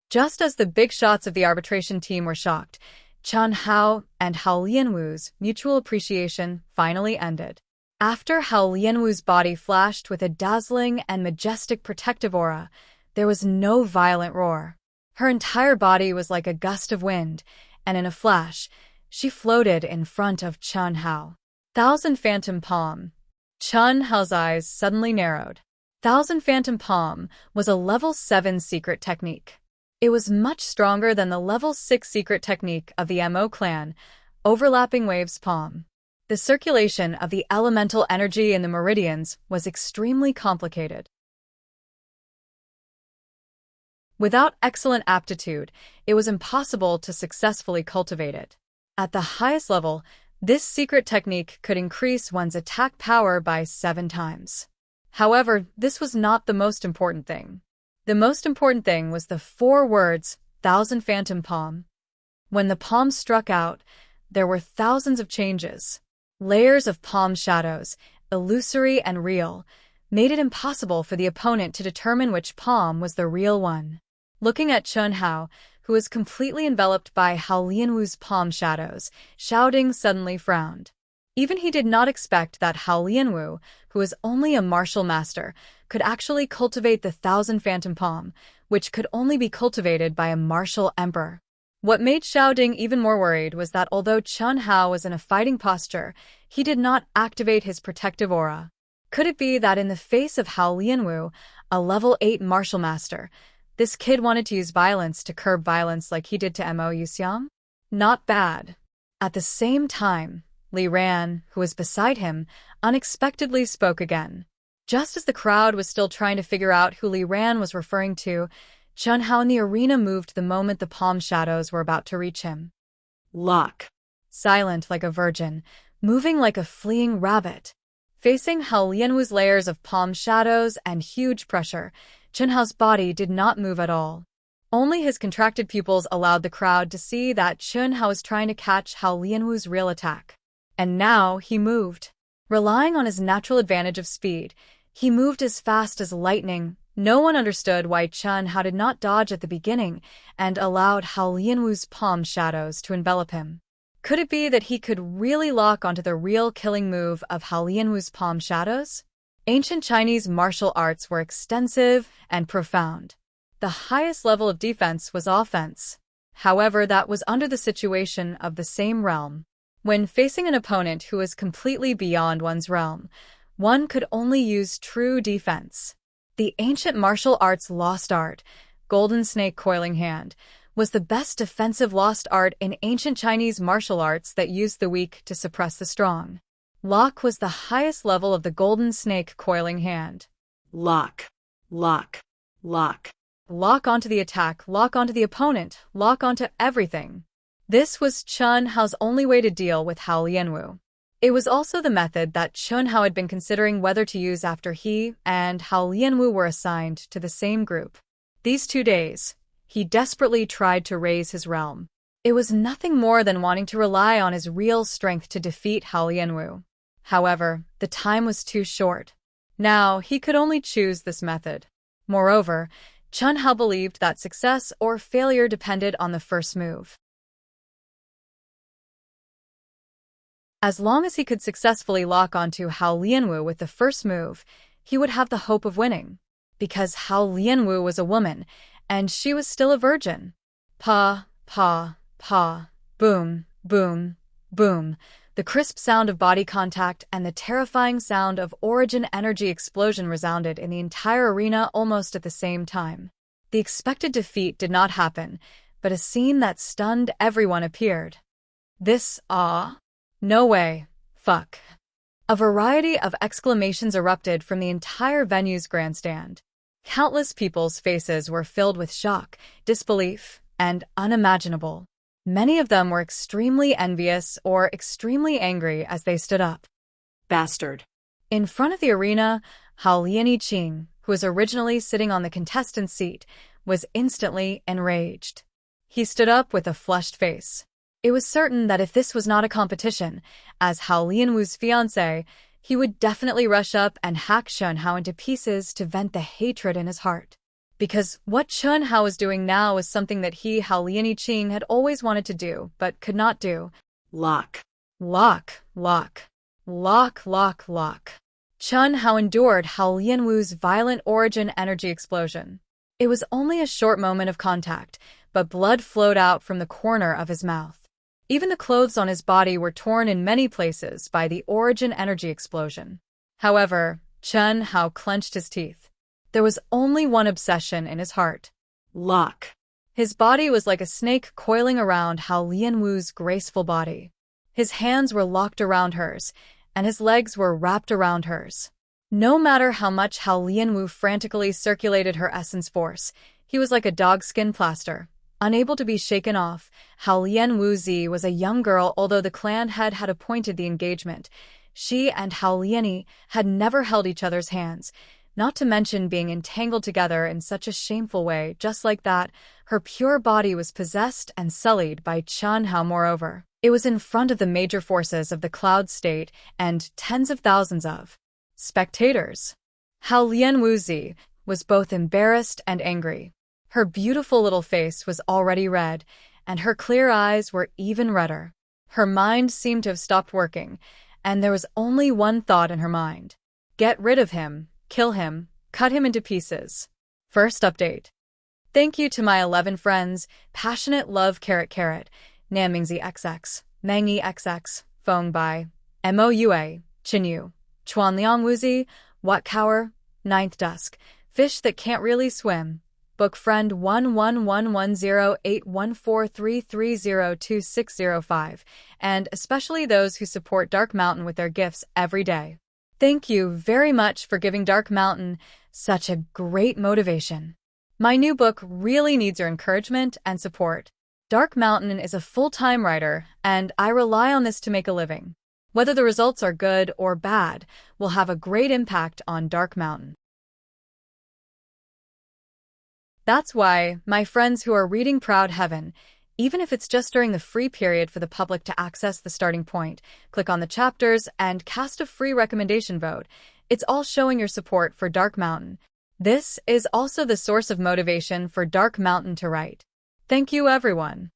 Just as the big shots of the arbitration team were shocked, Chen Hao and Hao Lianwu's mutual appreciation finally ended. After Hao Lianwu's body flashed with a dazzling and majestic protective aura, there was no violent roar. Her entire body was like a gust of wind, and in a flash, she floated in front of Chen Hao. Thousand Phantom Palm. Chen Hao's eyes suddenly narrowed. Thousand Phantom Palm was a level 7 secret technique. It was much stronger than the level 6 secret technique of the Mo clan, Overlapping Waves Palm. The circulation of the elemental energy in the meridians was extremely complicated. Without excellent aptitude, it was impossible to successfully cultivate it. At the highest level, this secret technique could increase one's attack power by 7 times. However, this was not the most important thing. The most important thing was the 4 words, Thousand Phantom Palm. When the palm struck out, there were thousands of changes. Layers of palm shadows, illusory and real, made it impossible for the opponent to determine which palm was the real one. Looking at Chen Hao, who was completely enveloped by Hao Lianwu's palm shadows, Xiao Ding suddenly frowned. Even he did not expect that Hao Lianwu, who was only a martial master, could actually cultivate the 1,000 phantom palm, which could only be cultivated by a martial emperor. What made Xiao Ding even more worried was that although Chen Hao was in a fighting posture, he did not activate his protective aura. Could it be that in the face of Hao Lianwu, a level 8 martial master, this kid wanted to use violence to curb violence like he did to Mo Yuxiang? Not bad. At the same time, Li Ran, who was beside him, unexpectedly spoke again. Just as the crowd was still trying to figure out who Li Ran was referring to, Chen Hao in the arena moved the moment the palm shadows were about to reach him. Lock. Silent like a virgin, moving like a fleeing rabbit. Facing Hao Lianwu's layers of palm shadows and huge pressure, Chen Hao's body did not move at all. Only his contracted pupils allowed the crowd to see that Chen Hao was trying to catch Hao Lianwu's real attack. And now he moved. Relying on his natural advantage of speed, he moved as fast as lightning. No one understood why Chen Hao did not dodge at the beginning and allowed Hao Lianwu's palm shadows to envelop him. Could it be that he could really lock onto the real killing move of Hao Lianwu's palm shadows? Ancient Chinese martial arts were extensive and profound. The highest level of defense was offense. However, that was under the situation of the same realm. When facing an opponent who was completely beyond one's realm, one could only use true defense. The ancient martial arts lost art, Golden Snake Coiling Hand, was the best defensive lost art in ancient Chinese martial arts that used the weak to suppress the strong. Lock was the highest level of the Golden Snake Coiling Hand. Lock. Lock. Lock. Lock onto the attack, lock onto the opponent, lock onto everything. This was Chen Hao's only way to deal with Hao Lianwu. It was also the method that Chen Hao had been considering whether to use after he and Hao Lianwu were assigned to the same group. These 2 days, he desperately tried to raise his realm. It was nothing more than wanting to rely on his real strength to defeat Hao Lianwu. However, the time was too short. Now, he could only choose this method. Moreover, Chen Hao believed that success or failure depended on the first move. As long as he could successfully lock onto Hao Lianwu with the first move, he would have the hope of winning. Because Hao Lianwu was a woman, and she was still a virgin. Pa, pa, pa, boom, boom, boom. The crisp sound of body contact and the terrifying sound of origin energy explosion resounded in the entire arena almost at the same time. The expected defeat did not happen, but a scene that stunned everyone appeared. This, no way, fuck. A variety of exclamations erupted from the entire venue's grandstand. Countless people's faces were filled with shock, disbelief, and unimaginable. Many of them were extremely envious or extremely angry as they stood up. Bastard. In front of the arena, Hao Lianqing, who was originally sitting on the contestant seat, was instantly enraged. He stood up with a flushed face. It was certain that if this was not a competition, as Hao Lianwu's fiancé, he would definitely rush up and hack Chen Hao into pieces to vent the hatred in his heart. Because what Chen Hao was doing now was something that he, Hao Lianqing, had always wanted to do, but could not do. Lock. Lock, lock, lock, lock, lock. Chen Hao endured Hao Lianwu's violent origin energy explosion. It was only a short moment of contact, but blood flowed out from the corner of his mouth. Even the clothes on his body were torn in many places by the origin energy explosion. However, Chen Hao clenched his teeth. There was only one obsession in his heart. Lock. His body was like a snake coiling around Hao Lianwu's graceful body. His hands were locked around hers, and his legs were wrapped around hers. No matter how much Hao Lianwu frantically circulated her essence force, he was like a dogskin plaster. Unable to be shaken off, Hao Lianwu was a young girl. Although the clan head had appointed the engagement, she and Hao Lianyi had never held each other's hands, not to mention being entangled together in such a shameful way. Just like that, her pure body was possessed and sullied by Chen Hao. Moreover, it was in front of the major forces of the Cloud State and tens of thousands of spectators. Hao Lianwu was both embarrassed and angry. Her beautiful little face was already red, and her clear eyes were even redder. Her mind seemed to have stopped working, and there was only one thought in her mind. Get rid of him, kill him, cut him into pieces. First update. Thank you to my 11 friends, Passionate Love Namingzi XX, Mangi XX, Feng Bai, Moua, Chinyu, Chuanliang Wuzi, Watcower, Ninth Dusk, Fish That Can't Really Swim, Book Friend 1111081433026005, and especially those who support Dark Mountain with their gifts every day. Thank you very much for giving Dark Mountain such a great motivation. My new book really needs your encouragement and support. Dark Mountain is a full-time writer, and I rely on this to make a living. Whether the results are good or bad will have a great impact on Dark Mountain. That's why, my friends who are reading Proud Heaven, even if it's just during the free period for the public to access the starting point, click on the chapters and cast a free recommendation vote. It's all showing your support for Dark Mountain. This is also the source of motivation for Dark Mountain to write. Thank you, everyone.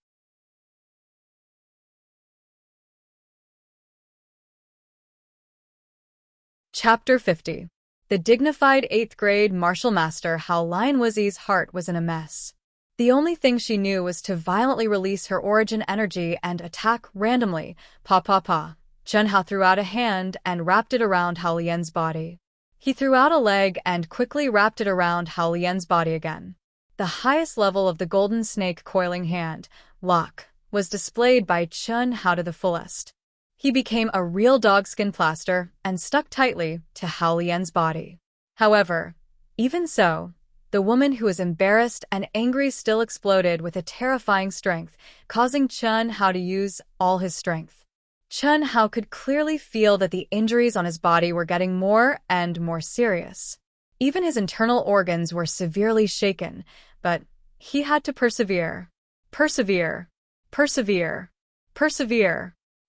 Chapter 50. The dignified 8th grade martial master Hao Lian Wuzi's heart was in a mess. The only thing she knew was to violently release her origin energy and attack randomly. Pa. Chen Hao threw out a hand and wrapped it around Hao Lian's body. He threw out a leg and quickly wrapped it around Hao Lian's body again. The highest level of the golden snake coiling hand, lock, was displayed by Chen Hao to the fullest. He became a real dogskin plaster and stuck tightly to Hao Lian's body. However, even so, the woman who was embarrassed and angry still exploded with a terrifying strength, causing Chen Hao to use all his strength. Chen Hao could clearly feel that the injuries on his body were getting more and more serious. Even his internal organs were severely shaken, but he had to persevere. Persevere.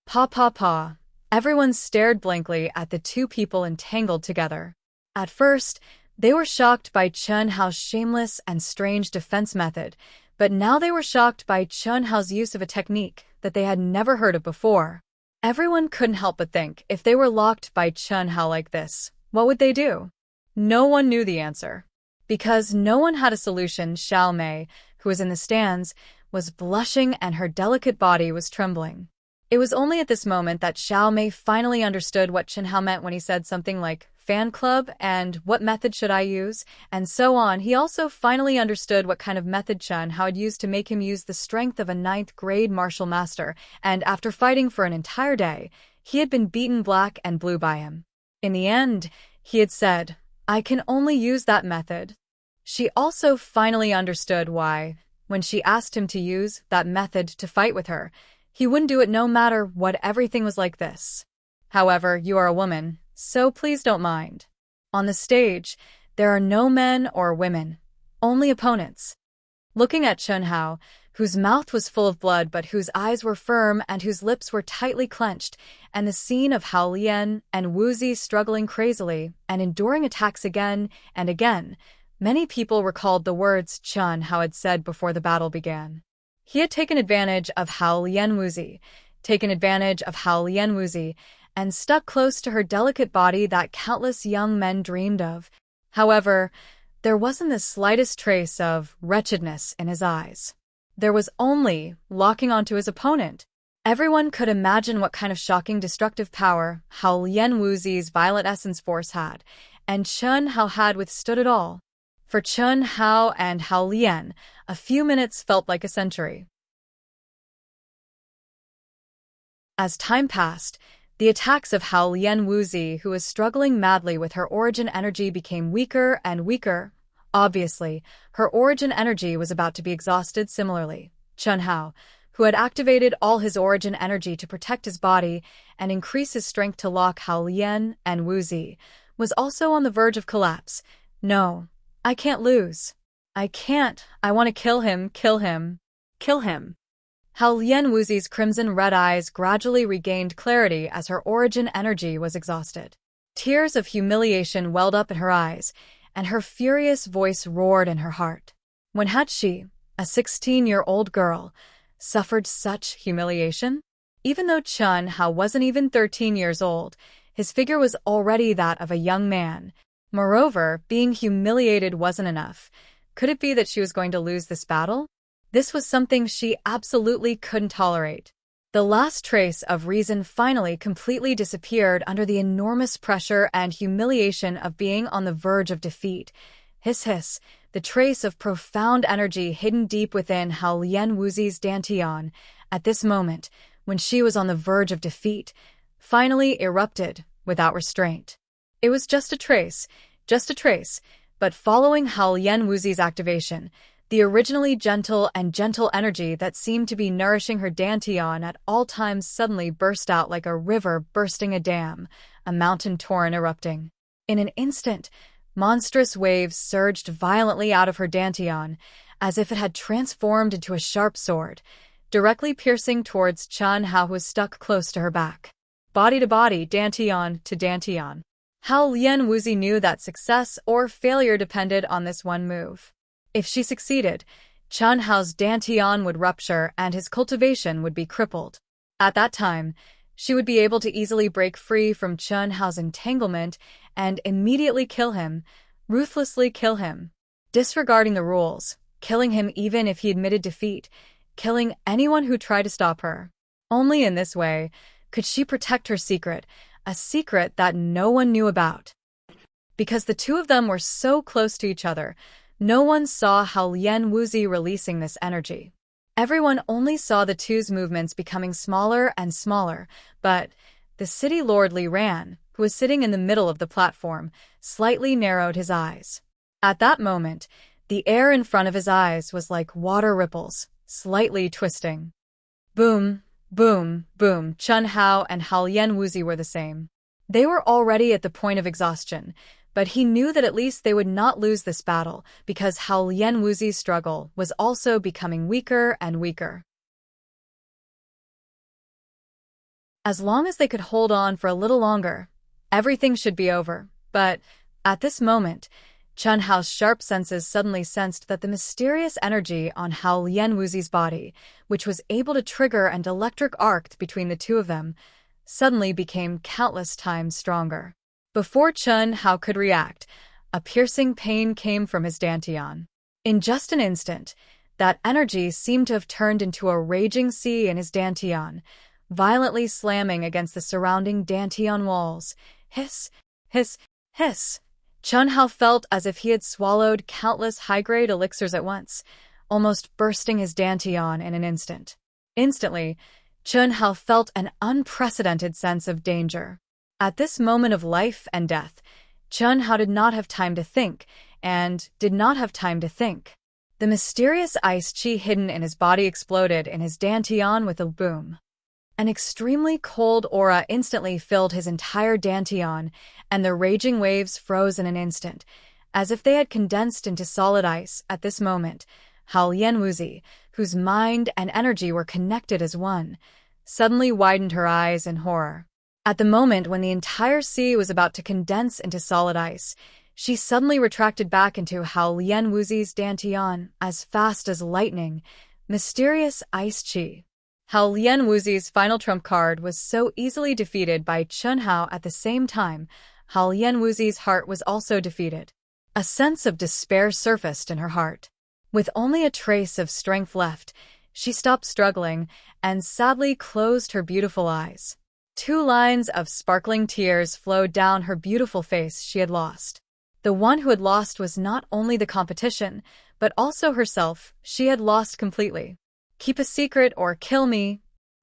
Pa. Everyone stared blankly at the two people entangled together. At first, they were shocked by Chen Hao's shameless and strange defense method, but now they were shocked by Chen Hao's use of a technique that they had never heard of before. Everyone couldn't help but think, if they were locked by Chen Hao like this, what would they do? No one knew the answer. Because no one had a solution, Xiao Mei, who was in the stands, was blushing and her delicate body was trembling. It was only at this moment that Xiao Mei finally understood what Chen Hao meant when he said something like, fan club, and what method should I use, and so on. He also finally understood what kind of method Chen Hao had used to make him use the strength of a 9th grade martial master, and after fighting for an entire day, he had been beaten black and blue by him. In the end, he had said, I can only use that method. She also finally understood why, when she asked him to use that method to fight with her, he wouldn't do it no matter what everything was like this. However, you are a woman, so please don't mind. On the stage, there are no men or women, only opponents. Looking at Chen Hao, whose mouth was full of blood but whose eyes were firm and whose lips were tightly clenched, and the scene of Hao Lian and Wuzi struggling crazily and enduring attacks again and again, many people recalled the words Chen Hao had said before the battle began. He had taken advantage of Hao Lian Wuzi, and stuck close to her delicate body that countless young men dreamed of. However, there wasn't the slightest trace of wretchedness in his eyes. There was only locking onto his opponent. Everyone could imagine what kind of shocking destructive power Hao Lian Wuzi's violet essence force had, and Chen Hao had withstood it all. For Chen Hao and Hao Lian, a few minutes felt like a century. As time passed, the attacks of Hao Lian Wuzi, who was struggling madly with her origin energy, became weaker and weaker. Obviously, her origin energy was about to be exhausted similarly. Chen Hao, who had activated all his origin energy to protect his body and increase his strength to lock Hao Lian and Wuzi, was also on the verge of collapse. No, I can't lose. I can't. I want to kill him. Hao Lian Wuzi's crimson-red eyes gradually regained clarity as her origin energy was exhausted. Tears of humiliation welled up in her eyes, and her furious voice roared in her heart. When had she, a 16-year-old girl, suffered such humiliation? Even though Chun Hao wasn't even 13 years old, his figure was already that of a young man. Moreover, being humiliated wasn't enough. Could it be that she was going to lose this battle? This was something she absolutely couldn't tolerate. The last trace of reason finally completely disappeared under the enormous pressure and humiliation of being on the verge of defeat. Hiss hiss, the trace of profound energy hidden deep within Hao Lianwuzi's dantian, at this moment, when she was on the verge of defeat, finally erupted without restraint. It was just a trace, but following Hao Lianwuzi's activation, the originally gentle energy that seemed to be nourishing her dantian at all times suddenly burst out like a river bursting a dam, a mountain torrent erupting. In an instant, monstrous waves surged violently out of her dantian, as if it had transformed into a sharp sword, directly piercing towards Chun Hao, who was stuck close to her back. Body to body, dantian to dantian. Hao Lianwuzi knew that success or failure depended on this one move. If she succeeded, Chun Hao's dantian would rupture and his cultivation would be crippled. At that time, she would be able to easily break free from Chun Hao's entanglement and immediately kill him, ruthlessly kill him, disregarding the rules, killing him even if he admitted defeat, killing anyone who tried to stop her. Only in this way could she protect her secret, a secret that no one knew about. Because the two of them were so close to each other, no one saw Hao Lianwuzi releasing this energy. Everyone only saw the two's movements becoming smaller and smaller, but the city lord Li Ran, who was sitting in the middle of the platform, slightly narrowed his eyes. At that moment, the air in front of his eyes was like water ripples, slightly twisting. Boom, boom, boom. Chun Hao and Hao Lianwuzi were the same. They were already at the point of exhaustion, but he knew that at least they would not lose this battle because Hao Lianwuzi's struggle was also becoming weaker and weaker. As long as they could hold on for a little longer, everything should be over. But at this moment, Chun Hao's sharp senses suddenly sensed that the mysterious energy on Hao Lianwuzi's body, which was able to trigger an electric arc between the two of them, suddenly became countless times stronger. Before Chun Hao could react, a piercing pain came from his dantian. In just an instant, that energy seemed to have turned into a raging sea in his dantian, violently slamming against the surrounding dantian walls. Hiss, hiss, hiss. Chun Hao felt as if he had swallowed countless high-grade elixirs at once, almost bursting his dantian in an instant. Instantly, Chun Hao felt an unprecedented sense of danger. At this moment of life and death, Chun Hao did not have time to think, and did not have time to think. The mysterious ice chi hidden in his body exploded in his dantian with a boom. An extremely cold aura instantly filled his entire dantian, and the raging waves froze in an instant, as if they had condensed into solid ice. At this moment, Hao Lianwuzi, whose mind and energy were connected as one, suddenly widened her eyes in horror. At the moment when the entire sea was about to condense into solid ice, she suddenly retracted back into Hao Lianwuzi's dantian as fast as lightning. Mysterious ice chi. Hao Lianwuzi's final trump card was so easily defeated by Chun Hao. At the same time, Hao Lianwuzi's heart was also defeated. A sense of despair surfaced in her heart. With only a trace of strength left, she stopped struggling and sadly closed her beautiful eyes. 2 lines of sparkling tears flowed down her beautiful face. She had lost. The one who had lost was not only the competition, but also herself. She had lost completely. Keep a secret or kill me.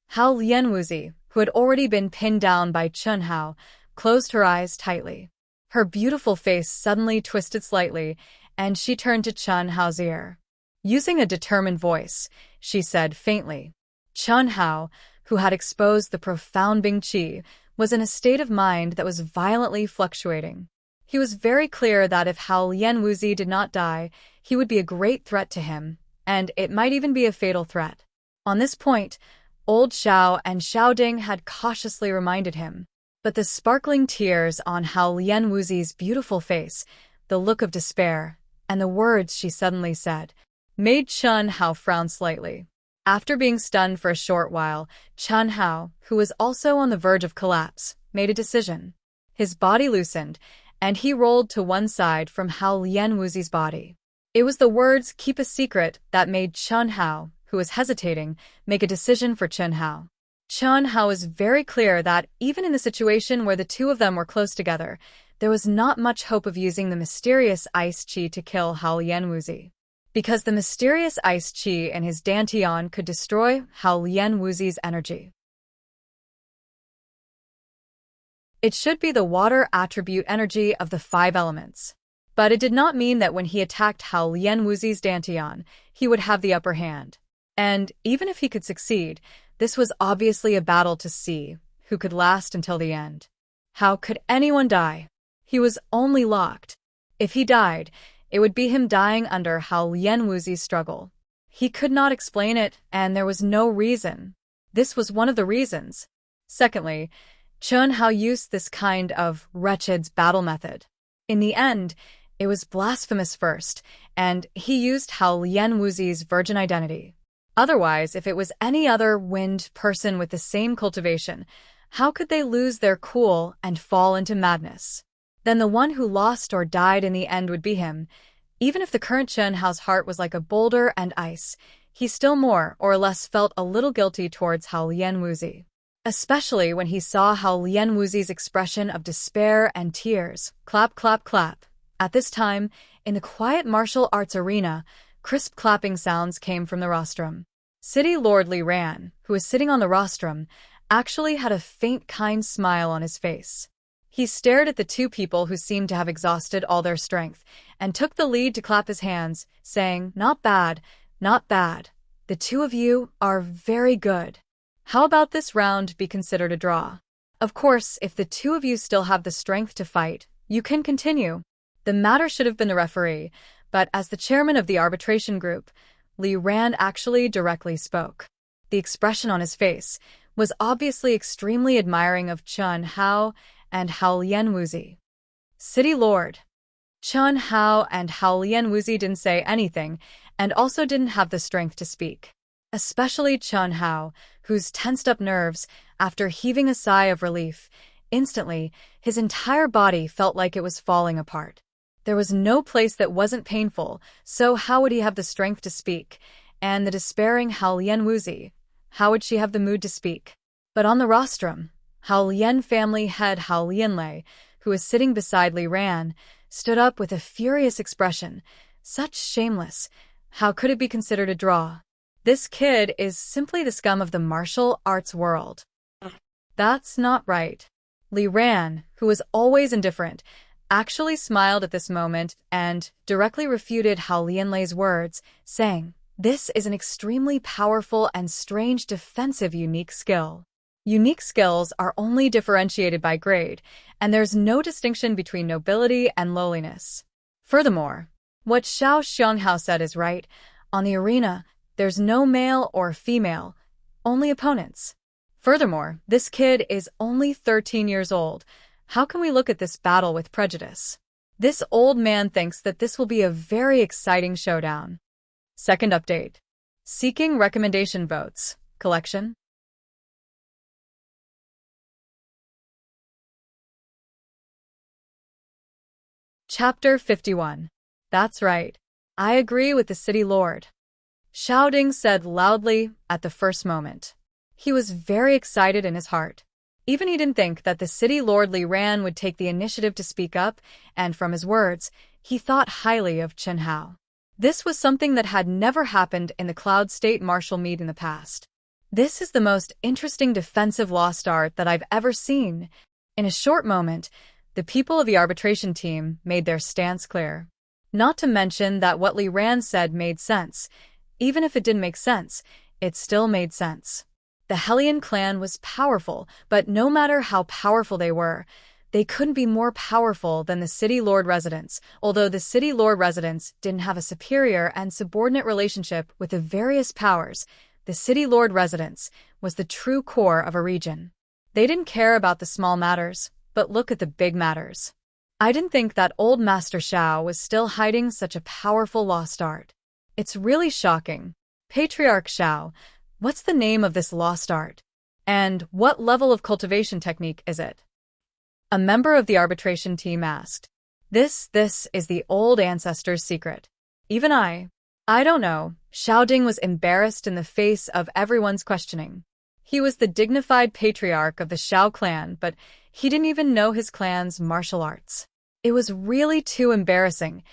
Hao Lianwuzi, who had already been pinned down by Chun Hao, closed her eyes tightly. Her beautiful face suddenly twisted slightly, and she turned to Chun Hao's ear. Using a determined voice, she said faintly. Chun Hao, who had exposed the profound Bing Qi, was in a state of mind that was violently fluctuating. He was very clear that if Hao Lianwuzi did not die, he would be a great threat to him, and it might even be a fatal threat. On this point, old Xiao and Xiaoding had cautiously reminded him. But the sparkling tears on Hao Lianwuzi's beautiful face, the look of despair, and the words she suddenly said, made Chun Hao frown slightly. After being stunned for a short while, Chen Hao, who was also on the verge of collapse, made a decision. His body loosened, and he rolled to one side from Hao Lianwuzi's body. It was the words "keep a secret" that made Chen Hao, who was hesitating, make a decision for Chen Hao. Chen Hao was very clear that even in the situation where the two of them were close together, there was not much hope of using the mysterious ice qi to kill Hao Lianwuzi. Because the mysterious ice qi in his dantian could destroy Hao Lianwuzi's energy. It should be the water attribute energy of the 5 elements. But it did not mean that when he attacked Hao Lianwuzi's dantian, he would have the upper hand. And even if he could succeed, this was obviously a battle to see who could last until the end. How could anyone die? He was only locked. If he died, it would be him dying under Hao Lianwuzi's struggle. He could not explain it, and there was no reason. This was one of the reasons. Secondly, Chen Hao used this kind of wretched's battle method. In the end, it was blasphemous first, and he used Hao Lianwuzi's virgin identity. Otherwise, if it was any other wind person with the same cultivation, how could they lose their cool and fall into madness? Then the one who lost or died in the end would be him. Even if the current Chen Hao's heart was like a boulder and ice, he still more or less felt a little guilty towards Hao Lianwuzi. Especially when he saw Hao Lianwuzi's expression of despair and tears. Clap, clap, clap. At this time, in the quiet martial arts arena, crisp clapping sounds came from the rostrum. City Lord Li Ran, who was sitting on the rostrum, actually had a faint kind smile on his face. He stared at the two people who seemed to have exhausted all their strength, and took the lead to clap his hands, saying, "Not bad, not bad. The two of you are very good. How about this round be considered a draw? Of course, if the two of you still have the strength to fight, you can continue." The matter should have been the referee, but as the chairman of the arbitration group, Li Ran actually directly spoke. The expression on his face was obviously extremely admiring of Chen Hao and Hao Lianwuzi. City Lord. Chen Hao and Hao Lianwuzi didn't say anything, and also didn't have the strength to speak. Especially Chen Hao, whose tensed-up nerves, after heaving a sigh of relief, instantly, his entire body felt like it was falling apart. There was no place that wasn't painful, so how would he have the strength to speak? And the despairing Hao Lianwuzi, how would she have the mood to speak? But on the rostrum, Hao Lian family head Hao Lianlei, who was sitting beside Li Ran, stood up with a furious expression. Such shameless. How could it be considered a draw? This kid is simply the scum of the martial arts world. That's not right. Li Ran, who was always indifferent, actually smiled at this moment and directly refuted Hao Lianlei's words, saying, "This is an extremely powerful and strange defensive unique skill. Unique skills are only differentiated by grade, and there's no distinction between nobility and lowliness. Furthermore, what Zhou Xian said is right. On the arena, there's no male or female, only opponents. Furthermore, this kid is only 13 years old. How can we look at this battle with prejudice? This old man thinks that this will be a very exciting showdown." Second update. Seeking recommendation votes. Collection. Chapter 51. That's right. I agree with the city lord. Xiaoding said loudly at the first moment. He was very excited in his heart. Even he didn't think that the city lord Li Ran would take the initiative to speak up, and from his words, he thought highly of Chen Hao. This was something that had never happened in the Cloud State Martial Meet in the past. This is the most interesting defensive lost art that I've ever seen. In a short moment, the people of the arbitration team made their stance clear. Not to mention that what Li Ran said made sense. Even if it didn't make sense, it still made sense. The Hellion clan was powerful, but no matter how powerful they were, they couldn't be more powerful than the city lord residents, although the city lord residents didn't have a superior and subordinate relationship with the various powers. The city lord residents was the true core of a region. They didn't care about the small matters, but look at the big matters. I didn't think that old Master Xiao was still hiding such a powerful lost art. It's really shocking. Patriarch Xiao, what's the name of this lost art? And what level of cultivation technique is it? A member of the arbitration team asked. This is the old ancestor's secret. Even I don't know. Xiao Ding was embarrassed in the face of everyone's questioning. He was the dignified patriarch of the Xiao clan, but he didn't even know his clan's martial arts. It was really too embarrassing.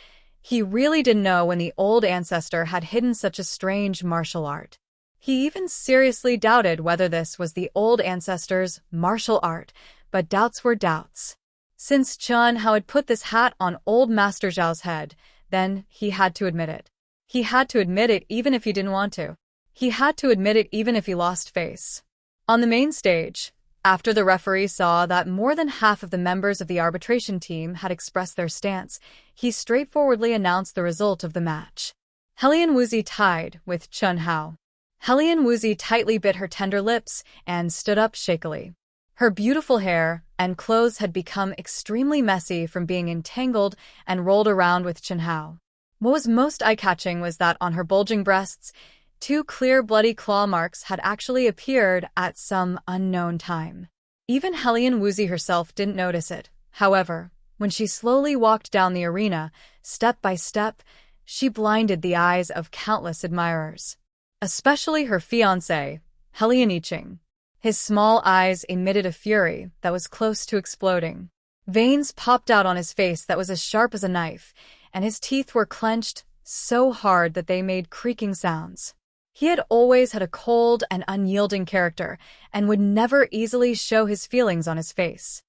He really didn't know when the old ancestor had hidden such a strange martial art. He even seriously doubted whether this was the old ancestor's martial art, but doubts were doubts. Since Chen Hao had put this hat on old Master Zhao's head, then he had to admit it. He had to admit it even if he didn't want to. He had to admit it even if he lost face. On the main stage, after the referee saw that more than half of the members of the arbitration team had expressed their stance, he straightforwardly announced the result of the match. Helian Wuxia tied with Chen Hao. Helian Wuxia tightly bit her tender lips and stood up shakily. Her beautiful hair and clothes had become extremely messy from being entangled and rolled around with Chen Hao. What was most eye-catching was that on her bulging breasts, 2 clear bloody claw marks had actually appeared at some unknown time. Even Helian Wuxia herself didn't notice it. However, when she slowly walked down the arena, step by step, she blinded the eyes of countless admirers. Especially her fiancé, Helian Yiqing. His small eyes emitted a fury that was close to exploding. Veins popped out on his face that was as sharp as a knife, and his teeth were clenched so hard that they made creaking sounds. He had always had a cold and unyielding character, and would never easily show his feelings on his face.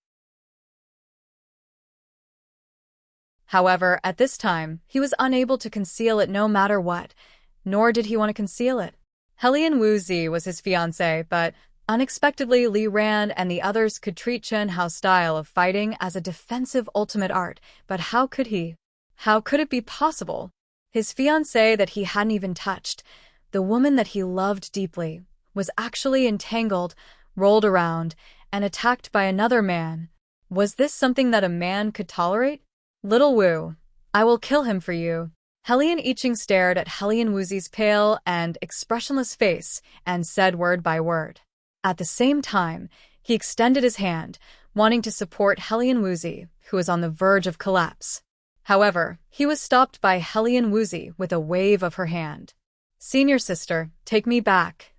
However, at this time, he was unable to conceal it no matter what, nor did he want to conceal it. Helian Wuxia was his fiancé, but unexpectedly, Li Ran and the others could treat Chen Hao's style of fighting as a defensive ultimate art, but how could he? How could it be possible? His fiancée that he hadn't even touched, the woman that he loved deeply, was actually entangled, rolled around, and attacked by another man. Was this something that a man could tolerate? Little Wu, I will kill him for you. Helian Yiqing stared at Helian Wuxia's pale and expressionless face and said word by word. At the same time, he extended his hand, wanting to support Helian Wuxia, who was on the verge of collapse. However, he was stopped by Helian Wuxia with a wave of her hand. Senior sister, take me back.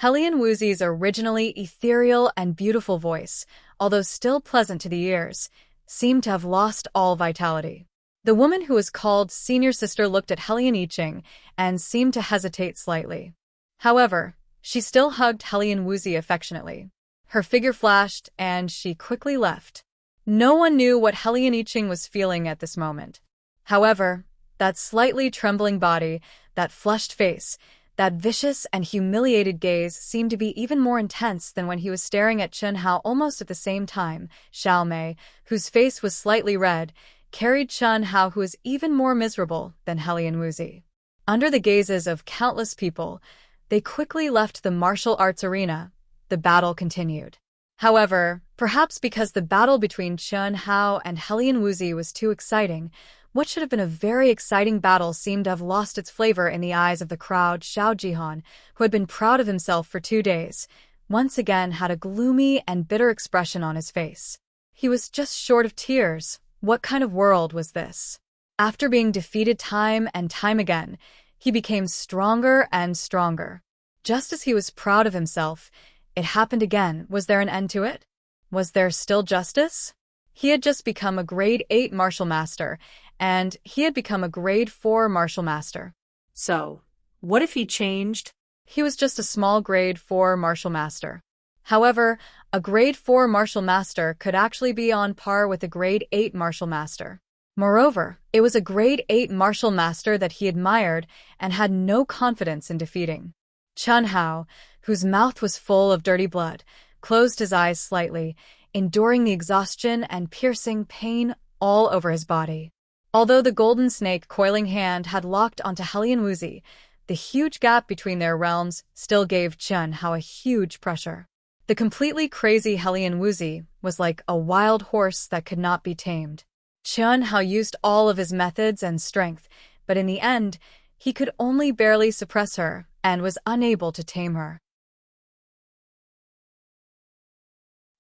Helian Wuxia's originally ethereal and beautiful voice, although still pleasant to the ears, seemed to have lost all vitality. The woman who was called senior sister looked at Helian Yiqing and seemed to hesitate slightly. However, she still hugged Helian Wuxia affectionately. Her figure flashed, and she quickly left. No one knew what Helian Yiqing was feeling at this moment. However, that slightly trembling body, that flushed face, that vicious and humiliated gaze seemed to be even more intense than when he was staring at Chen Hao almost at the same time. Xiao Mei, whose face was slightly red, carried Chen Hao, who was even more miserable than Helian Wuxia. Under the gazes of countless people, they quickly left the martial arts arena. The battle continued. However, perhaps because the battle between Chen Hao and Helian Wuxia was too exciting, what should have been a very exciting battle seemed to have lost its flavor in the eyes of the crowd. Xiao Jihan, who had been proud of himself for 2 days, once again had a gloomy and bitter expression on his face. He was just short of tears. What kind of world was this? After being defeated time and time again, he became stronger and stronger. Just as he was proud of himself, it happened again. Was there an end to it? Was there still justice? He had just become a grade 8 martial master, and he had become a grade 4 martial master. So, what if he changed? He was just a small grade 4 martial master. However, a grade 4 martial master could actually be on par with a grade 8 martial master. Moreover, it was a grade 8 martial master that he admired and had no confidence in defeating. Chen Hao, whose mouth was full of dirty blood, closed his eyes slightly, enduring the exhaustion and piercing pain all over his body. Although the golden snake coiling hand had locked onto Helian Wuxia, the huge gap between their realms still gave Chen Hao a huge pressure. The completely crazy Helian Wuxia was like a wild horse that could not be tamed. Chen Hao used all of his methods and strength, but in the end, He could only barely suppress her and was unable to tame her.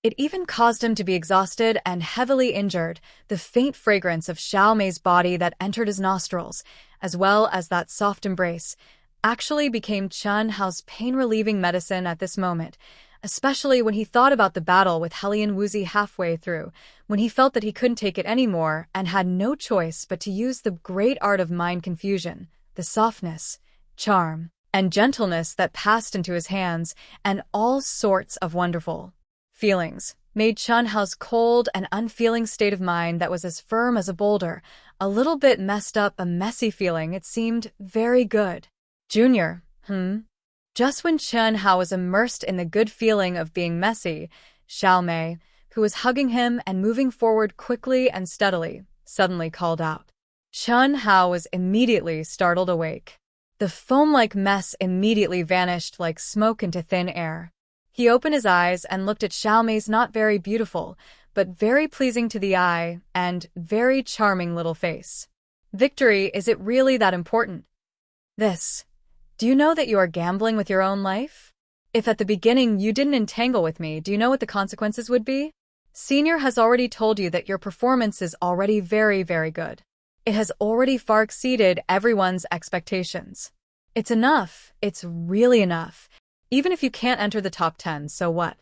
It even caused him to be exhausted and heavily injured. The faint fragrance of Xiao Mei's body that entered his nostrils, as well as that soft embrace, actually became Chen Hao's pain-relieving medicine at this moment, especially when he thought about the battle with Helian Wuxia halfway through, when he felt that he couldn't take it anymore and had no choice but to use the great art of mind confusion, the softness, charm, and gentleness that passed into his hands, and all sorts of wonderful feelings made Chen Hao's cold and unfeeling state of mind that was as firm as a boulder, a little bit messed up, a messy feeling. It seemed very good. Junior, Just when Chen Hao was immersed in the good feeling of being messy, Xiao Mei, who was hugging him and moving forward quickly and steadily, suddenly called out. Chen Hao was immediately startled awake. The foam-like mess immediately vanished like smoke into thin air. He opened his eyes and looked at Xiao Mei's not very beautiful, but very pleasing to the eye and very charming little face. Victory, is it really that important? Do you know that you are gambling with your own life? If at the beginning you didn't entangle with me, do you know what the consequences would be? Senior has already told you that your performance is already very, very good. It has already far exceeded everyone's expectations. It's enough. It's really enough. Even if you can't enter the top 10, so what?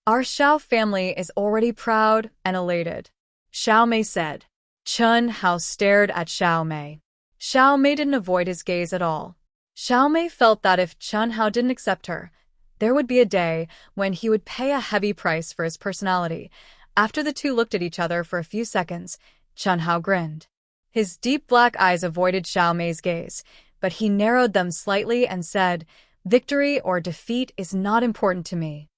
Our Xiao family is already proud and elated, Xiao Mei said. Chen Hao stared at Xiao Mei. Xiao Mei didn't avoid his gaze at all. Xiao Mei felt that if Chen Hao didn't accept her, there would be a day when he would pay a heavy price for his personality. After the two looked at each other for a few seconds, Chen Hao grinned. His deep black eyes avoided Xiao Mei's gaze, but he narrowed them slightly and said, "Victory or defeat is not important to me."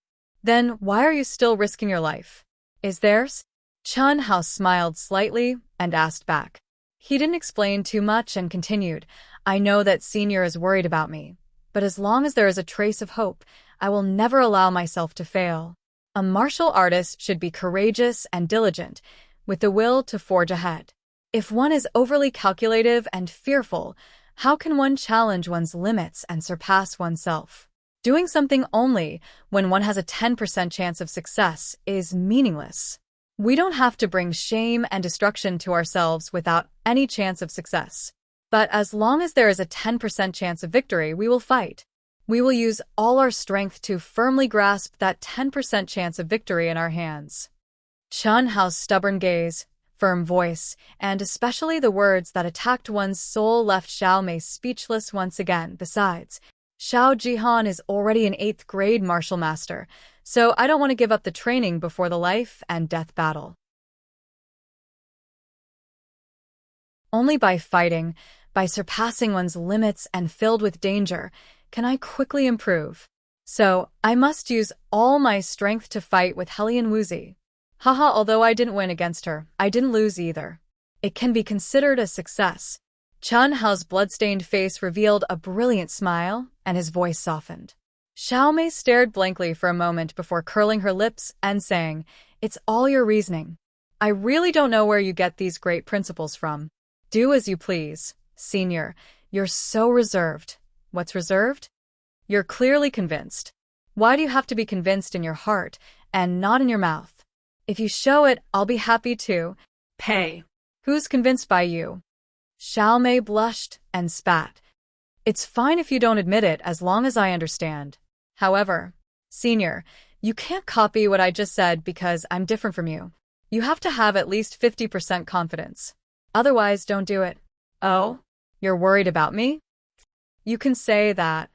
Then why are you still risking your life? Is theirs? Chen Hao smiled slightly and asked back. He didn't explain too much and continued, "I know that Senior is worried about me, but as long as there is a trace of hope, I will never allow myself to fail. A martial artist should be courageous and diligent, with the will to forge ahead. If one is overly calculative and fearful, how can one challenge one's limits and surpass oneself? Doing something only when one has a 10% chance of success is meaningless. We don't have to bring shame and destruction to ourselves without any chance of success. But as long as there is a 10% chance of victory, we will fight. We will use all our strength to firmly grasp that 10% chance of victory in our hands." Chen Hao's stubborn gaze, firm voice, and especially the words that attacked one's soul left Xiao Mei speechless once again. Besides, Xiao Jihan is already an 8th grade martial master, so I don't want to give up the training before the life and death battle. Only by fighting, by surpassing one's limits and filled with danger, can I quickly improve. So, I must use all my strength to fight with Helian Wuxia. Haha, although I didn't win against her, I didn't lose either. It can be considered a success. Chen Hao's blood-stained face revealed a brilliant smile, and his voice softened. Xiao Mei stared blankly for a moment before curling her lips and saying, "It's all your reasoning. I really don't know where you get these great principles from. Do as you please, Senior. You're so reserved." What's reserved? You're clearly convinced. Why do you have to be convinced in your heart and not in your mouth? If you show it, I'll be happy to pay. Who's convinced by you? Xiao Mei blushed and spat. It's fine if you don't admit it as long as I understand. However, Senior, you can't copy what I just said because I'm different from you. You have to have at least 50% confidence. Otherwise, don't do it. Oh? You're worried about me? You can say that.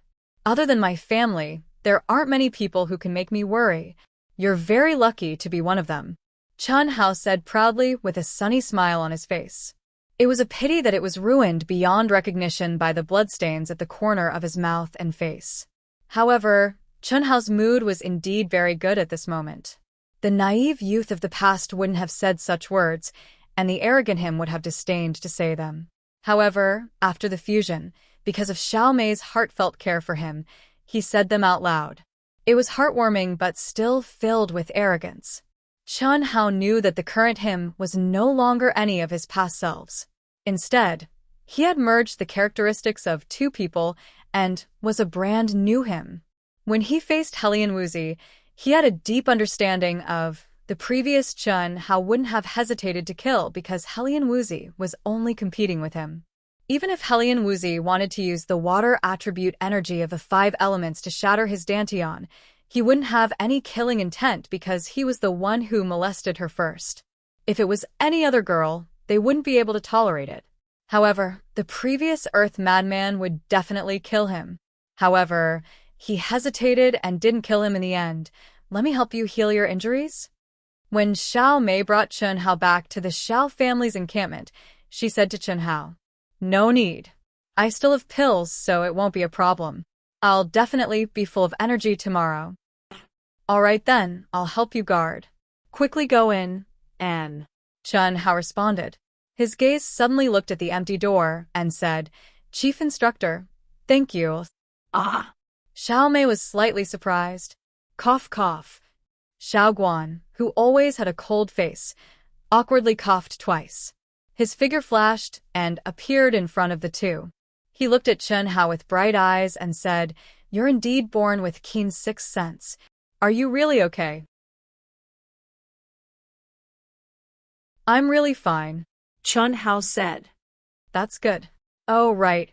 Other than my family, there aren't many people who can make me worry. You're very lucky to be one of them, Chen Hao said proudly with a sunny smile on his face. It was a pity that it was ruined beyond recognition by the bloodstains at the corner of his mouth and face. However, Chen Hao's mood was indeed very good at this moment. The naive youth of the past wouldn't have said such words, and the arrogant him would have disdained to say them. However, after the fusion, because of Xiao Mei's heartfelt care for him, he said them out loud. It was heartwarming but still filled with arrogance. Chen Hao knew that the current him was no longer any of his past selves. Instead, He had merged the characteristics of two people and was a brand new him. When he faced Hellion Wuxi, he had a deep understanding of the previous Xianxia wouldn't have hesitated to kill because Hellion Wuxi was only competing with him. Even if Hellion Wuxi wanted to use the water attribute energy of the 5 elements to shatter his dantian, he wouldn't have any killing intent because he was the one who molested her first. If it was any other girl, they wouldn't be able to tolerate it. However, the previous Earth madman would definitely kill him. However, he hesitated and didn't kill him in the end. Let me help you heal your injuries? When Xiao Mei brought Chunhao back to the Xiao family's encampment, she said to Chunhao, "No need. I still have pills, so it won't be a problem. I'll definitely be full of energy tomorrow." "All right then, I'll help you guard. Quickly go in, Anne," Chunhao responded. His gaze suddenly looked at the empty door and said, "Chief Instructor, thank you." Ah. Xiao Mei was slightly surprised. Cough, cough. Xiao Guan, who always had a cold face, awkwardly coughed twice. His figure flashed and appeared in front of the two. He looked at Chunhao with bright eyes and said, "You're indeed born with keen sixth sense. Are you really okay?" "I'm really fine," Chunhao said. "That's good." "Oh, right.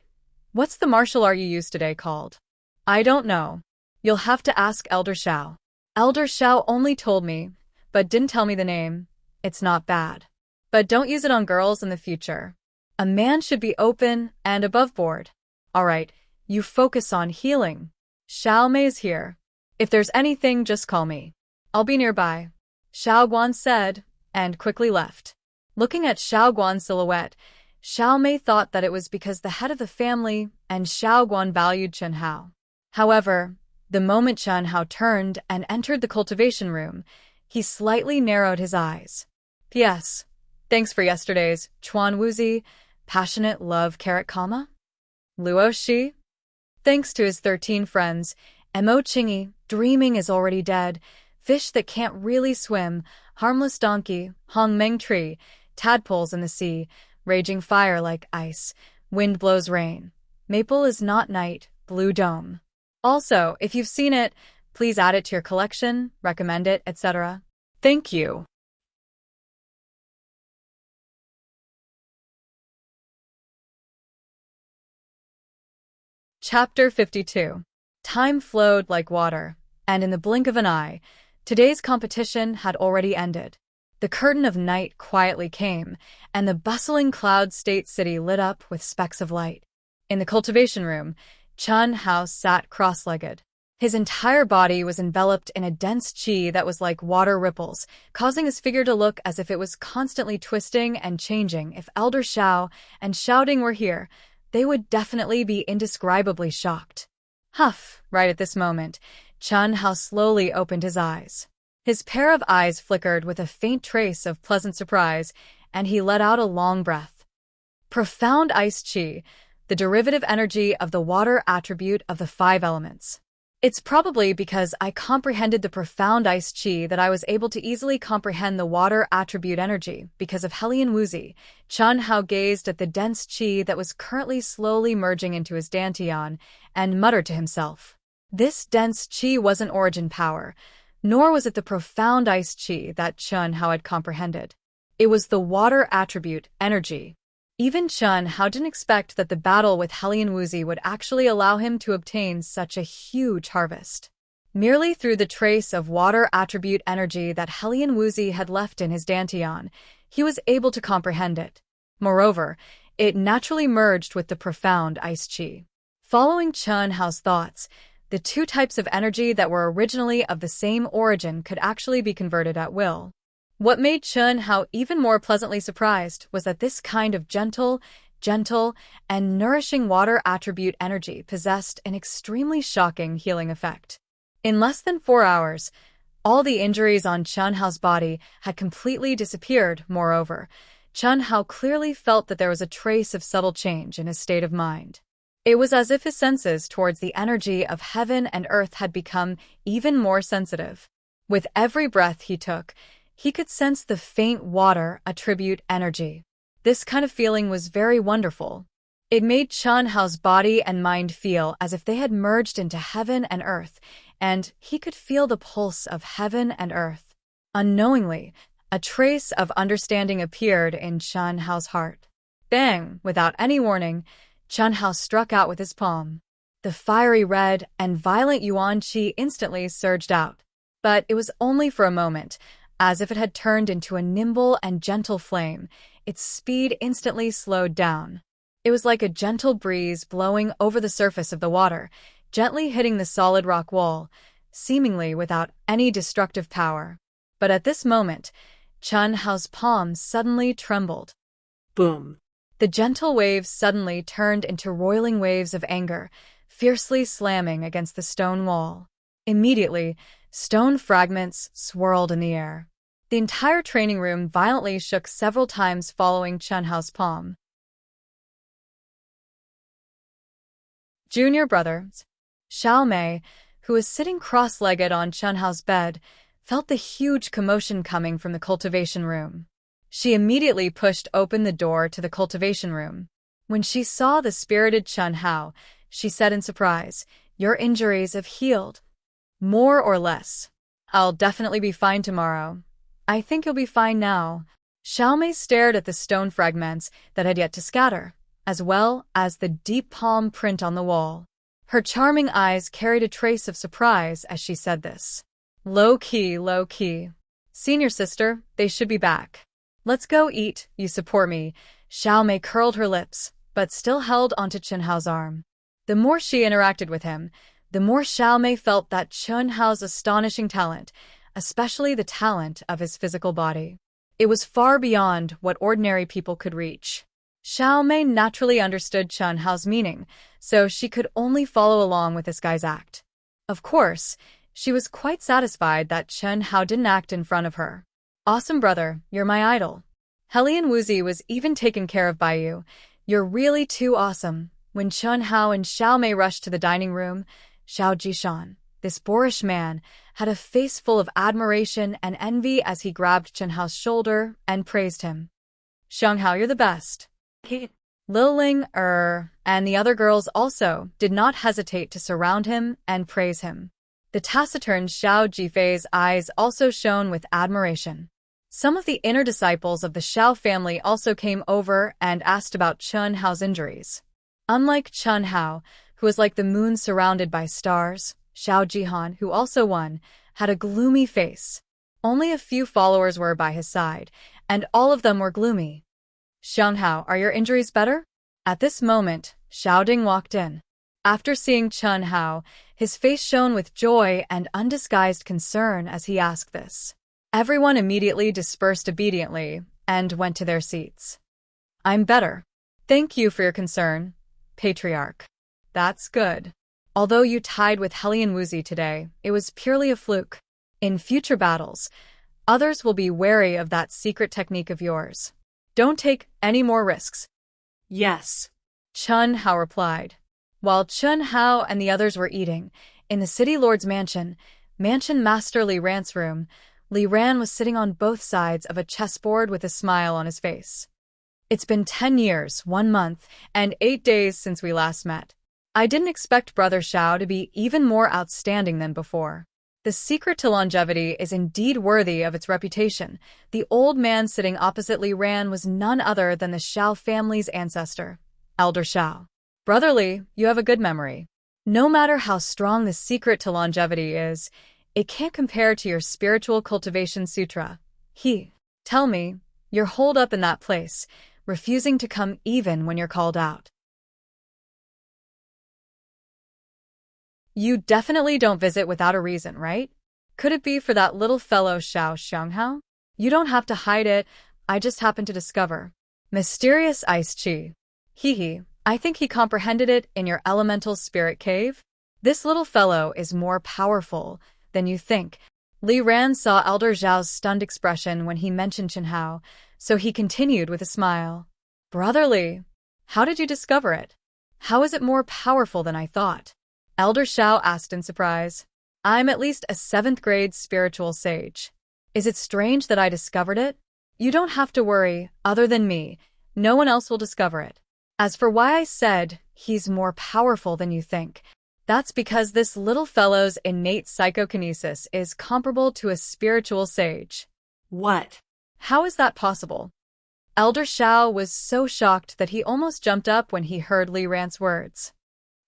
What's the martial art you used today called?" "I don't know. You'll have to ask Elder Xiao." "Elder Xiao only told me, but didn't tell me the name. It's not bad. But don't use it on girls in the future. A man should be open and above board." "All right, you focus on healing. Xiao Mei's here. If there's anything, just call me. I'll be nearby," Xiao Guan said, and quickly left. Looking at Xiao Guan's silhouette, Xiao Mei thought that it was because the head of the family and Xiao Guan valued Chunhao. However, the moment Chunhao turned and entered the cultivation room, he slightly narrowed his eyes. "P.S. Thanks for yesterday's Chuan Wuxi, passionate love carrot comma? Luo Shi? Thanks to his 13 friends, Mo Qingyi, dreaming is already dead, fish that can't really swim, harmless donkey, Hong Meng tree, tadpoles in the sea, raging fire like ice, wind blows rain, maple is not night, blue dome. Also, if you've seen it, please add it to your collection, recommend it, etc. Thank you." Chapter 52. Time flowed like water, and in the blink of an eye, today's competition had already ended. The curtain of night quietly came, and the bustling cloud state city lit up with specks of light. In the cultivation room, Chunhao sat cross-legged. His entire body was enveloped in a dense qi that was like water ripples, causing his figure to look as if it was constantly twisting and changing. If Elder Xiao and Xiaoding were here, they would definitely be indescribably shocked. Huff! Right at this moment, Chunhao slowly opened his eyes. His pair of eyes flickered with a faint trace of pleasant surprise, and he let out a long breath. Profound ice qi, the derivative energy of the water attribute of the 5 elements. It's probably because I comprehended the profound ice qi that I was able to easily comprehend the water attribute energy because of Hellion Wuxi. Chunhao gazed at the dense qi that was currently slowly merging into his dantian and muttered to himself. This dense qi wasn't origin power, nor was it the profound ice qi that Chunhao had comprehended. It was the water attribute energy. Even Chunhao didn't expect that the battle with Hellion Wuxi would actually allow him to obtain such a huge harvest. Merely through the trace of water attribute energy that Hellion Wuxi had left in his dantian, he was able to comprehend it. Moreover, it naturally merged with the profound ice qi. Following Chunhao's thoughts, the 2 types of energy that were originally of the same origin could actually be converted at will. What made Chunhao even more pleasantly surprised was that this kind of gentle, and nourishing water attribute energy possessed an extremely shocking healing effect. In less than 4 hours, all the injuries on Chunhao's body had completely disappeared. Moreover, Chunhao clearly felt that there was a trace of subtle change in his state of mind. It was as if his senses towards the energy of heaven and earth had become even more sensitive. With every breath he took, he could sense the faint water attribute energy. This kind of feeling was very wonderful. It made Chen Hao's body and mind feel as if they had merged into heaven and earth, and he could feel the pulse of heaven and earth. Unknowingly, a trace of understanding appeared in Chen Hao's heart. Bang! Without any warning, Chen Hao struck out with his palm. The fiery red and violent yuan qi instantly surged out. But it was only for a moment. As if it had turned into a nimble and gentle flame, its speed instantly slowed down. It was like a gentle breeze blowing over the surface of the water, gently hitting the solid rock wall, seemingly without any destructive power. But at this moment, Chen Hao's palms suddenly trembled. Boom. The gentle waves suddenly turned into roiling waves of anger, fiercely slamming against the stone wall. Immediately, stone fragments swirled in the air. The entire training room violently shook several times following Chen Hao's palm. Junior brother, Xiao Mei, who was sitting cross-legged on Chen Hao's bed, felt the huge commotion coming from the cultivation room. She immediately pushed open the door to the cultivation room. When she saw the spirited Chen Hao, she said in surprise, "Your injuries have healed." "More or less. I'll definitely be fine tomorrow." "I think you'll be fine now." Xiao Mei stared at the stone fragments that had yet to scatter, as well as the deep palm print on the wall. Her charming eyes carried a trace of surprise as she said this. Low key, low key. "Senior sister, they should be back. Let's go eat, you support me." Xiao Mei curled her lips, but still held onto Chen Hao's arm. The more she interacted with him, the more Xiao Mei felt that Chen Hao's astonishing talent, especially the talent of his physical body. It was far beyond what ordinary people could reach. Xiao Mei naturally understood Chen Hao's meaning, so she could only follow along with this guy's act. Of course, she was quite satisfied that Chen Hao didn't act in front of her. "Awesome brother, you're my idol. Helian Wuxia was even taken care of by you. You're really too awesome." When Chen Hao and Xiao Mei rushed to the dining room, Zhou Xian, this boorish man, had a face full of admiration and envy as he grabbed Chen Hao's shoulder and praised him. "Xianghao, you're the best." Liling, and the other girls also did not hesitate to surround him and praise him. The taciturn Xiao Jifei's eyes also shone with admiration. Some of the inner disciples of the Xiao family also came over and asked about Chen Hao's injuries. Unlike Chen Hao, who was like the moon surrounded by stars, Xiao Jihan, who also won, had a gloomy face. Only a few followers were by his side, and all of them were gloomy. "Xianghao, are your injuries better?" At this moment, Xiao Ding walked in. After seeing Chen Hao, his face shone with joy and undisguised concern as he asked this. Everyone immediately dispersed obediently and went to their seats. "I'm better. Thank you for your concern, Patriarch." "That's good. Although you tied with Helian Wuxia today, it was purely a fluke. In future battles, others will be wary of that secret technique of yours. Don't take any more risks." Yes. Chen Hao replied. While Chen Hao and the others were eating, in the city lord's mansion master Li Ran's room, Li Ran was sitting on both sides of a chessboard with a smile on his face. "It's been 10 years, 1 month, and 8 days since we last met. I didn't expect Brother Xiao to be even more outstanding than before. The secret to longevity is indeed worthy of its reputation." The old man sitting opposite Li Ran was none other than the Xiao family's ancestor, Elder Xiao. "Brother Li, you have a good memory. No matter how strong the secret to longevity is, it can't compare to your spiritual cultivation sutra. Tell me, you're holed up in that place, refusing to come even when you're called out. You definitely don't visit without a reason, right? Could it be for that little fellow Xiao Xianghao? You don't have to hide it, I just happened to discover. Mysterious ice chi. I think he comprehended it in your elemental spirit cave. This little fellow is more powerful than you think." Li Ran saw Elder Zhao's stunned expression when he mentioned Chen Hao, so he continued with a smile. "Brother Li, how did you discover it? How is it more powerful than I thought?" Elder Xiao asked in surprise. "I'm at least a 7th grade spiritual sage. Is it strange that I discovered it? You don't have to worry, other than me, no one else will discover it. As for why I said he's more powerful than you think, that's because this little fellow's innate psychokinesis is comparable to a spiritual sage. What? How is that possible? Elder Xiao was so shocked that he almost jumped up when he heard Li Ran's words.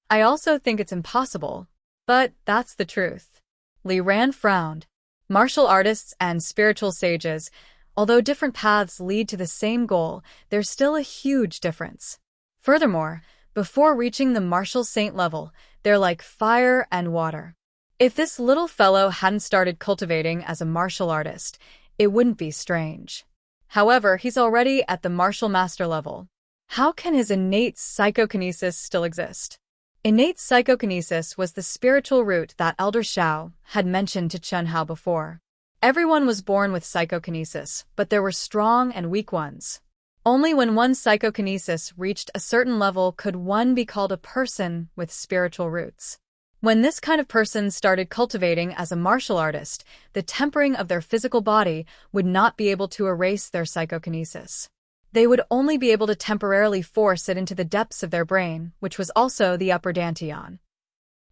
I also think it's impossible, but that's the truth. Li Ran frowned. Martial artists and spiritual sages, although different paths lead to the same goal, there's still a huge difference. Furthermore, before reaching the martial saint level, they're like fire and water. If this little fellow hadn't started cultivating as a martial artist, it wouldn't be strange. However, he's already at the martial master level. How can his innate psychokinesis still exist? Innate psychokinesis was the spiritual root that Elder Xiao had mentioned to Chen Hao before. Everyone was born with psychokinesis, but there were strong and weak ones. Only when one's psychokinesis reached a certain level could one be called a person with spiritual roots. When this kind of person started cultivating as a martial artist, the tempering of their physical body would not be able to erase their psychokinesis. They would only be able to temporarily force it into the depths of their brain, which was also the upper dantian.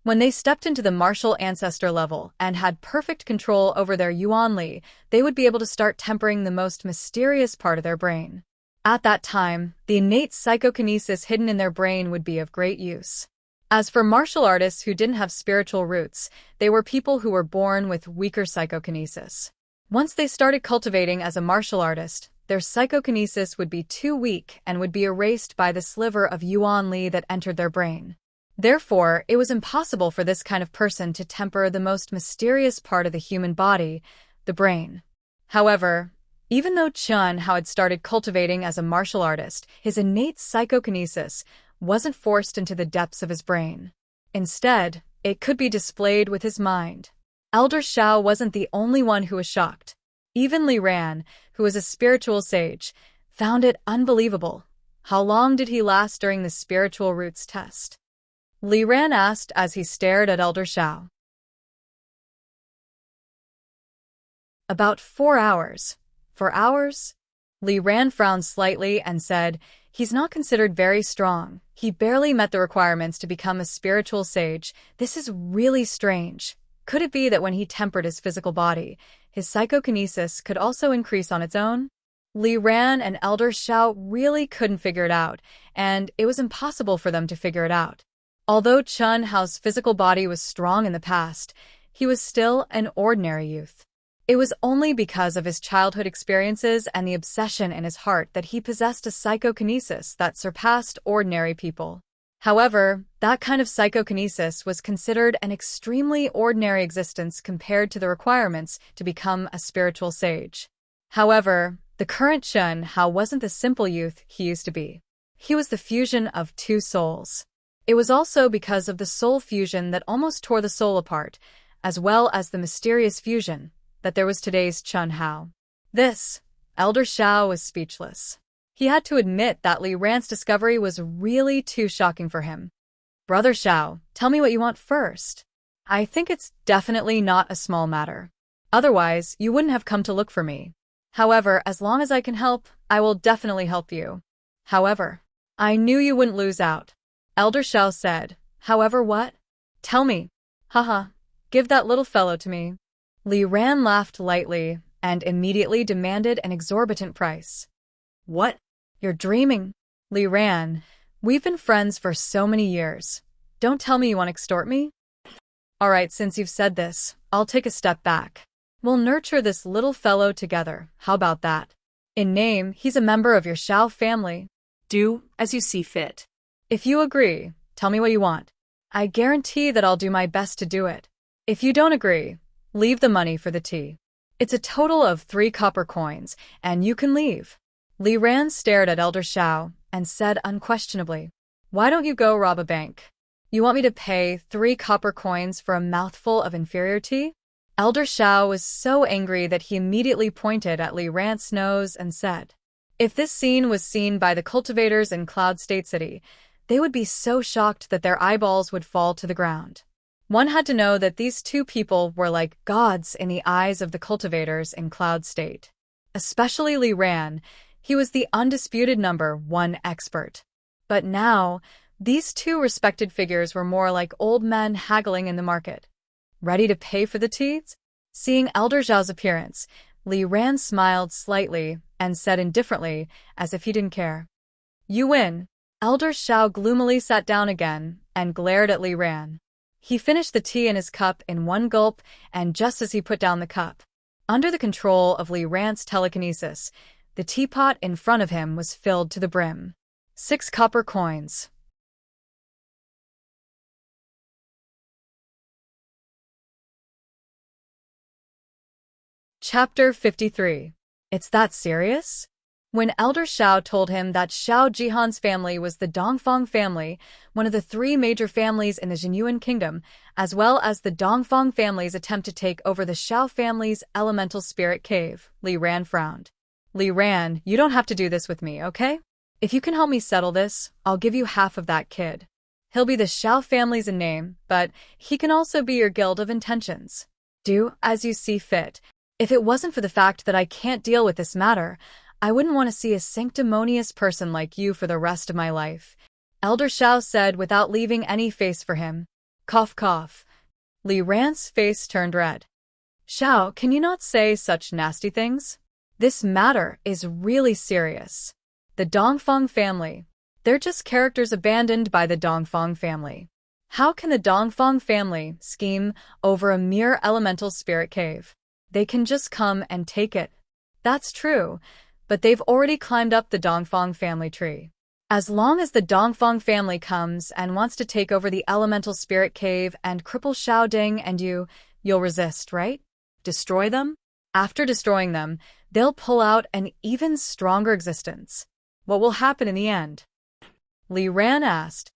When they stepped into the martial ancestor level and had perfect control over their Yuan Li, they would be able to start tempering the most mysterious part of their brain. At that time, the innate psychokinesis hidden in their brain would be of great use. As for martial artists who didn't have spiritual roots, they were people who were born with weaker psychokinesis. Once they started cultivating as a martial artist, their psychokinesis would be too weak and would be erased by the sliver of Yuan Li that entered their brain. Therefore, it was impossible for this kind of person to temper the most mysterious part of the human body, the brain. However, even though Chen Hao had started cultivating as a martial artist, his innate psychokinesis wasn't forced into the depths of his brain. Instead, it could be displayed with his mind. Elder Xiao wasn't the only one who was shocked. Even Li Ran, who was a spiritual sage, found it unbelievable. How long did he last during the spiritual roots test? Li Ran asked as he stared at Elder Xiao. About 4 hours. 4 hours? Li Ran frowned slightly and said, he's not considered very strong. He barely met the requirements to become a spiritual sage. This is really strange. Could it be that when he tempered his physical body, his psychokinesis could also increase on its own? Li Ran and Elder Xiao really couldn't figure it out, and it was impossible for them to figure it out. Although Chen Hao's physical body was strong in the past, he was still an ordinary youth. It was only because of his childhood experiences and the obsession in his heart that he possessed a psychokinesis that surpassed ordinary people. However, that kind of psychokinesis was considered an extremely ordinary existence compared to the requirements to become a spiritual sage. However, the current Chen Hao wasn't the simple youth he used to be. He was the fusion of two souls. It was also because of the soul fusion that almost tore the soul apart, as well as the mysterious fusion, that there was today's Chen Hao. Elder Xiao was speechless. He had to admit that Li Ran's discovery was really too shocking for him. Brother Xiao, tell me what you want first. I think it's definitely not a small matter. Otherwise, you wouldn't have come to look for me. However, as long as I can help, I will definitely help you. However, I knew you wouldn't lose out. Elder Xiao said, however what? Tell me. Haha, give that little fellow to me. Li Ran laughed lightly and immediately demanded an exorbitant price. What? You're dreaming. Li Ran, we've been friends for so many years. Don't tell me you want to extort me? Alright, since you've said this, I'll take a step back. We'll nurture this little fellow together, how about that? In name, he's a member of your Xiao family. Do as you see fit. If you agree, tell me what you want. I guarantee that I'll do my best to do it. If you don't agree, leave the money for the tea. It's a total of 3 copper coins, and you can leave. Li Ran stared at Elder Xiao and said unquestionably, why don't you go rob a bank? You want me to pay 3 copper coins for a mouthful of inferior tea? Elder Xiao was so angry that he immediately pointed at Li Ran's nose and said, if this scene was seen by the cultivators in Cloud State City, they would be so shocked that their eyeballs would fall to the ground. One had to know that these two people were like gods in the eyes of the cultivators in Cloud State. Especially Li Ran, he was the undisputed #1 expert. But now, these two respected figures were more like old men haggling in the market. Ready to pay for the teas? Seeing Elder Zhao's appearance, Li Ran smiled slightly and said indifferently, as if he didn't care. You win. Elder Xiao gloomily sat down again and glared at Li Ran. He finished the tea in his cup in one gulp, and just as he put down the cup, under the control of Li Ran's telekinesis, the teapot in front of him was filled to the brim. 6 copper coins. Chapter 53. It's that serious? When Elder Xiao told him that Xiao Jihan's family was the Dongfang family, one of the 3 major families in the Jinyuan kingdom, as well as the Dongfang family's attempt to take over the Xiao family's elemental spirit cave, Li Ran frowned. Li Ran, you don't have to do this with me, okay? If you can help me settle this, I'll give you half of that kid. He'll be the Xiao family's in name, but he can also be your guild of intentions. Do as you see fit. If it wasn't for the fact that I can't deal with this matter, I wouldn't want to see a sanctimonious person like you for the rest of my life, Elder Xiao said without leaving any face for him. Cough cough. Li Ran's face turned red. Xiao, can you not say such nasty things? This matter is really serious. The Dongfang family. They're just characters abandoned by the Dongfang family. How can the Dongfang family scheme over a mere elemental spirit cave? They can just come and take it. That's true, but they've already climbed up the Dongfang family tree. As long as the Dongfang family comes and wants to take over the elemental spirit cave and cripple Xiaoding and you'll resist, right? Destroy them? After destroying them, they'll pull out an even stronger existence. What will happen in the end? Li Ran asked.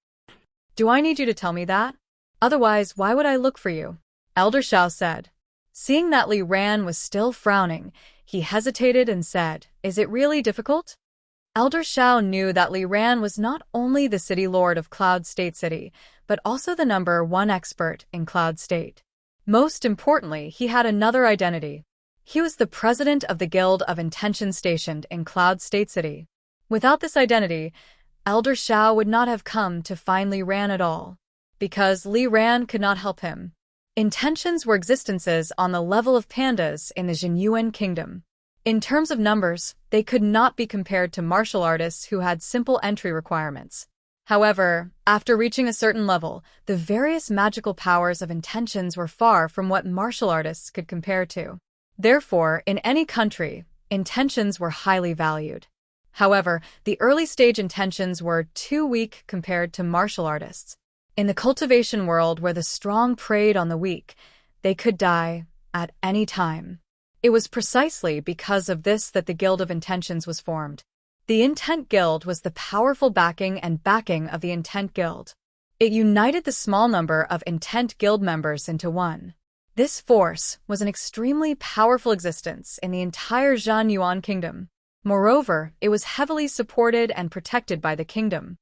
Do I need you to tell me that? Otherwise, why would I look for you? Elder Xiao said. Seeing that Li Ran was still frowning, he hesitated and said, Is it really difficult? Elder Xiao knew that Li Ran was not only the city lord of Cloud State City, but also the #1 expert in Cloud State. Most importantly, he had another identity. He was the president of the Guild of Intention stationed in Cloud State City. Without this identity, Elder Xiao would not have come to find Li Ran at all, because Li Ran could not help him. Intentions were existences on the level of pandas in the Jinyuan kingdom. In terms of numbers, they could not be compared to martial artists who had simple entry requirements. However, after reaching a certain level, the various magical powers of intentions were far from what martial artists could compare to. Therefore, in any country, intentions were highly valued. However, the early-stage intentions were too weak compared to martial artists. In the cultivation world where the strong preyed on the weak, they could die at any time. It was precisely because of this that the Guild of Intentions was formed. The Intent Guild was the powerful backing of the Intent Guild. It united the small number of Intent Guild members into one. This force was an extremely powerful existence in the entire Jianyuan kingdom. Moreover, it was heavily supported and protected by the kingdom.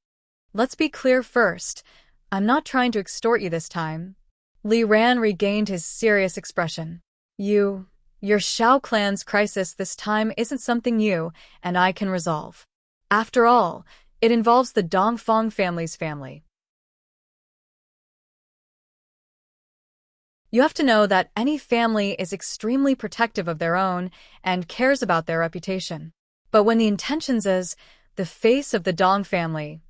Let's be clear first. I'm not trying to extort you this time. Li Ran regained his serious expression. Your Xiao clan's crisis this time isn't something you and I can resolve. After all, it involves the Dongfang family's family. You have to know that any family is extremely protective of their own and cares about their reputation. But when the intentions is the face of the Dong family,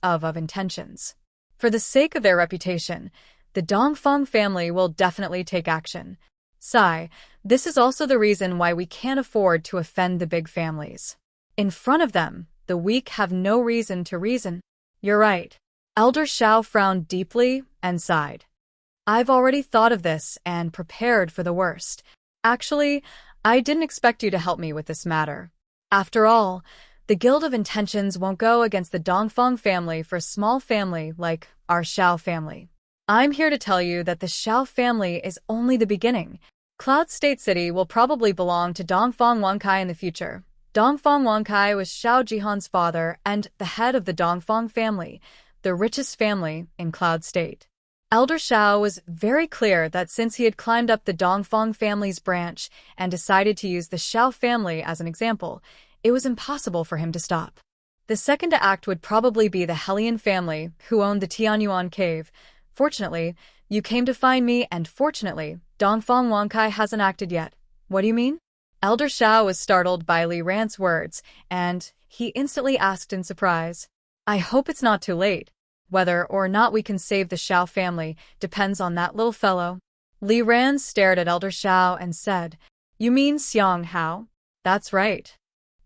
of intentions. For the sake of their reputation, the Dongfang family will definitely take action. Sigh, this is also the reason why we can't afford to offend the big families. In front of them, the weak have no reason to reason. You're right. Elder Xiao frowned deeply and sighed. I've already thought of this and prepared for the worst. Actually, I didn't expect you to help me with this matter. After all, the Guild of Intentions won't go against the Dongfang family for a small family like our Xiao family. I'm here to tell you that the Xiao family is only the beginning. Cloud State City will probably belong to Dongfang Wankai in the future. Dongfang Wankai was Xiao Jihan's father and the head of the Dongfang family, the richest family in Cloud State. Elder Xiao was very clear that since he had climbed up the Dongfang family's branch and decided to use the Xiao family as an example, it was impossible for him to stop. The second to act would probably be the Hellion family, who owned the Tianyuan cave. Fortunately, you came to find me, and fortunately, Dongfang Wankai hasn't acted yet. What do you mean? Elder Xiao was startled by Li Ran's words, and he instantly asked in surprise. I hope it's not too late. Whether or not we can save the Xiao family depends on that little fellow. Li Ran stared at Elder Xiao and said, You mean Xianxia? That's right.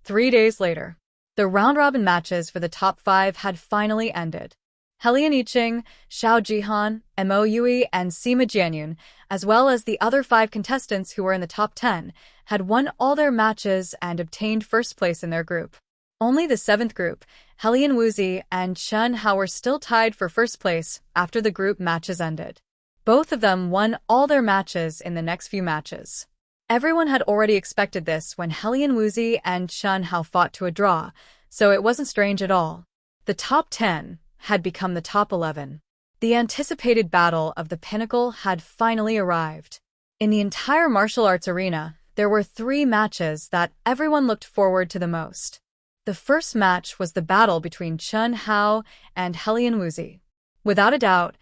3 days later, the round-robin matches for the top 5 had finally ended. Hellion Yiqing, Xiao Jihan, Mo Yui, and Sima Jianyun, as well as the other 5 contestants who were in the top 10, had won all their matches and obtained first place in their group. Only the 7th group, Hellion Wuxia and Chen Hao, were still tied for first place after the group matches ended. Both of them won all their matches in the next few matches. Everyone had already expected this when Hellion Wuxia and Chen Hao fought to a draw, so it wasn't strange at all. The top 10 had become the top 11. The anticipated battle of the pinnacle had finally arrived. In the entire martial arts arena, there were 3 matches that everyone looked forward to the most. The first match was the battle between Chen Hao and Hellion Wuxia. Without a doubt,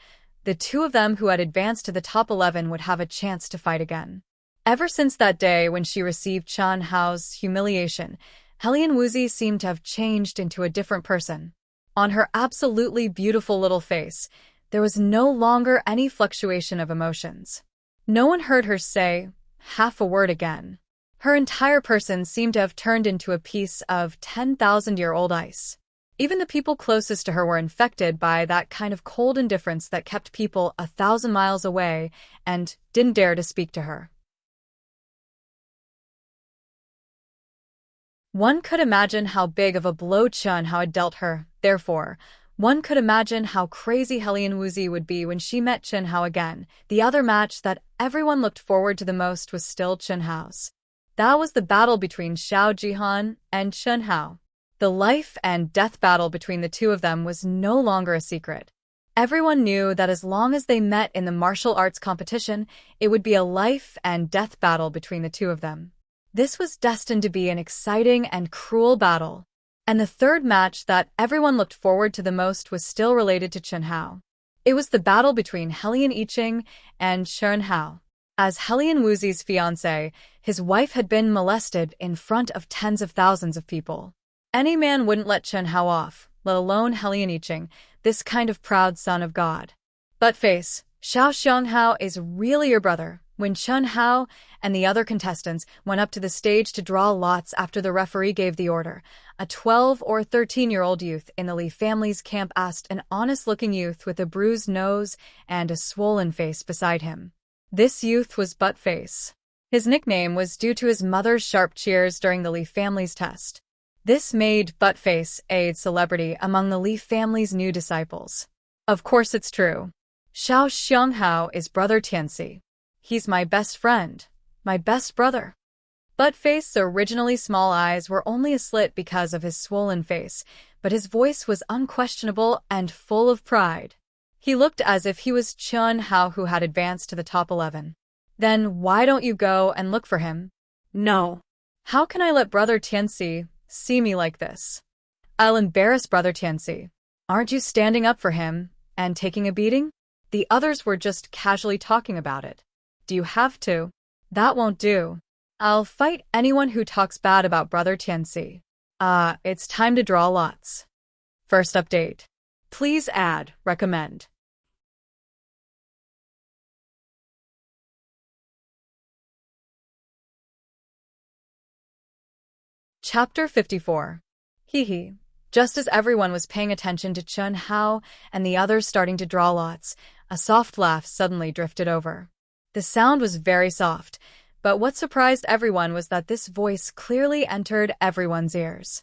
the 2 of them who had advanced to the top 11 would have a chance to fight again. Ever since that day when she received Chen Hao's humiliation, Hellion Wuxia seemed to have changed into a different person. On her absolutely beautiful little face, there was no longer any fluctuation of emotions. No one heard her say half a word again. Her entire person seemed to have turned into a piece of 10,000-year-old ice. Even the people closest to her were infected by that kind of cold indifference that kept people 1,000 miles away and didn't dare to speak to her. One could imagine how big of a blow Chen Hao had dealt her. Therefore, one could imagine how crazy Hellion Wuxia would be when she met Chen Hao again. The other match that everyone looked forward to the most was still Chen Hao's. That was the battle between Xiao Jihan and Chen Hao. The life and death battle between the 2 of them was no longer a secret. Everyone knew that as long as they met in the martial arts competition, it would be a life and death battle between the 2 of them. This was destined to be an exciting and cruel battle. And the third match that everyone looked forward to the most was still related to Chen Hao. It was the battle between Hellion Yiqing and Chen Hao. As Hellion Wuxia's fiancé, his wife had been molested in front of tens of thousands of people. Any man wouldn't let Chen Hao off, let alone Hellion Yiqing, this kind of proud son of God. But face, Xiao Xianghao is really your brother. When Chen Hao and the other contestants went up to the stage to draw lots after the referee gave the order, a 12 or 13-year-old youth in the Li family's camp asked an honest-looking youth with a bruised nose and a swollen face beside him. This youth was Buttface. His nickname was due to his mother's sharp cheers during the Li family's test. This made Buttface a celebrity among the Li family's new disciples. Of course it's true. Xiao Xianghao is brother Tianxi. He's my best friend, my best brother. Buttface's originally small eyes were only a slit because of his swollen face, but his voice was unquestionable and full of pride. He looked as if he was Chen Hao who had advanced to the top 11. Then why don't you go and look for him? No. How can I let brother Tianxi see me like this? I'll embarrass brother Tianxi. Aren't you standing up for him and taking a beating? The others were just casually talking about it. Do you have to? That won't do. I'll fight anyone who talks bad about brother Tianxi. It's time to draw lots. First update. Please add, recommend. Chapter 54. Hee. Just as everyone was paying attention to Chen Hao and the others starting to draw lots, a soft laugh suddenly drifted over. The sound was very soft, but what surprised everyone was that this voice clearly entered everyone's ears.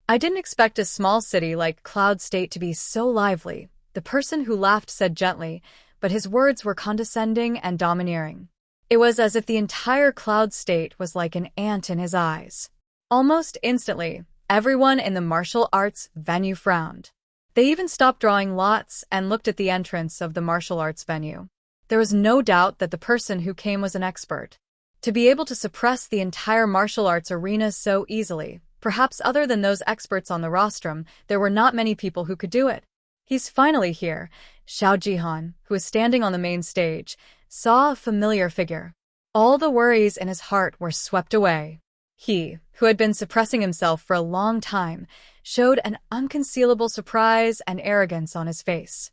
I didn't expect a small city like Cloud State to be so lively, the person who laughed said gently, but his words were condescending and domineering. It was as if the entire Cloud State was like an ant in his eyes. Almost instantly, everyone in the martial arts venue frowned. They even stopped drawing lots and looked at the entrance of the martial arts venue. There was no doubt that the person who came was an expert. To be able to suppress the entire martial arts arena so easily, Perhaps other than those experts on the rostrum, there were not many people who could do it. He's finally here. Zhou Xian, who was standing on the main stage, saw a familiar figure. All the worries in his heart were swept away. He, who had been suppressing himself for a long time, showed an unconcealable surprise and arrogance on his face.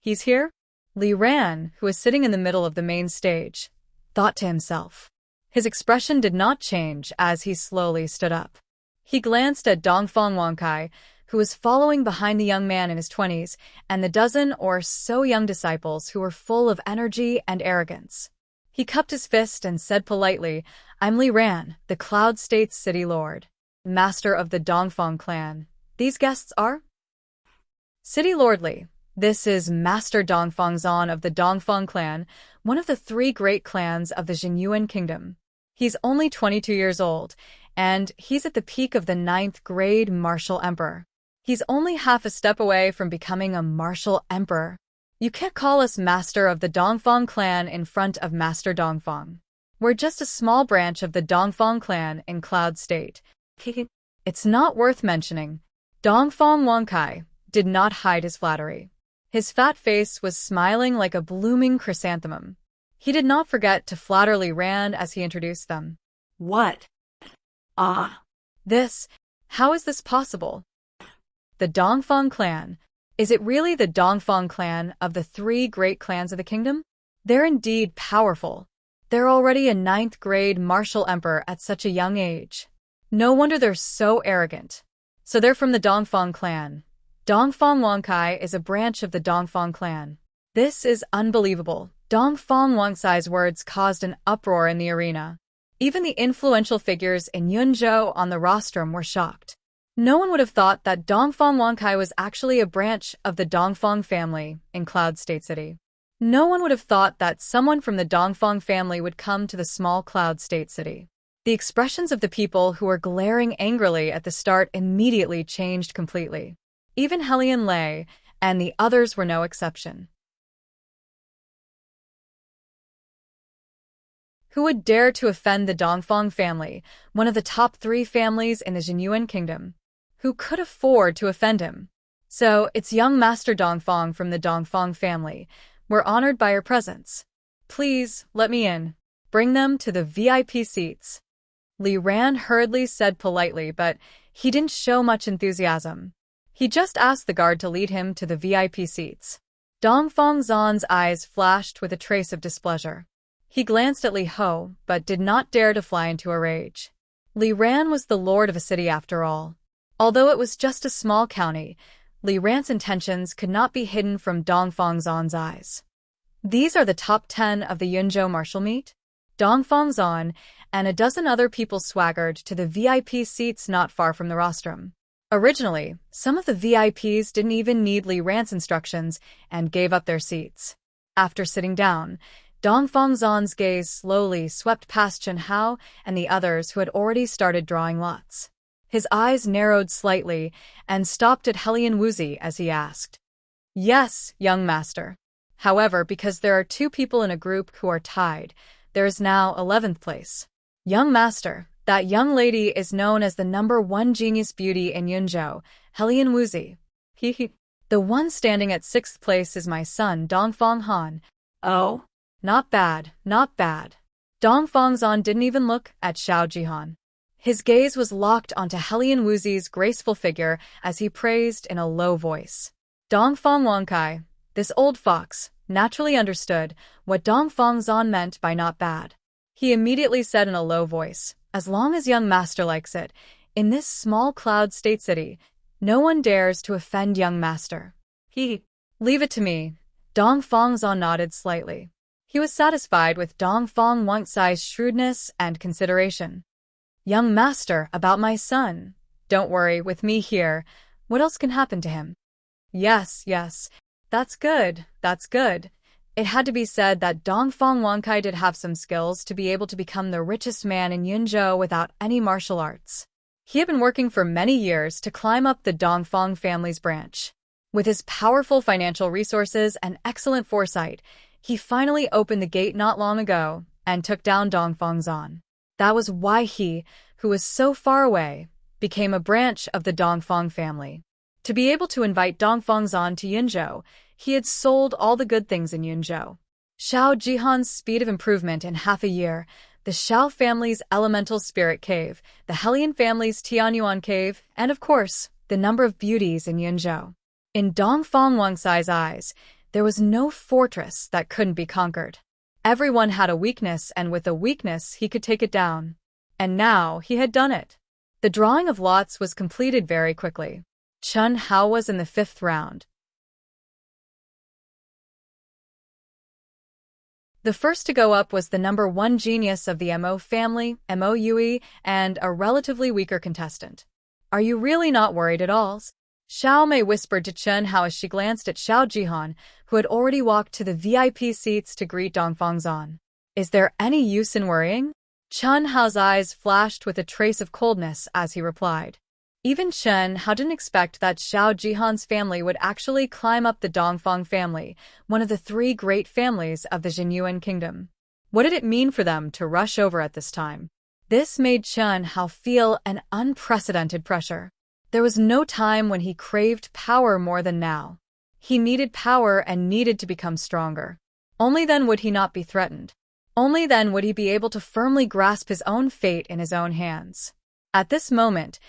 He's here? Li Ran, who was sitting in the middle of the main stage, thought to himself. His expression did not change as he slowly stood up. He glanced at Dongfang Wankai, who was following behind the young man in his 20s, and the dozen or so young disciples who were full of energy and arrogance. He cupped his fist and said politely, "I'm Li Ran, the Cloud State's city lord, master of the Dongfang clan. These guests are?" "City Lord Li, this is Master Dongfang Zan of the Dongfang clan, one of the 3 great clans of the Xianyuan kingdom. He's only 22 years old, and he's at the peak of the 9th grade martial emperor. He's only half a step away from becoming a martial emperor. You can't call us master of the Dongfang clan in front of Master Dongfang. We're just a small branch of the Dongfang clan in Cloud State." It's not worth mentioning. Dongfang Wankai did not hide his flattery. His fat face was smiling like a blooming chrysanthemum. He did not forget to flatter Li Ran as he introduced them. What? How is this possible? The Dongfang clan. Is it really the Dongfang clan of the 3 great clans of the kingdom? They're indeed powerful. They're already a 9th grade martial emperor at such a young age. No wonder they're so arrogant. So they're from the Dongfang clan. Dongfang Wankai is a branch of the Dongfang clan. This is unbelievable. Dongfang Wankai's words caused an uproar in the arena. Even the influential figures in Yunzhou on the rostrum were shocked. No one would have thought that Dongfang Wankai was actually a branch of the Dongfang family in Cloud State City. No one would have thought that someone from the Dongfang family would come to the small Cloud State City. The expressions of the people who were glaring angrily at the start immediately changed completely. Even Helian Lei and the others were no exception. Who would dare to offend the Dongfang family, one of the top 3 families in the Xianyuan kingdom? Who could afford to offend him? So, it's young Master Dongfang from the Dongfang family. We're honored by your presence. Please, let me in. Bring them to the VIP seats." Li Ran hurriedly said politely, but he didn't show much enthusiasm. He just asked the guard to lead him to the VIP seats. Dongfang Zan's eyes flashed with a trace of displeasure. He glanced at Li Ho, but did not dare to fly into a rage. Li Ran was the lord of a city after all. Although it was just a small county, Li Ran's intentions could not be hidden from Dongfang Zan's eyes. These are the top 10 of the Yunzhou martial meet? Dongfang Zan and a dozen other people swaggered to the VIP seats not far from the rostrum. Originally, some of the VIPs didn't even need Li Ran's instructions and gave up their seats. After sitting down, Dongfang Zan's gaze slowly swept past Chen Hao and the others who had already started drawing lots. His eyes narrowed slightly and stopped at Helian Wuxia as he asked, "Yes, young master. However, because there are 2 people in a group who are tied, there is now 11th place. Young master, that young lady is known as the #1 genius beauty in Yunzhou, Helian Wuxia. The one standing at 6th place is my son, Dongfang Han." "Oh? Not bad, not bad." Dongfang Zan didn't even look at Zhou Xian. His gaze was locked onto Helian Wuxia's graceful figure as he praised in a low voice. Dongfang Wankai, this old fox, naturally understood what Dongfang Zan meant by not bad. He immediately said in a low voice, "As long as young master likes it, in this small Cloud State city, no one dares to offend young master." "Leave it to me." Dongfang Zan nodded slightly. He was satisfied with Dongfang Wankai's shrewdness and consideration. "Young master, about my son. Don't worry, with me here. What else can happen to him?" Yes. That's good. It had to be said that Dongfang Wankai did have some skills to be able to become the richest man in Yunzhou without any martial arts. He had been working for many years to climb up the Dongfang family's branch. With his powerful financial resources and excellent foresight, he finally opened the gate not long ago and took down Dongfang Zan. That was why he, who was so far away, became a branch of the Dongfang family. To be able to invite Dongfangzan to Yunzhou, he had sold all the good things in Yunzhou. Xiao Jihan's speed of improvement in half a year, the Xiao family's elemental spirit cave, the Helian family's Tianyuan cave, and of course, the number of beauties in Yunzhou. In Dongfang Wangxi's eyes, there was no fortress that couldn't be conquered. Everyone had a weakness, and with a weakness he could take it down. And now he had done it. The drawing of lots was completed very quickly. Chen Hao was in the 5th round. The first to go up was the number 1 genius of the Mo family, Mo Yue, and a relatively weaker contestant. Are you really not worried at all? Xiao Mei whispered to Chen Hao as she glanced at Xiao Jihan, who had already walked to the VIP seats to greet Dongfangzan. Is there any use in worrying? Chen Hao's eyes flashed with a trace of coldness as he replied. Even Chen Hao didn't expect that Xiao Jihan's family would actually climb up the Dongfang family, one of the 3 great families of the Jinyuan kingdom. What did it mean for them to rush over at this time? This made Chen Hao feel an unprecedented pressure. There was no time when he craved power more than now. He needed power and needed to become stronger. Only then would he not be threatened. Only then would he be able to firmly grasp his own fate in his own hands. At this moment,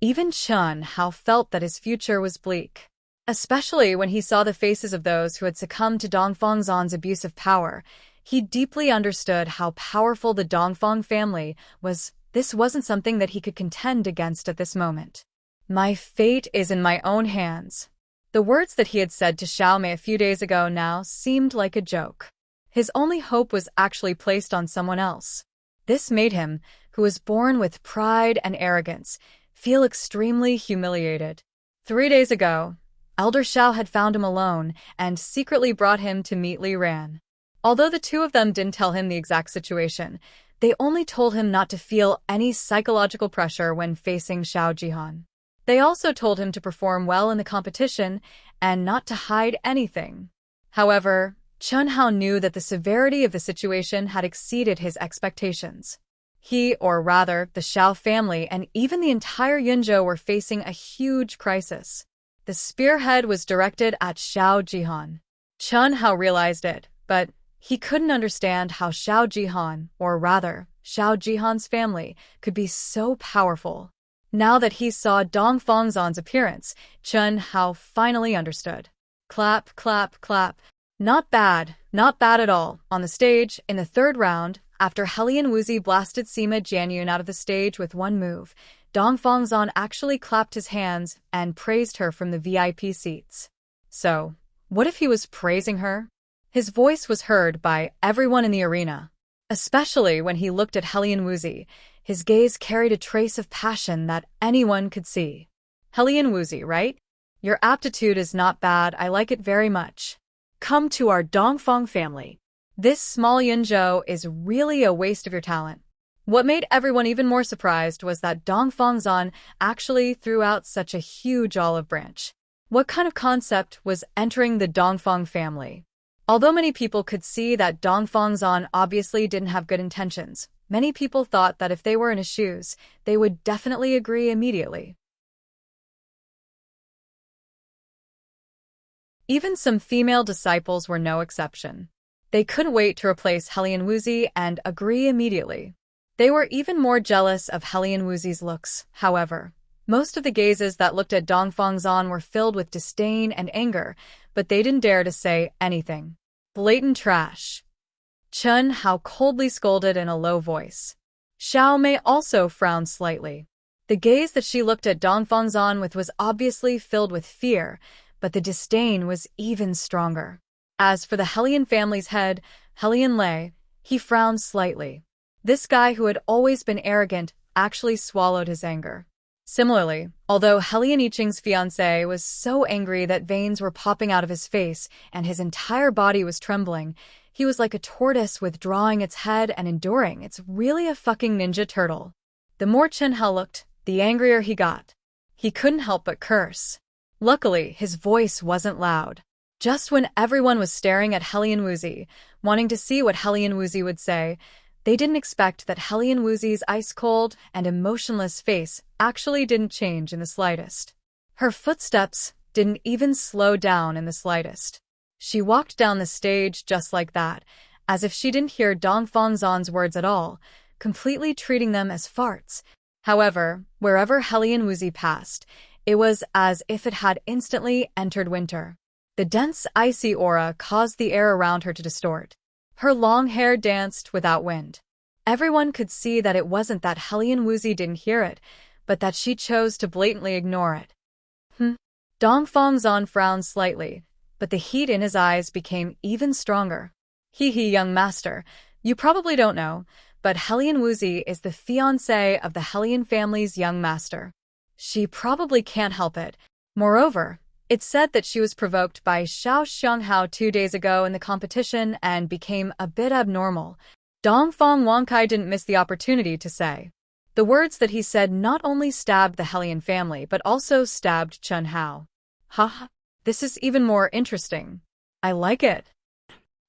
even Chen Hao felt that his future was bleak. Especially when he saw the faces of those who had succumbed to Dongfangzan's abuse of power, he deeply understood how powerful the Dongfang family was. This wasn't something that he could contend against at this moment. My fate is in my own hands. The words that he had said to Xiao Mei a few days ago now seemed like a joke. His only hope was actually placed on someone else. This made him, who was born with pride and arrogance, feel extremely humiliated. 3 days ago, Elder Xiao had found him alone and secretly brought him to meet Li Ran. Although the 2 of them didn't tell him the exact situation, they only told him not to feel any psychological pressure when facing Xiao Jihan. They also told him to perform well in the competition and not to hide anything. However, Chen Hao knew that the severity of the situation had exceeded his expectations. He, or rather, the Xiao family and even the entire Yunzhou were facing a huge crisis. The spearhead was directed at Xiao Jihan. Chen Hao realized it, but he couldn't understand how Xiao Jihan, or rather, Xiao Jihan's family, could be so powerful. Now that he saw Dongfangzan's appearance, Chen Hao finally understood. Clap, clap, clap. Not bad at all. On the stage, in the 3rd round, after Helian Wuxia blasted Sima Jianyun out of the stage with one move, Dongfangzan actually clapped his hands and praised her from the VIP seats. So, what if he was praising her? His voice was heard by everyone in the arena. Especially when he looked at Helian Wuxia, his gaze carried a trace of passion that anyone could see. Helian Wuxia, right? Your aptitude is not bad, I like it very much. Come to our Dongfang family. This small Yunzhou is really a waste of your talent. What made everyone even more surprised was that Dongfangzan actually threw out such a huge olive branch. What kind of concept was entering the Dongfang family? Although many people could see that Dongfangzan obviously didn't have good intentions, many people thought that if they were in his shoes, they would definitely agree immediately. Even some female disciples were no exception. They couldn't wait to replace Helian Wuxia and agree immediately. They were even more jealous of Helian Wuxia's looks, however. Most of the gazes that looked at Dongfangzan were filled with disdain and anger, but they didn't dare to say anything. Blatant trash. Chen Hao coldly scolded in a low voice. Xiao Mei also frowned slightly. The gaze that she looked at Dongfangzan with was obviously filled with fear, but the disdain was even stronger. As for the Helian family's head, Helian Lei, he frowned slightly. This guy who had always been arrogant actually swallowed his anger. Similarly, although Helian Yiqing's fiancé was so angry that veins were popping out of his face and his entire body was trembling, he was like a tortoise withdrawing its head and enduring. It's really a fucking ninja turtle. The more Chen Hao looked, the angrier he got. He couldn't help but curse. Luckily, his voice wasn't loud. Just when everyone was staring at Helian Wuxia, wanting to see what Helian Wuxia would say, They didn't expect that Hellion Wuxi's ice-cold and emotionless face actually didn't change in the slightest. Her footsteps didn't even slow down in the slightest. She walked down the stage just like that, as if she didn't hear Dongfang Zan's words at all, completely treating them as farts. However, wherever Hellion Wuxi passed, it was as if it had instantly entered winter. The dense, icy aura caused the air around her to distort. Her long hair danced without wind. Everyone could see that it wasn't that Hellion Wuxi didn't hear it, but that she chose to blatantly ignore it. Dongfang Zan frowned slightly, but the heat in his eyes became even stronger. Hee, young master, you probably don't know, but Hellion Wuxi is the fiancé of the Hellion family's young master. She probably can't help it. Moreover, it's said that she was provoked by Zhou Xian 2 days ago in the competition and became a bit abnormal. Dongfang Wankai didn't miss the opportunity to say. The words that he said not only stabbed the Hellion family but also stabbed Chen Hao. Ha, this is even more interesting. I like it.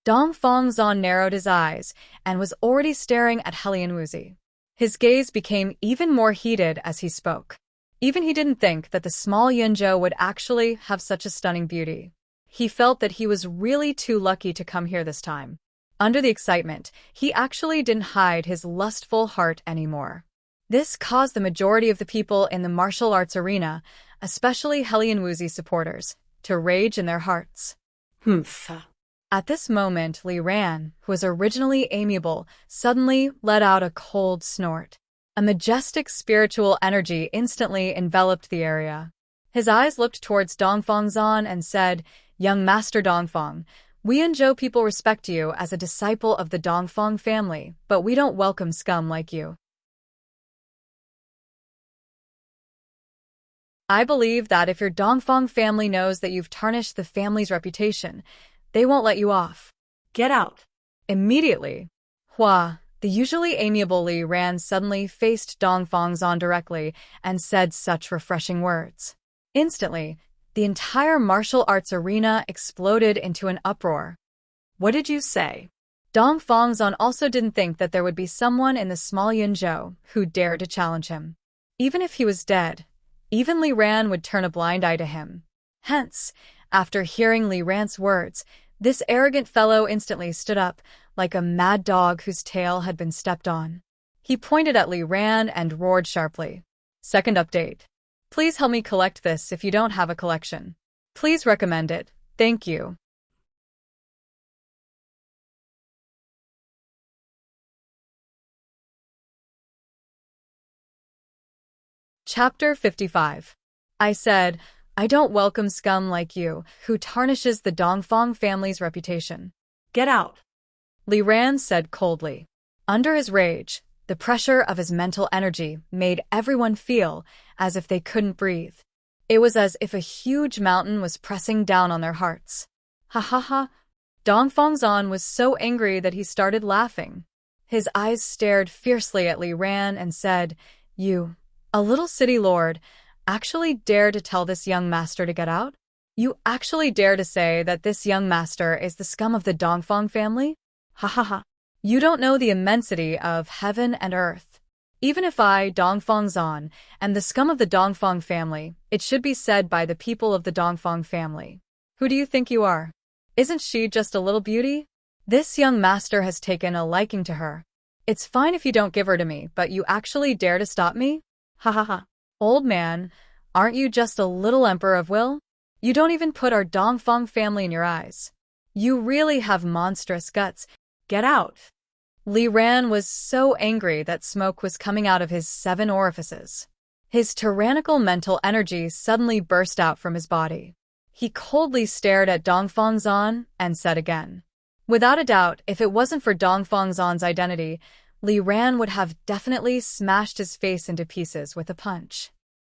Dongfang Zan narrowed his eyes and was already staring at Hellion Wuxi. His gaze became even more heated as he spoke. Even he didn't think that the small Yunzhou would actually have such a stunning beauty. He felt that he was really too lucky to come here this time. Under the excitement, he actually didn't hide his lustful heart anymore. This caused the majority of the people in the martial arts arena, especially Hellion Wuxi supporters, to rage in their hearts. At this moment, Li Ran, who was originally amiable, suddenly let out a cold snort. A majestic spiritual energy instantly enveloped the area. His eyes looked towards Dongfang Zan and said, "Young Master Dongfang, we Zhou people respect you as a disciple of the Dongfang family, but we don't welcome scum like you. I believe that if your Dongfang family knows that you've tarnished the family's reputation, they won't let you off. Get out." Immediately. Hua, the usually amiable Li Ran, suddenly faced Dongfang Zan directly and said such refreshing words. Instantly, the entire martial arts arena exploded into an uproar. What did you say? Dongfang Zan also didn't think that there would be someone in the small Yunzhou who dared to challenge him. Even if he was dead, even Li Ran would turn a blind eye to him. Hence, after hearing Li Ran's words, this arrogant fellow instantly stood up, like a mad dog whose tail had been stepped on. He pointed at Li Ran and roared sharply. Second update. Please help me collect this if you don't have a collection. Please recommend it. Thank you. Chapter 55. I said, I don't welcome scum like you, who tarnishes the Dongfang family's reputation. Get out. Li Ran said coldly. Under his rage, the pressure of his mental energy made everyone feel as if they couldn't breathe. It was as if a huge mountain was pressing down on their hearts. Ha ha ha. Dongfang Zan was so angry that he started laughing. His eyes stared fiercely at Li Ran and said, You, a little city lord, actually dare to tell this young master to get out? You actually dare to say that this young master is the scum of the Dongfang family? Ha ha ha. You don't know the immensity of heaven and earth. Even if I, Dongfang Zan, am the scum of the Dongfang family, it should be said by the people of the Dongfang family. Who do you think you are? Isn't she just a little beauty? This young master has taken a liking to her. It's fine if you don't give her to me, but you actually dare to stop me? Ha ha ha. Old man, aren't you just a little emperor of will? You don't even put our Dongfang family in your eyes. You really have monstrous guts. Get out. Li Ran was so angry that smoke was coming out of his 7 orifices. His tyrannical mental energy suddenly burst out from his body. He coldly stared at Dongfang Zan and said again. Without a doubt, if it wasn't for Dongfang Zan's identity, Li Ran would have definitely smashed his face into pieces with a punch.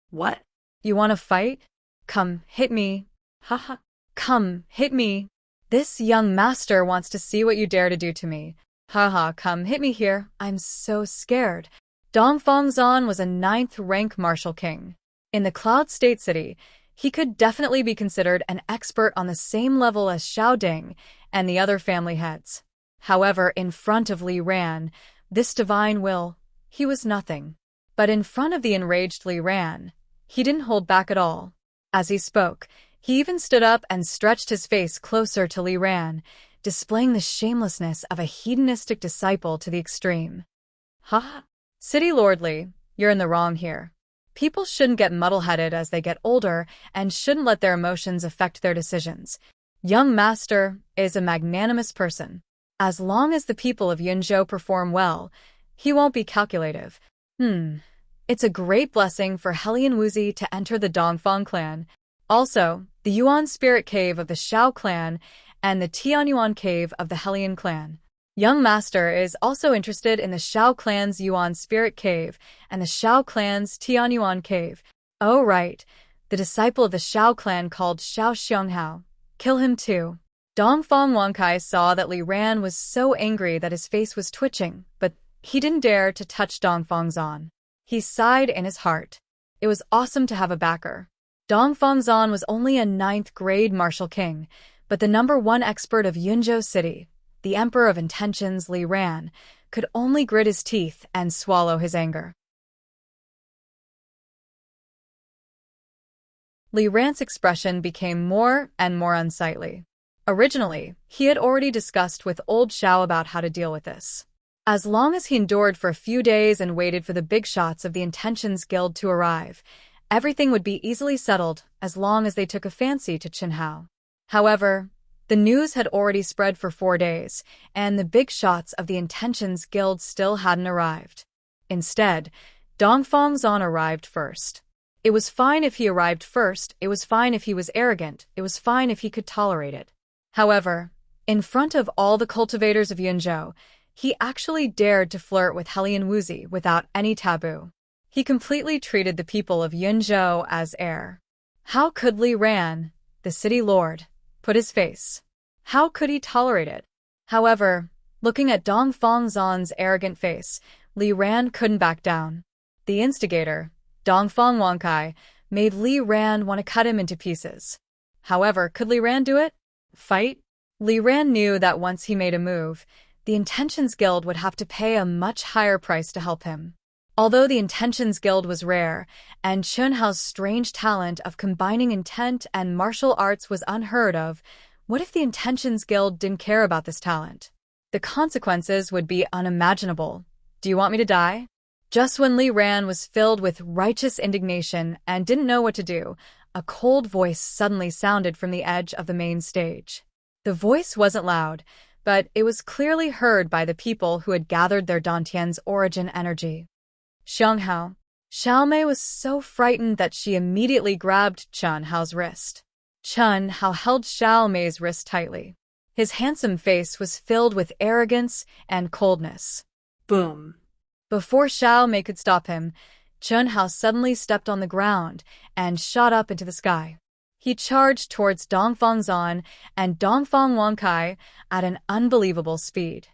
What? You want to fight? Come, hit me. Ha ha. Come, hit me. This young master wants to see what you dare to do to me. Ha ha, come hit me here. I'm so scared. Dongfang Zan was a 9th rank martial king. In the Cloud State City, he could definitely be considered an expert on the same level as Xiao Ding and the other family heads. However, in front of Li Ran, this divine will, he was nothing. But in front of the enraged Li Ran, he didn't hold back at all. As he spoke, he even stood up and stretched his face closer to Li Ran, displaying the shamelessness of a hedonistic disciple to the extreme. Ha! City Lord Li, you're in the wrong here. People shouldn't get muddle-headed as they get older and shouldn't let their emotions affect their decisions. Young Master is a magnanimous person. As long as the people of Yunzhou perform well, he won't be calculative. It's a great blessing for Helian Wuxia to enter the Dongfang clan. Also, the Yuan Spirit Cave of the Shao clan and the Tianyuan Cave of the Helian clan. Young Master is also interested in the Shao clan's Yuan Spirit Cave and the Shao clan's Tianyuan Cave. Oh right, the disciple of the Shao clan called Zhou Xian. Kill him too. Dongfang Wankai saw that Li Ran was so angry that his face was twitching, but he didn't dare to touch Dongfang Zan. He sighed in his heart. It was awesome to have a backer. Dongfang Zan was only a 9th grade martial king, but the #1 expert of Yunzhou City, the Emperor of Intentions Li Ran, could only grit his teeth and swallow his anger. Li Ran's expression became more and more unsightly. Originally, he had already discussed with old Xiao about how to deal with this. As long as he endured for a few days and waited for the big shots of the Intentions Guild to arrive, everything would be easily settled as long as they took a fancy to Chen Hao. However, the news had already spread for 4 days, and the big shots of the Intentions Guild still hadn't arrived. Instead, Dongfang Zan arrived first. It was fine if he arrived first, it was fine if he was arrogant, it was fine if he could tolerate it. However, in front of all the cultivators of Yunzhou, he actually dared to flirt with Helian Wuxia without any taboo. He completely treated the people of Yunzhou as air. How could Li Ran, the city lord, put his face? How could he tolerate it? However, looking at Dongfang Zan's arrogant face, Li Ran couldn't back down. The instigator, Dongfang Wankai, made Li Ran want to cut him into pieces. However, could Li Ran do it? Fight? Li Ran knew that once he made a move, the Intentions Guild would have to pay a much higher price to help him. Although the Intentions Guild was rare, and Chen Hao's strange talent of combining intent and martial arts was unheard of, what if the Intentions Guild didn't care about this talent? The consequences would be unimaginable. Do you want me to die? Just when Li Ran was filled with righteous indignation and didn't know what to do, a cold voice suddenly sounded from the edge of the main stage. The voice wasn't loud, but it was clearly heard by the people who had gathered their Dantian's origin energy. Xianxia. Xiao Mei was so frightened that she immediately grabbed Chen Hao's wrist. Chen Hao held Xiao Mei's wrist tightly. His handsome face was filled with arrogance and coldness. Boom. Before Xiao Mei could stop him, Chen Hao suddenly stepped on the ground and shot up into the sky. He charged towards Dongfang Zan and Dongfang Wankai at an unbelievable speed.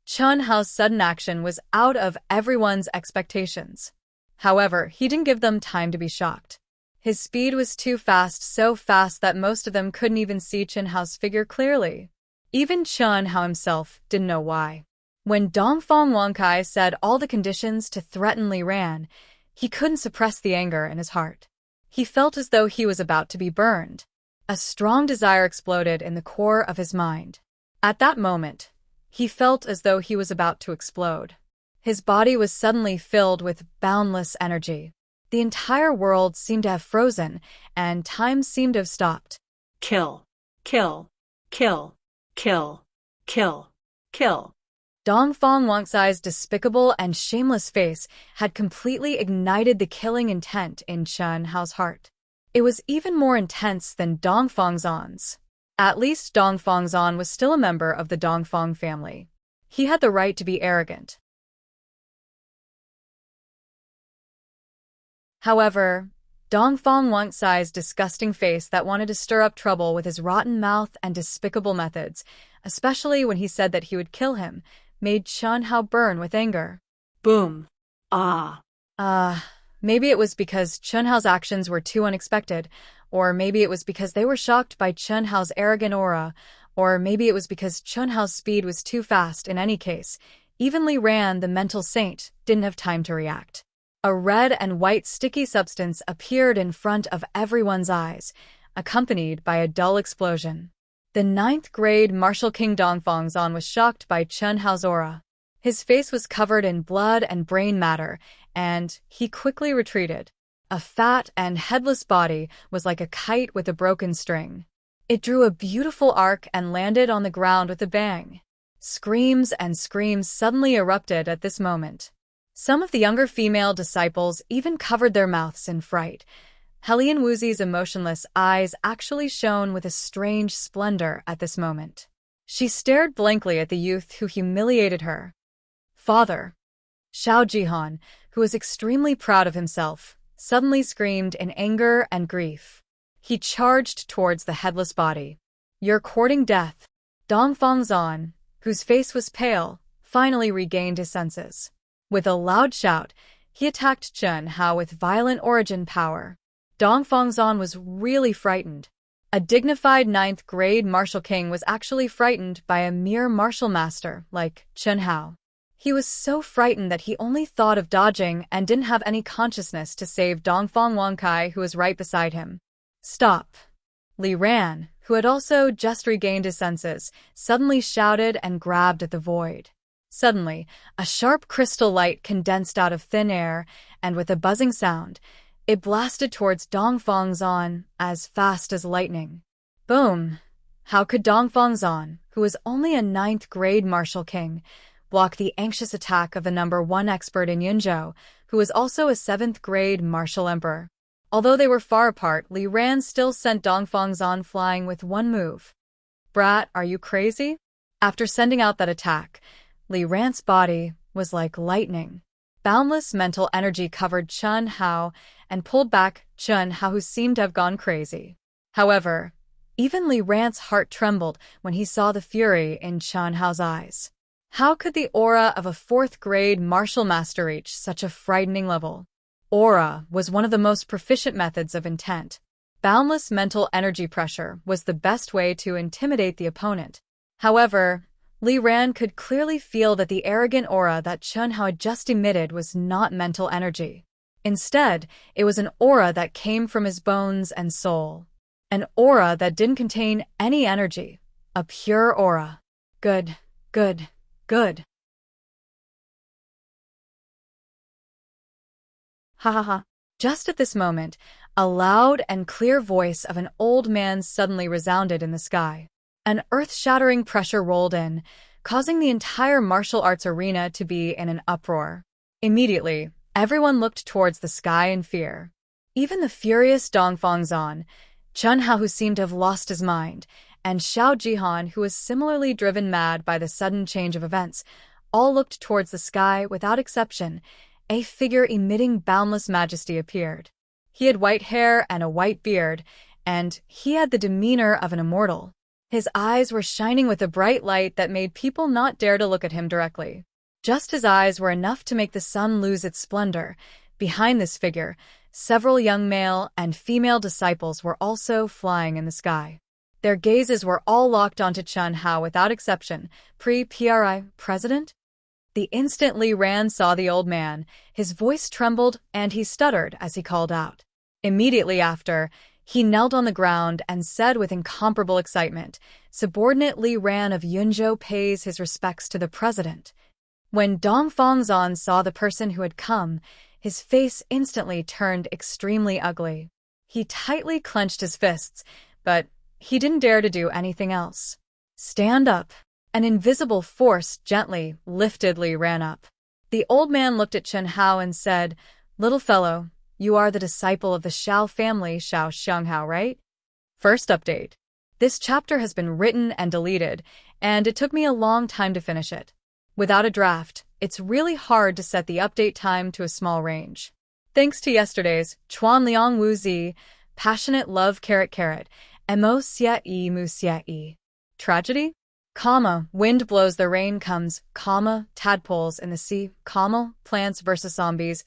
Chen Hao's sudden action was out of everyone's expectations. However, he didn't give them time to be shocked. His speed was too fast, so fast that most of them couldn't even see Chen Hao's figure clearly. Even Chen Hao himself didn't know why. When Dongfang Wankai said all the conditions to threaten Li Ran, he couldn't suppress the anger in his heart. He felt as though he was about to be burned. A strong desire exploded in the core of his mind. At that moment, he felt as though he was about to explode. His body was suddenly filled with boundless energy. The entire world seemed to have frozen, and time seemed to have stopped. Kill. Kill. Kill. Kill. Kill. Kill. Dongfang Wanxi's despicable and shameless face had completely ignited the killing intent in Chen Hao's heart. It was even more intense than Dongfang Zan's. At least Dongfang Zan was still a member of the Dongfang family. He had the right to be arrogant. However, Dongfang Wanxi's disgusting face that wanted to stir up trouble with his rotten mouth and despicable methods, especially when he said that he would kill him, made Chen Hao burn with anger. Boom. Maybe it was because Chen Hao's actions were too unexpected, or maybe it was because they were shocked by Chen Hao's arrogant aura, or maybe it was because Chen Hao's speed was too fast. In any case, Even Li Ran, the mental saint, didn't have time to react. A red and white sticky substance appeared in front of everyone's eyes, accompanied by a dull explosion. The 9th grade Martial King Dongfangzan was shocked by Chen Hao's aura. His face was covered in blood and brain matter, and he quickly retreated. A fat and headless body was like a kite with a broken string. It drew a beautiful arc and landed on the ground with a bang. Screams and screams suddenly erupted at this moment. Some of the younger female disciples even covered their mouths in fright. Helian Wuzi's emotionless eyes actually shone with a strange splendor at this moment. She stared blankly at the youth who humiliated her. Father! Xiao Jihan, who was extremely proud of himself, suddenly screamed in anger and grief. He charged towards the headless body. You're courting death. Dongfangzan, whose face was pale, finally regained his senses. With a loud shout, he attacked Chen Hao with violent origin power. Dongfangzan was really frightened. A dignified 9th grade martial king was actually frightened by a mere martial master like Chen Hao. He was so frightened that he only thought of dodging and didn't have any consciousness to save Dongfang Wankai, who was right beside him. Stop! Li Ran, who had also just regained his senses, suddenly shouted and grabbed at the void. Suddenly, a sharp crystal light condensed out of thin air, and with a buzzing sound, it blasted towards Dongfangzan as fast as lightning. Boom! How could Dongfangzan, who was only a 9th grade martial king, block the anxious attack of the #1 expert in Yunzhou, who was also a 7th grade martial emperor? Although they were far apart, Li Ran still sent Dongfangzan flying with one move. Brat, are you crazy? After sending out that attack, Li Ran's body was like lightning. Boundless mental energy covered Chen Hao and pulled back Chen Hao, who seemed to have gone crazy. However, even Li Ran's heart trembled when he saw the fury in Chen Hao's eyes. How could the aura of a 4th grade martial master reach such a frightening level? Aura was one of the most proficient methods of intent. Boundless mental energy pressure was the best way to intimidate the opponent. However, Li Ran could clearly feel that the arrogant aura that Chen Hao had just emitted was not mental energy. Instead, it was an aura that came from his bones and soul. An aura that didn't contain any energy. A pure aura. Good, good, good. Ha ha ha. Just at this moment, a loud and clear voice of an old man suddenly resounded in the sky. An earth-shattering pressure rolled in, causing the entire martial arts arena to be in an uproar. Immediately, everyone looked towards the sky in fear. Even the furious Dongfangzan, Chen Hao, who seemed to have lost his mind, and Xiao Jihan, who was similarly driven mad by the sudden change of events, all looked towards the sky without exception. A figure emitting boundless majesty appeared. He had white hair and a white beard, and he had the demeanor of an immortal. His eyes were shining with a bright light that made people not dare to look at him directly. Just his eyes were enough to make the sun lose its splendor. Behind this figure, several young male and female disciples were also flying in the sky. Their gazes were all locked onto Chen Hao without exception. President? The instant Li Ran saw the old man, his voice trembled and he stuttered as he called out. Immediately after, he knelt on the ground and said with incomparable excitement, "Subordinate Li Ran of Yunzhou pays his respects to the president." When Dongfangzan saw the person who had come, his face instantly turned extremely ugly. He tightly clenched his fists, but he didn't dare to do anything else. Stand up. An invisible force gently lifted Li Ran up. The old man looked at Chen Hao and said, "Little fellow, you are the disciple of the Xiao family, Xianxia, right?" First update. This chapter has been written and deleted, and it took me a long time to finish it. Without a draft, it's really hard to set the update time to a small range. Thanks to yesterday's Chuan Liang Wu Zi, passionate love carrot, Mo xie yi mu xie yi. Tragedy? Wind blows the rain comes, tadpoles in the sea, plants versus zombies,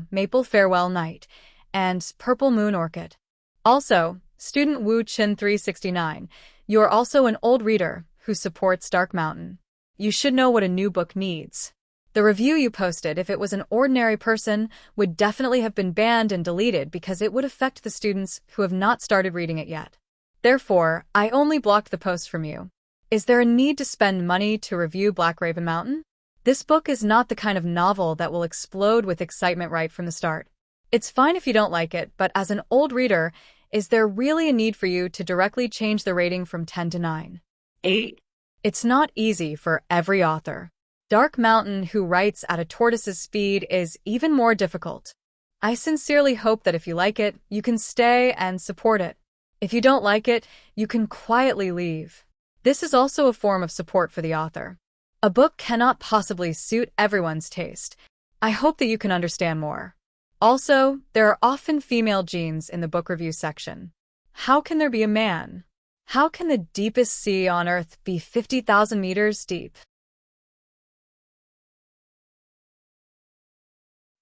maple farewell night, and purple moon orchid. Also, student Wu Chin 369, you are also an old reader who supports Dark Mountain. You should know what a new book needs. The review you posted, if it was an ordinary person, would definitely have been banned and deleted because it would affect the students who have not started reading it yet. Therefore, I only blocked the post from you. Is there a need to spend money to review Black Raven Mountain? This book is not the kind of novel that will explode with excitement right from the start. It's fine if you don't like it, but as an old reader, is there really a need for you to directly change the rating from 10 to 9? 8. It's not easy for every author. Dark Mountain, who writes at a tortoise's speed, is even more difficult. I sincerely hope that if you like it, you can stay and support it. If you don't like it, you can quietly leave. This is also a form of support for the author. A book cannot possibly suit everyone's taste. I hope that you can understand more. Also, there are often female genes in the book review section. How can there be a man? How can the deepest sea on Earth be 50,000 meters deep?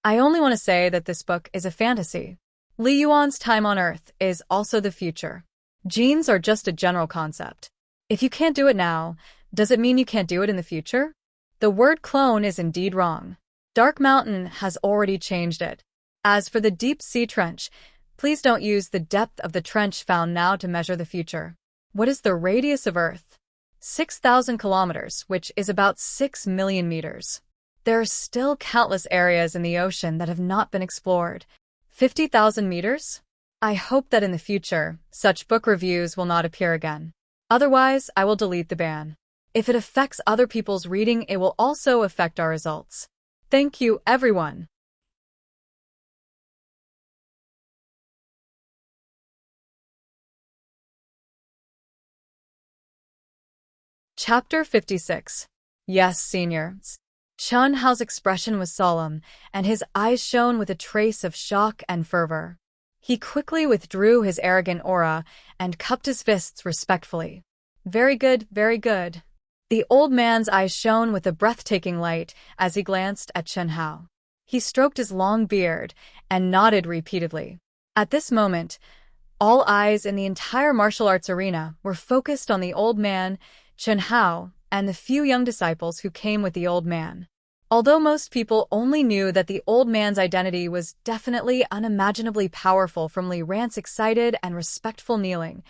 I only want to say that this book is a fantasy. Li Yuan's time on Earth is also the future. Genes are just a general concept. If you can't do it now, does it mean you can't do it in the future? The word clone is indeed wrong. Dark Mountain has already changed it. As for the deep sea trench, please don't use the depth of the trench found now to measure the future. What is the radius of Earth? 6,000 kilometers, which is about 6 million meters. There are still countless areas in the ocean that have not been explored. 50,000 meters? I hope that in the future, such book reviews will not appear again. Otherwise, I will delete the ban. If it affects other people's reading, it will also affect our results. Thank you, everyone. Chapter 56. Yes, seniors. Chen Hao's expression was solemn, and his eyes shone with a trace of shock and fervor. He quickly withdrew his arrogant aura and cupped his fists respectfully. Very good, very good. The old man's eyes shone with a breathtaking light as he glanced at Chen Hao. He stroked his long beard and nodded repeatedly. At this moment, all eyes in the entire martial arts arena were focused on the old man, Chen Hao, and the few young disciples who came with the old man. Although most people only knew that the old man's identity was definitely unimaginably powerful from Li Ran's excited and respectful kneeling,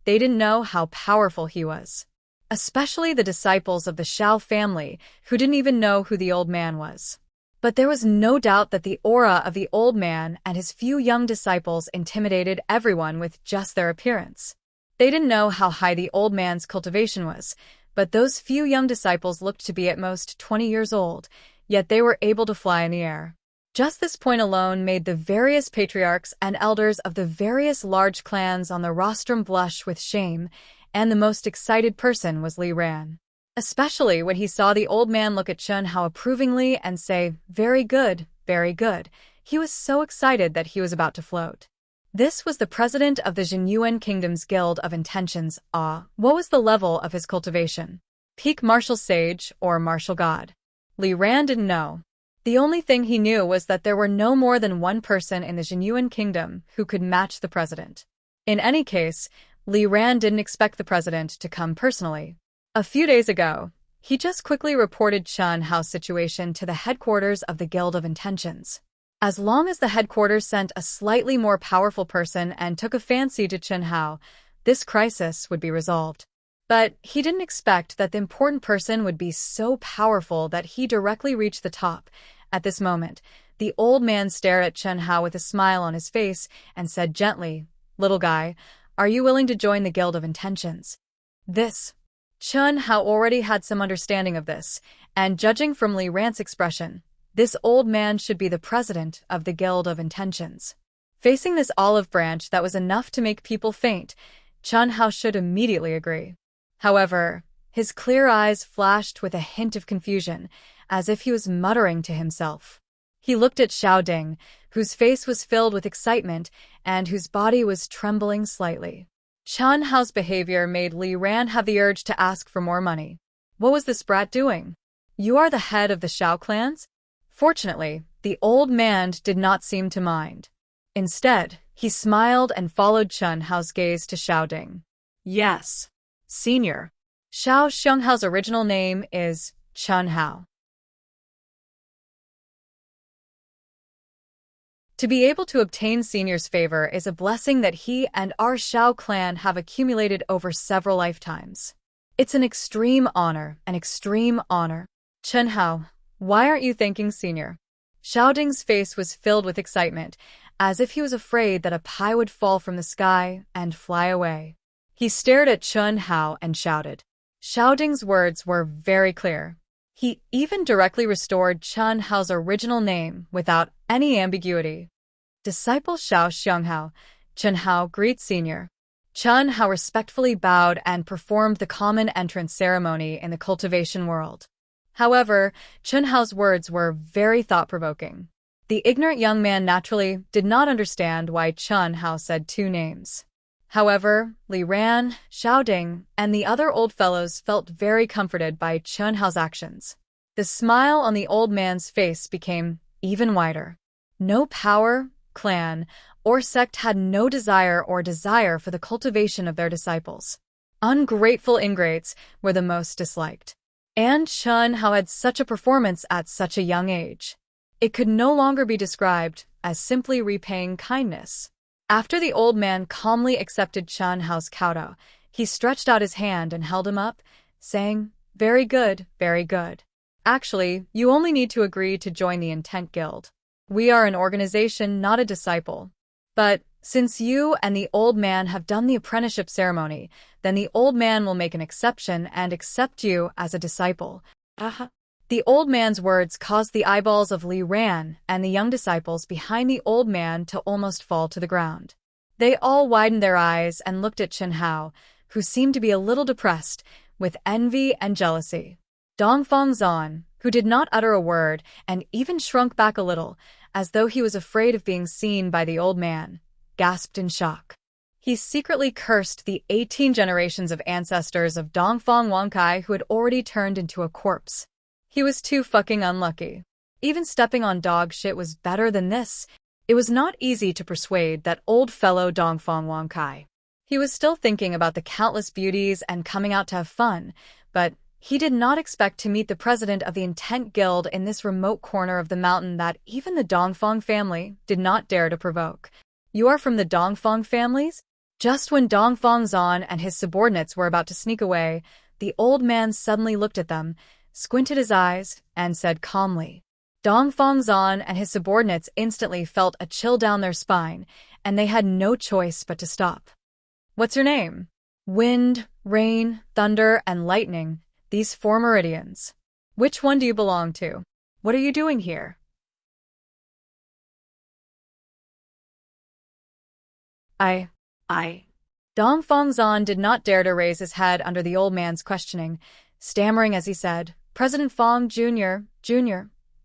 they didn't know how powerful he was. Especially the disciples of the Xiao family, who didn't even know who the old man was. But there was no doubt that the aura of the old man and his few young disciples intimidated everyone with just their appearance. They didn't know how high the old man's cultivation was, but those few young disciples looked to be at most 20 years old, yet they were able to fly in the air. Just this point alone made the various patriarchs and elders of the various large clans on the rostrum blush with shame, and the most excited person was Li Ran. Especially when he saw the old man look at Chen Hao approvingly and say, "Very good, very good." He was so excited that he was about to float. This was the president of the Xianyuan Kingdom's Guild of Intentions. What was the level of his cultivation? Peak martial sage or martial god? Li Ran didn't know. The only thing he knew was that there were no more than one person in the Xianyuan Kingdom who could match the president. In any case, Li Ran didn't expect the president to come personally. A few days ago, he just quickly reported Chen Hao's situation to the headquarters of the Guild of Intentions. As long as the headquarters sent a slightly more powerful person and took a fancy to Chen Hao, this crisis would be resolved. But he didn't expect that the important person would be so powerful that he directly reached the top. At this moment, the old man stared at Chen Hao with a smile on his face and said gently, "Little guy, are you willing to join the Guild of Intentions?" Chen Hao already had some understanding of this, and judging from Li Ran's expression, this old man should be the president of the Guild of Intentions. Facing this olive branch that was enough to make people faint, Chen Hao should immediately agree. However, his clear eyes flashed with a hint of confusion, as if he was muttering to himself. He looked at Xiao Ding, whose face was filled with excitement and whose body was trembling slightly. Chen Hao's behavior made Li Ran have the urge to ask for more money. What was this brat doing? You are the head of the Xiao clans? Fortunately, the old man did not seem to mind. Instead, he smiled and followed Chen Hao's gaze to Xiao Ding. Yes, Senior. Zhou Xianhao's original name is Chun Hao. To be able to obtain Senior's favor is a blessing that he and our Shao clan have accumulated over several lifetimes. It's an extreme honor, an extreme honor. Chun Hao, why aren't you thanking Senior? Xiaoding's face was filled with excitement, as if he was afraid that a pie would fall from the sky and fly away. He stared at Chun Hao and shouted. Xiaoding's words were very clear. He even directly restored Chun Hao's original name without any ambiguity. Disciple Xiao Xianghao, Chun Hao greets Senior. Chun Hao respectfully bowed and performed the common entrance ceremony in the cultivation world. However, Chun Hao's words were very thought-provoking. The ignorant young man naturally did not understand why Chun Hao said two names. However, Li Ran, Xiaoding, and the other old fellows felt very comforted by Chun Hao's actions. The smile on the old man's face became even wider. No power, clan, or sect had no desire for the cultivation of their disciples. Ungrateful ingrates were the most disliked. And Chun Hao had such a performance at such a young age. It could no longer be described as simply repaying kindness. After the old man calmly accepted Chun Hao's kowtow, he stretched out his hand and held him up, saying, very good, very good. Actually, you only need to agree to join the Intent Guild. We are an organization, not a disciple. But since you and the old man have done the apprenticeship ceremony, then the old man will make an exception and accept you as a disciple. The old man's words caused the eyeballs of Li Ran and the young disciples behind the old man to almost fall to the ground. They all widened their eyes and looked at Chun Hao, who seemed to be a little depressed, with envy and jealousy. Dongfang Zan, who did not utter a word and even shrunk back a little, as though he was afraid of being seen by the old man, gasped in shock. He secretly cursed the 18 generations of ancestors of Dongfang Wankai who had already turned into a corpse. He was too fucking unlucky. Even stepping on dog shit was better than this. It was not easy to persuade that old fellow Dongfang Wankai. He was still thinking about the countless beauties and coming out to have fun, but he did not expect to meet the president of the Intent Guild in this remote corner of the mountain that even the Dongfang family did not dare to provoke. You are from the Dongfang families? Just when Dongfang Zan and his subordinates were about to sneak away, the old man suddenly looked at them, squinted his eyes, and said calmly. Dongfang Zan and his subordinates instantly felt a chill down their spine, and they had no choice but to stop. What's your name? Wind, rain, thunder, and lightning, these four meridians. Which one do you belong to? What are you doing here? I. Dongfang Zan did not dare to raise his head under the old man's questioning, stammering as he said, President Fang Jr.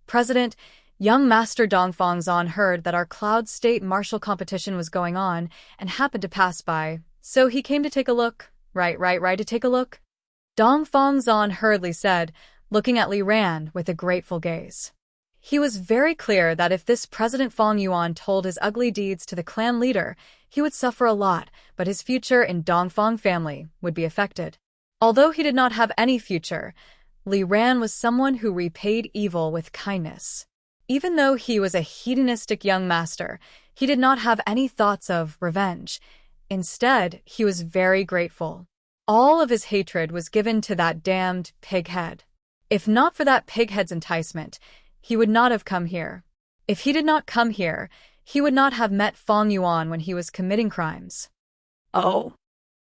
President, young Master Dongfang Zan heard that our Cloud State martial competition was going on and happened to pass by, so he came to take a look. Right, to take a look? Dongfang Zan hurriedly said, looking at Li Ran with a grateful gaze. He was very clear that if this President Fang Yuan told his ugly deeds to the clan leader, he would suffer a lot, but his future in Dongfang family would be affected. Although he did not have any future, Li Ran was someone who repaid evil with kindness. Even though he was a hedonistic young master, he did not have any thoughts of revenge. Instead, he was very grateful. All of his hatred was given to that damned pighead. If not for that pighead's enticement, he would not have come here. If he did not come here, he would not have met Fang Yuan when he was committing crimes. Oh.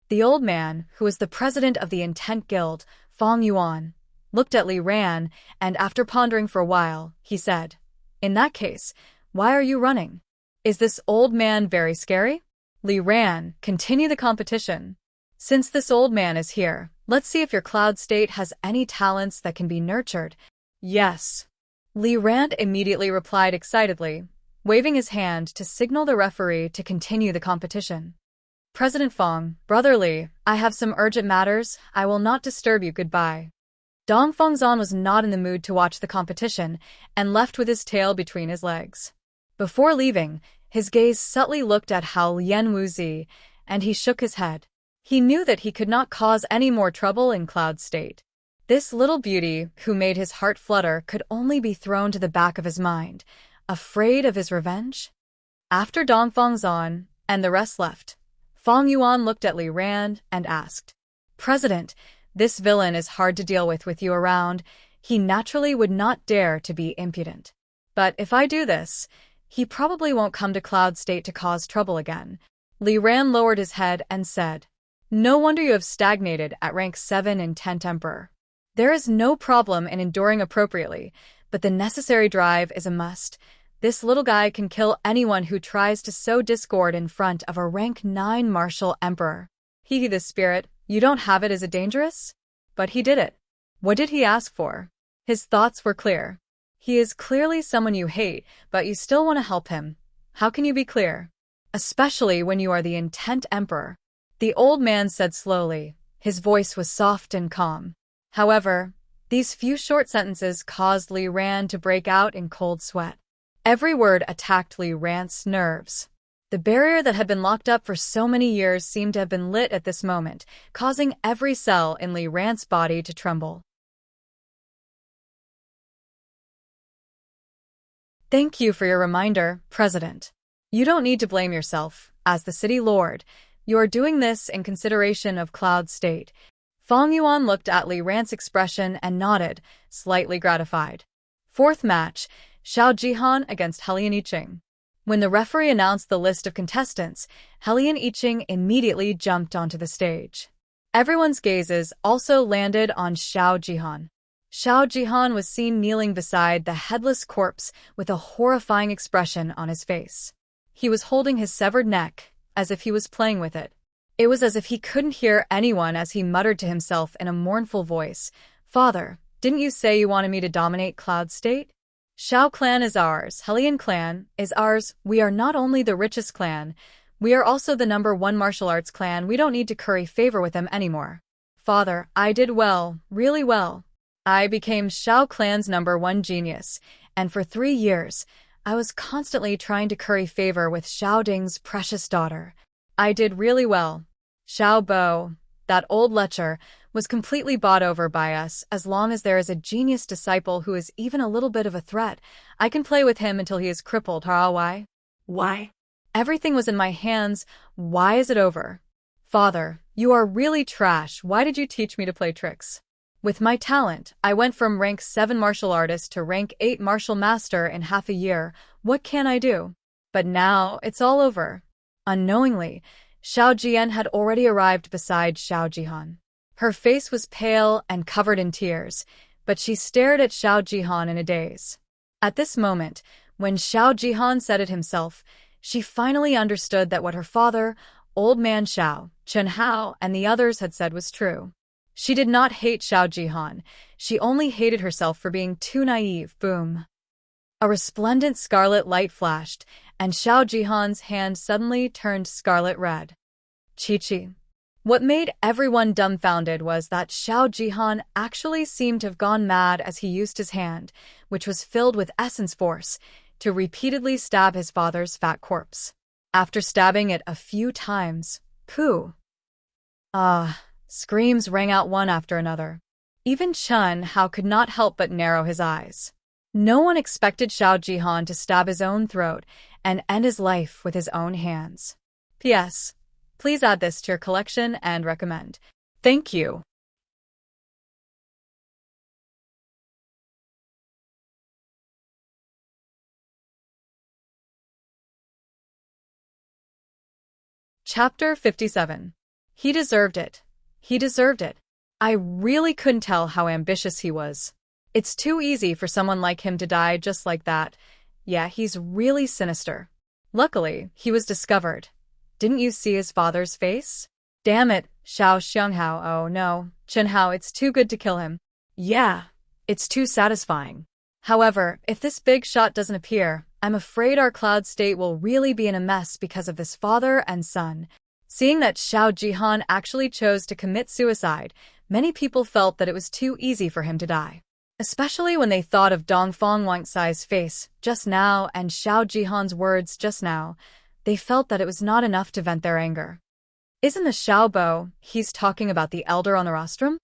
The old man, who was the president of the Intent Guild, Fang Yuan, looked at Li Ran, and after pondering for a while, he said, in that case, why are you running? Is this old man very scary? Li Ran, continue the competition. Since this old man is here, let's see if your Cloud State has any talents that can be nurtured. Yes. Li Ran immediately replied excitedly, waving his hand to signal the referee to continue the competition. President Fang, Brother Li, I have some urgent matters. I will not disturb you. Goodbye. Dongfang Zan was not in the mood to watch the competition and left with his tail between his legs. Before leaving, his gaze subtly looked at Hao Lian Wuzi, and he shook his head. He knew that he could not cause any more trouble in Cloud State. This little beauty, who made his heart flutter, could only be thrown to the back of his mind, afraid of his revenge. After Dongfang Zhan and the rest left, Fang Yuan looked at Li Ran and asked, "President, this villain is hard to deal with you around. He naturally would not dare to be impudent. But if I do this, he probably won't come to Cloud State to cause trouble again." Li Ran lowered his head and said, "No wonder you have stagnated at rank 7 in 10th Emperor. There is no problem in enduring appropriately, but the necessary drive is a must. This little guy can kill anyone who tries to sow discord in front of a rank 9 martial emperor. He the spirit, you don't have it, is it dangerous?" But he did it. What did he ask for? His thoughts were clear. He is clearly someone you hate, but you still want to help him. How can you be clear? Especially when you are the intent emperor. The old man said slowly. His voice was soft and calm. However, these few short sentences caused Li Ran to break out in cold sweat. Every word attacked Li Ran's nerves. The barrier that had been locked up for so many years seemed to have been lit at this moment, causing every cell in Li Ran's body to tremble. Thank you for your reminder, President. You don't need to blame yourself. As the city lord, you are doing this in consideration of Cloud State. Fang Yuan looked at Li Ran's expression and nodded, slightly gratified. Fourth match, Xiao Jihan against Helian Yiqing. When the referee announced the list of contestants, Helian Yiqing immediately jumped onto the stage. Everyone's gazes also landed on Xiao Jihan. Xiao Jihan was seen kneeling beside the headless corpse with a horrifying expression on his face. He was holding his severed neck, as if he was playing with it. It was as if he couldn't hear anyone as he muttered to himself in a mournful voice, "Father, didn't you say you wanted me to dominate Cloud State? Xiao clan is ours, Helian clan is ours. We are not only the richest clan, we are also the #1 martial arts clan. We don't need to curry favor with them anymore. Father, I did well, really well. I became Xiao clan's #1 genius, and for 3 years, I was constantly trying to curry favor with Xiao Ding's precious daughter. I did really well. Xiao Bo, that old lecher, was completely bought over by us. As long as there is a genius disciple who is even a little bit of a threat, I can play with him until he is crippled. Why? Why? Everything was in my hands. Why is it over? Father, you are really trash. Why did you teach me to play tricks? With my talent, I went from rank 7 martial artist to rank 8 martial master in half a year. What can I do? But now, it's all over." Unknowingly, Xiao Jian had already arrived beside Xiao Jihan. Her face was pale and covered in tears, but she stared at Xiao Jihan in a daze. At this moment, when Xiao Jihan said it himself, she finally understood that what her father, Old Man Xiao, Chen Hao, and the others had said was true. She did not hate Xiao Jihan, she only hated herself for being too naive. Boom. A resplendent scarlet light flashed, and Xiao Jihan's hand suddenly turned scarlet red. Chi-chi. What made everyone dumbfounded was that Xiao Jihan actually seemed to have gone mad as he used his hand, which was filled with essence force, to repeatedly stab his father's fat corpse. After stabbing it a few times, pooh. Screams rang out one after another. Even Chen Hao could not help but narrow his eyes. No one expected Xiao Jihan to stab his own throat and end his life with his own hands. P.S. Please add this to your collection and recommend. Thank you. Chapter 57. He deserved it. He deserved it. I really couldn't tell how ambitious he was. It's too easy for someone like him to die just like that. Yeah, he's really sinister. Luckily, he was discovered. Didn't you see his father's face? Damn it, Xiao Xianghao. Oh no, Chen Hao, it's too good to kill him. Yeah, it's too satisfying. However, if this big shot doesn't appear, I'm afraid our Cloud State will really be in a mess because of this father and son. Seeing that Xiao Jihan actually chose to commit suicide, many people felt that it was too easy for him to die. Especially when they thought of Dongfang Wuxia's face just now and Xiao Jihan's words just now, they felt that it was not enough to vent their anger. Isn't the Xiaobo he's talking about the elder on the rostrum?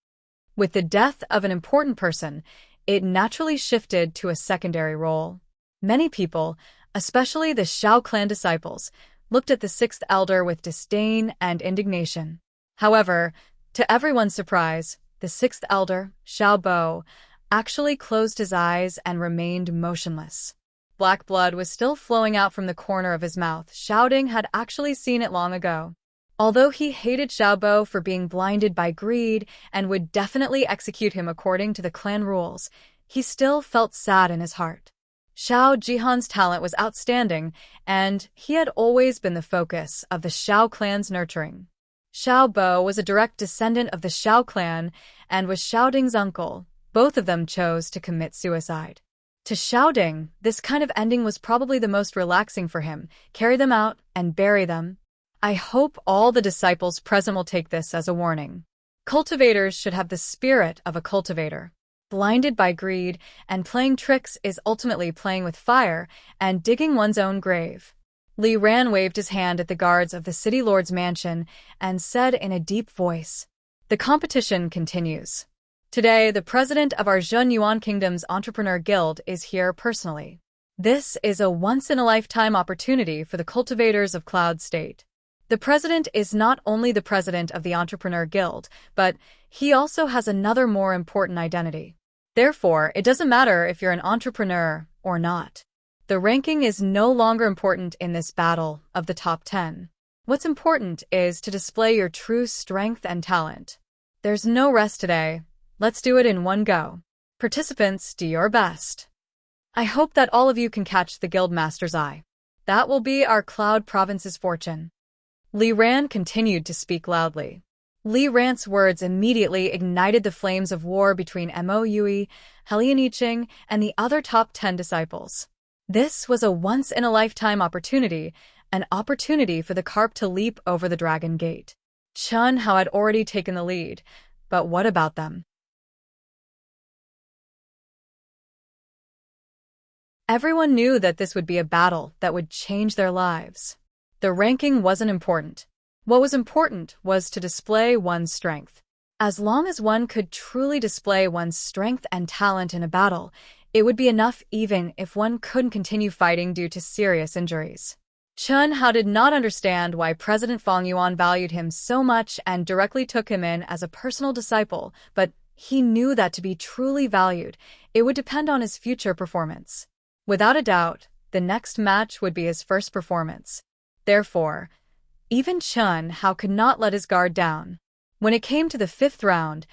With the death of an important person, it naturally shifted to a secondary role. Many people, especially the Xiao clan disciples, looked at the sixth elder with disdain and indignation. However, to everyone's surprise, the sixth elder, Xiaobo, actually closed his eyes and remained motionless. Black blood was still flowing out from the corner of his mouth. Shouting had actually seen it long ago. Although he hated Xiaobo for being blinded by greed and would definitely execute him according to the clan rules, he still felt sad in his heart. Xiao Jihan's talent was outstanding, and he had always been the focus of the Xiao clan's nurturing. Xiaobo was a direct descendant of the Xiao clan and was Xiao Ding's uncle. Both of them chose to commit suicide. To Xiao Ding, this kind of ending was probably the most relaxing for him. Carry them out and bury them. I hope all the disciples present will take this as a warning. Cultivators should have the spirit of a cultivator. Blinded by greed and playing tricks is ultimately playing with fire and digging one's own grave. Li Ran waved his hand at the guards of the city lord's mansion and said in a deep voice, "The competition continues. Today, the president of our Zhun Yuan Kingdom's Entrepreneur Guild is here personally. This is a once-in-a-lifetime opportunity for the cultivators of Cloud State. The president is not only the president of the Entrepreneur Guild, but he also has another more important identity. Therefore, it doesn't matter if you're an entrepreneur or not. The ranking is no longer important in this battle of the top 10. What's important is to display your true strength and talent. There's no rest today. Let's do it in one go. Participants, do your best. I hope that all of you can catch the Guildmaster's eye. That will be our Cloud Province's fortune." Li Ran continued to speak loudly. Li Ran's words immediately ignited the flames of war between Mo Yui, Helian Yiqing, and the other top 10 disciples. This was a once-in-a-lifetime opportunity, an opportunity for the carp to leap over the Dragon Gate. Chun Hao had already taken the lead, but what about them? Everyone knew that this would be a battle that would change their lives. The ranking wasn't important. What was important was to display one's strength. As long as one could truly display one's strength and talent in a battle, it would be enough even if one couldn't continue fighting due to serious injuries. Chun Hao did not understand why President Fang Yuan valued him so much and directly took him in as a personal disciple, but he knew that to be truly valued, it would depend on his future performance. Without a doubt, the next match would be his first performance. Therefore, even Chun Hao could not let his guard down. When it came to the 5th round,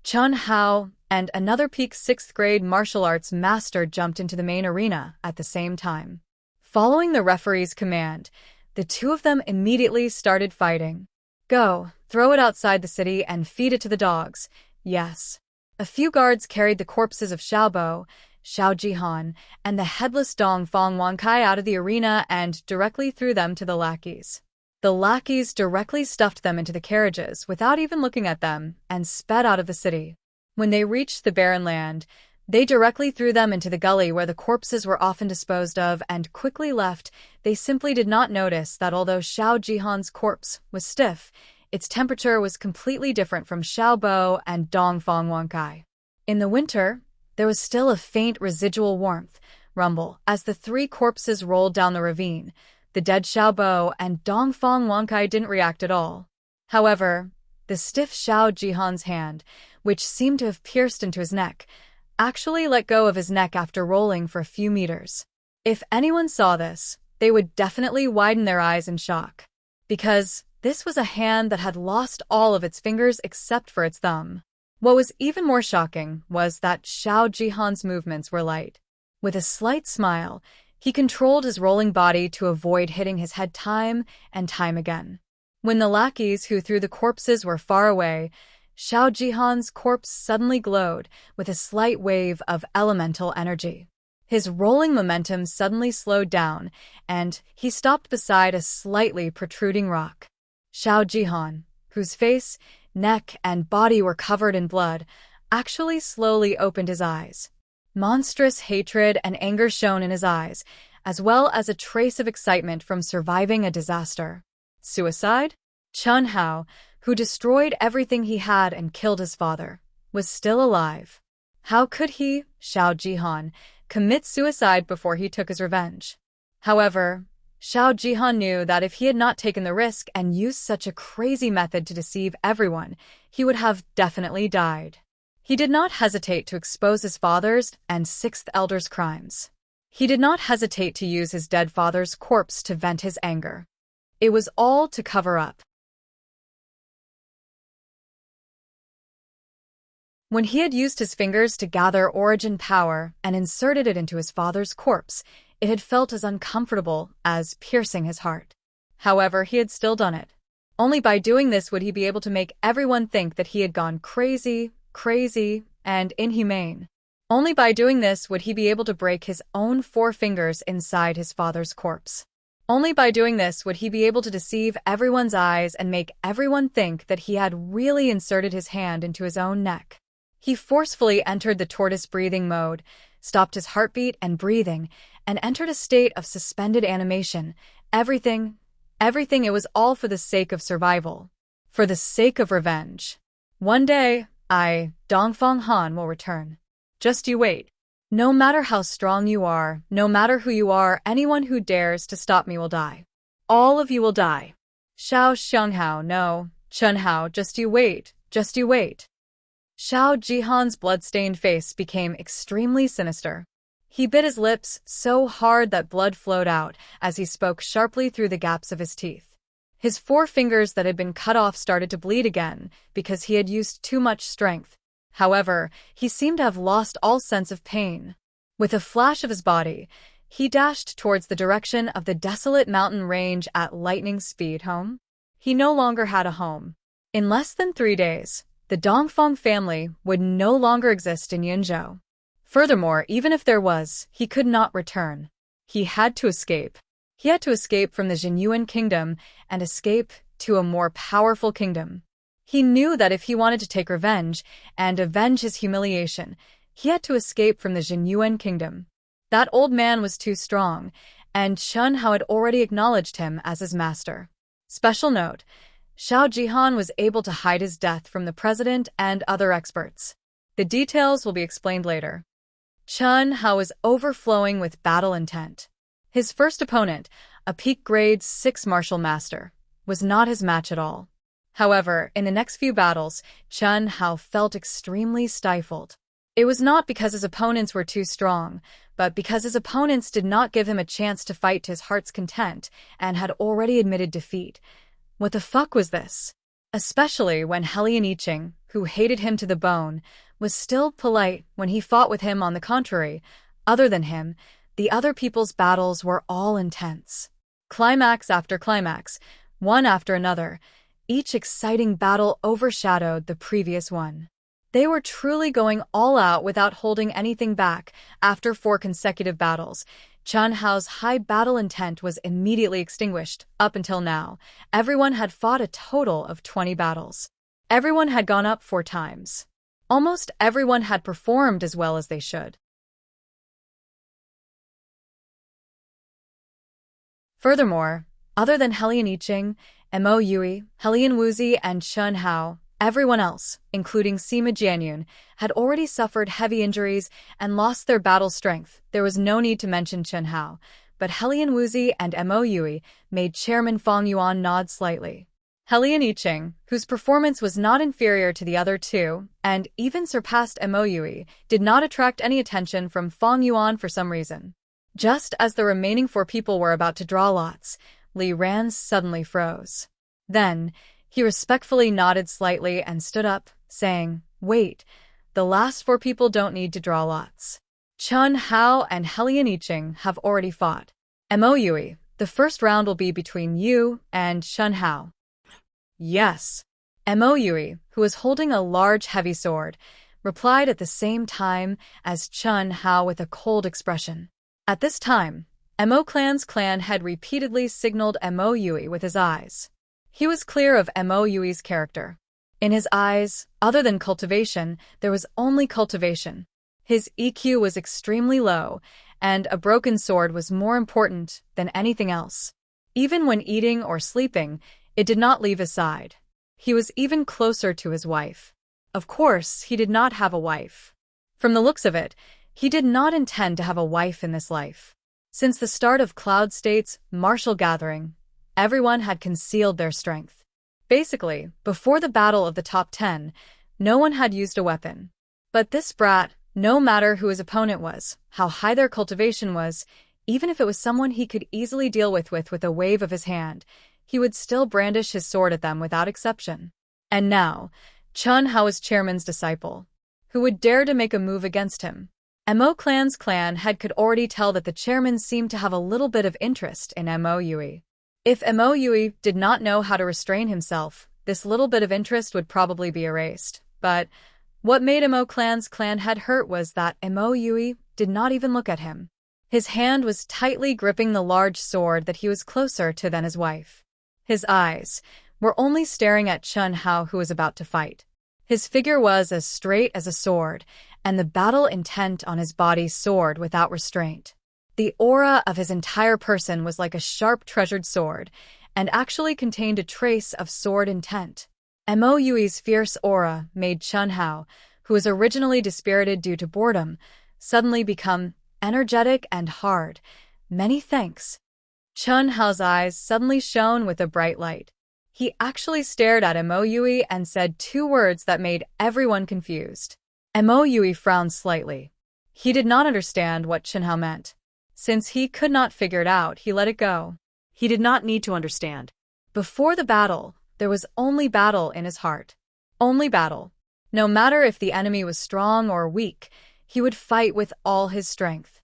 Chun Hao and another peak 6th grade martial arts master jumped into the main arena at the same time. Following the referee's command, the two of them immediately started fighting. "Go, throw it outside the city and feed it to the dogs." Yes. A few guards carried the corpses of Xiaobo, Xiao Jihan, and the headless Dong Fong Wankai out of the arena and directly threw them to the lackeys. The lackeys directly stuffed them into the carriages without even looking at them and sped out of the city. When they reached the barren land, they directly threw them into the gully where the corpses were often disposed of and quickly left. They simply did not notice that although Xiao Jihan's corpse was stiff, its temperature was completely different from Xiaobo and Dong Fong Wankai. In the winter, there was still a faint residual warmth, rumble, as the 3 corpses rolled down the ravine. The dead Xiaobo and Dong Fong Wankai didn't react at all. However, the stiff Xiao Jihan's hand, which seemed to have pierced into his neck, actually let go of his neck after rolling for a few meters. If anyone saw this, they would definitely widen their eyes in shock. Because this was a hand that had lost all of its fingers except for its thumb. What was even more shocking was that Xiao Jihan's movements were light. With a slight smile, he controlled his rolling body to avoid hitting his head time and time again. When the lackeys who threw the corpses were far away, Xiao Jihan's corpse suddenly glowed with a slight wave of elemental energy. His rolling momentum suddenly slowed down, and he stopped beside a slightly protruding rock. Xiao Jihan, whose face, neck, and body were covered in blood, actually slowly opened his eyes. Monstrous hatred and anger shone in his eyes, as well as a trace of excitement from surviving a disaster. Suicide? Chen Hao, who destroyed everything he had and killed his father, was still alive. How could he, Xiao Jihan, commit suicide before he took his revenge? However, Xiao Jihan knew that if he had not taken the risk and used such a crazy method to deceive everyone, he would have definitely died. He did not hesitate to expose his father's and sixth elder's crimes. He did not hesitate to use his dead father's corpse to vent his anger. It was all to cover up. When he had used his fingers to gather origin power and inserted it into his father's corpse, it had felt as uncomfortable as piercing his heart. However, he had still done it. Only by doing this would he be able to make everyone think that he had gone crazy, and inhumane. Only by doing this would he be able to break his own 4 fingers inside his father's corpse. Only by doing this would he be able to deceive everyone's eyes and make everyone think that he had really inserted his hand into his own neck. He forcefully entered the tortoise breathing mode, stopped his heartbeat and breathing, and entered a state of suspended animation. Everything, it was all for the sake of survival. For the sake of revenge. One day, Dongfang Han, will return. Just you wait. No matter how strong you are, no matter who you are, anyone who dares to stop me will die. All of you will die. Xiao Xianghao, no. Chen Hao, just you wait. Just you wait. Xiao Jihan's blood-stained face became extremely sinister. He bit his lips so hard that blood flowed out as he spoke sharply through the gaps of his teeth. His 4 fingers that had been cut off started to bleed again because he had used too much strength. However, he seemed to have lost all sense of pain. With a flash of his body, he dashed towards the direction of the desolate mountain range at lightning speed. Home? He no longer had a home. In less than 3 days, the Dongfang family would no longer exist in Yunzhou. Furthermore, even if there was, he could not return. He had to escape. He had to escape from the Jinyuan kingdom and escape to a more powerful kingdom. He knew that if he wanted to take revenge and avenge his humiliation, he had to escape from the Jinyuan kingdom. That old man was too strong, and Chen Hao had already acknowledged him as his master. Special note: Xiao Jihan was able to hide his death from the president and other experts. The details will be explained later. Chen Hao was overflowing with battle intent. His first opponent, a peak grade 6 martial master, was not his match at all. However, in the next few battles, Chen Hao felt extremely stifled. It was not because his opponents were too strong, but because his opponents did not give him a chance to fight to his heart's content and had already admitted defeat. What the fuck was this? Especially when Helian Yiqing, who hated him to the bone, was still polite when he fought with him. On the contrary, other than him, the other people's battles were all intense. Climax after climax, one after another, each exciting battle overshadowed the previous one. They were truly going all out without holding anything back. After 4 consecutive battles, Chen Hao's high battle intent was immediately extinguished. Up until now, everyone had fought a total of 20 battles. Everyone had gone up 4 times. Almost everyone had performed as well as they should. Furthermore, other than Helian Yiqing, Mo Yui, Helian Wuxia, and Chen Hao, everyone else, including Sima Jianyun, had already suffered heavy injuries and lost their battle strength. There was no need to mention Chen Hao, but Helian Wuxia and Mo Yui made Chairman Fang Yuan nod slightly. Helian Yiqing, whose performance was not inferior to the other 2, and even surpassed Mo Yui, did not attract any attention from Fang Yuan for some reason. Just as the remaining 4 people were about to draw lots, Li Ran suddenly froze. Then, he respectfully nodded slightly and stood up, saying, "Wait, the last 4 people don't need to draw lots. Chen Hao and Helian Yiqing have already fought. Mo Yui, the first round will be between you and Chen Hao." "Yes." Mo Yui, who was holding a large heavy sword, replied at the same time as Chen Hao with a cold expression. At this time, Mo Clan's clan had repeatedly signaled Mo Yui with his eyes. He was clear of Mo Yui's character. In his eyes, other than cultivation, there was only cultivation. His EQ was extremely low, and a broken sword was more important than anything else. Even when eating or sleeping, It did not leave his side. He was even closer to his wife. Of course, he did not have a wife. From the looks of it, he did not intend to have a wife in this life. Since the start of Cloud State's martial gathering, everyone had concealed their strength. Basically, before the battle of the top 10, no one had used a weapon. But this brat, no matter who his opponent was, how high their cultivation was, even if it was someone he could easily deal with a wave of his hand, he would still brandish his sword at them without exception. And now, Chun Hao was chairman's disciple. Who would dare to make a move against him? Mo Clan's clan head could already tell that the chairman seemed to have a little bit of interest in Mo Yui. If Mo Yui did not know how to restrain himself, this little bit of interest would probably be erased. But what made Mo Clan's clan head hurt was that Mo Yui did not even look at him. His hand was tightly gripping the large sword that he was closer to than his wife. His eyes were only staring at Chun Hao, who was about to fight. His figure was as straight as a sword, and the battle intent on his body soared without restraint. The aura of his entire person was like a sharp treasured sword, and actually contained a trace of sword intent. Mo Yui's fierce aura made Chun Hao, who was originally dispirited due to boredom, suddenly become energetic and hard. Many thanks. Chun Hao's eyes suddenly shone with a bright light. He actually stared at Mo Yui and said two words that made everyone confused. Mo Yui frowned slightly. He did not understand what Chun Hao meant. Since he could not figure it out, he let it go. He did not need to understand. Before the battle, there was only battle in his heart. Only battle. No matter if the enemy was strong or weak, he would fight with all his strength.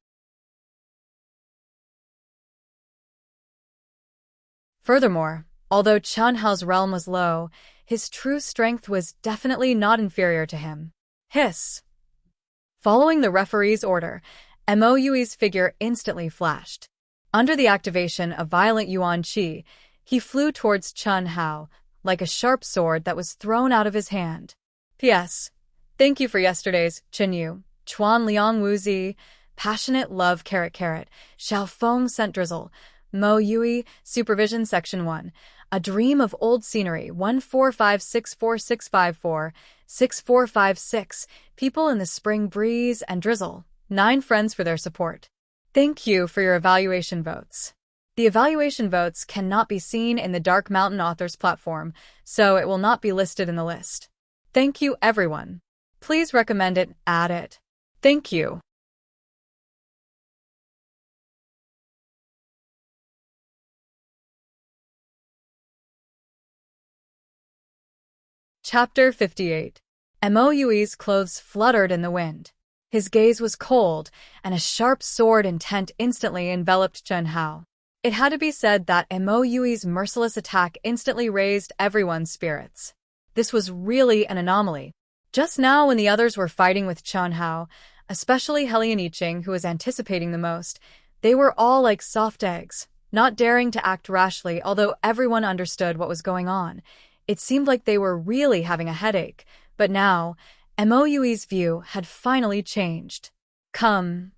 Furthermore, although Chun Hao's realm was low, his true strength was definitely not inferior to him. Hiss! Following the referee's order, Mo Yui's figure instantly flashed. Under the activation of violent yuan qi, he flew towards Chun Hao, like a sharp sword that was thrown out of his hand. P.S. Thank you for yesterday's Chen Yu, Chuan Liang Wuzi, Passionate Love Xiao Feng Scent Drizzle, Mo Yui, Supervision Section 1, A Dream of Old Scenery 14564654654, 6456, People in the Spring Breeze and Drizzle, 9 friends for their support. Thank you for your evaluation votes. The evaluation votes cannot be seen in the Dark Mountain Authors platform, so it will not be listed in the list. Thank you, everyone. Please recommend it, add it. Thank you. Chapter 58. Mo Yui's clothes fluttered in the wind. His gaze was cold, and a sharp sword intent instantly enveloped Chun Hao. It had to be said that Mo Yui's merciless attack instantly raised everyone's spirits. This was really an anomaly. Just now, when the others were fighting with Chun Hao, especially Heli and Yiqing, who was anticipating the most, they were all like soft eggs, not daring to act rashly, although everyone understood what was going on. It seemed like they were really having a headache, but now, Mo Yui's view had finally changed. Come,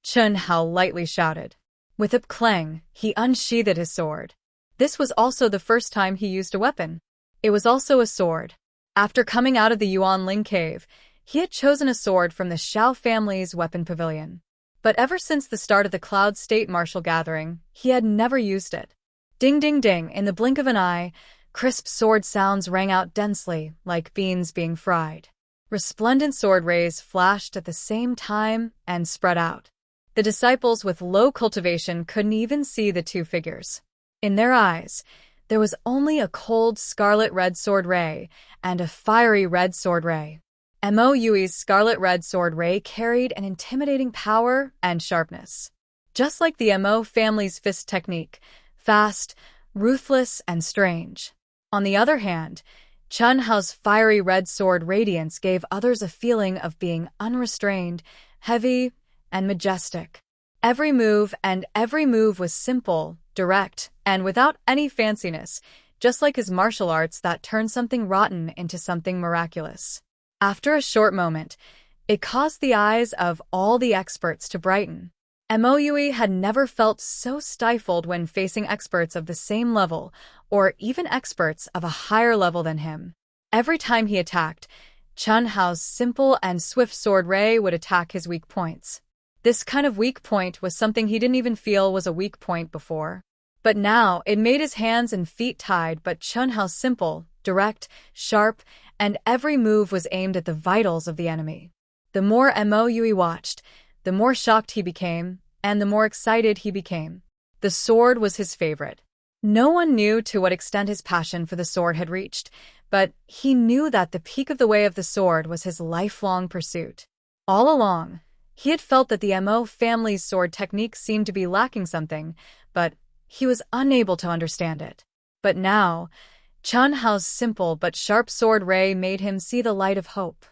Chun Hao lightly shouted. With a clang, he unsheathed his sword. This was also the first time he used a weapon. It was also a sword. After coming out of the Yuanling cave, he had chosen a sword from the Xiao family's weapon pavilion. But ever since the start of the Cloud State martial gathering, he had never used it. Ding ding ding, in the blink of an eye, crisp sword sounds rang out densely, like beans being fried. Resplendent sword rays flashed at the same time and spread out. The disciples with low cultivation couldn't even see the two figures. In their eyes, there was only a cold scarlet-red sword ray and a fiery red sword ray. Mo Yui's scarlet-red sword ray carried an intimidating power and sharpness. Just like the Mo family's fist technique, fast, ruthless, and strange. On the other hand, Chun Hao's fiery red sword radiance gave others a feeling of being unrestrained, heavy, and majestic. Every move was simple, direct, and without any fanciness, just like his martial arts that turned something rotten into something miraculous. After a short moment, it caused the eyes of all the experts to brighten. Mo Yui had never felt so stifled when facing experts of the same level, or even experts of a higher level than him. Every time he attacked, Chen Hao's simple and swift sword ray would attack his weak points. This kind of weak point was something he didn't even feel was a weak point before. But now it made his hands and feet tied, but Chen Hao's simple, direct, sharp, and every move was aimed at the vitals of the enemy. The more Mo Yui watched, the more shocked he became, and the more excited he became. The sword was his favorite. No one knew to what extent his passion for the sword had reached, but he knew that the peak of the way of the sword was his lifelong pursuit. All along, he had felt that the Mo family's sword technique seemed to be lacking something, but he was unable to understand it. But now, Chen Hao's simple but sharp sword ray made him see the light of hope.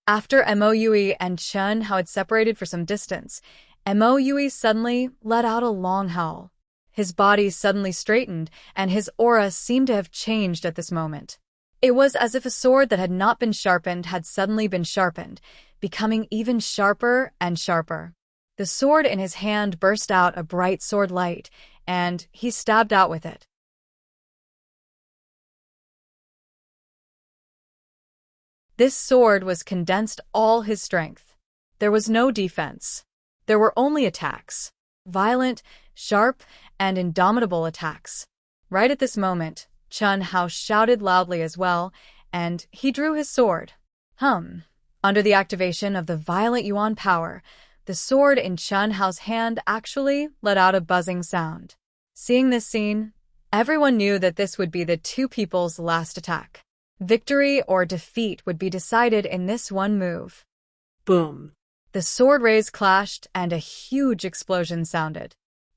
After Mo Yui and Chen Hao had separated for some distance, Mo Yui suddenly let out a long howl. His body suddenly straightened, and his aura seemed to have changed at this moment. It was as if a sword that had not been sharpened had suddenly been sharpened, becoming even sharper and sharper. The sword in his hand burst out a bright sword light, and he stabbed out with it. This sword was condensed all his strength. There was no defense. There were only attacks. Violent, sharp, and indomitable attacks. Right at this moment, Chen Hao shouted loudly as well, and he drew his sword. Under the activation of the violent Yuan power, the sword in Chen Hao's hand actually let out a buzzing sound. Seeing this scene, everyone knew that this would be the two people's last attack. Victory or defeat would be decided in this one move. Boom. The sword rays clashed and a huge explosion sounded.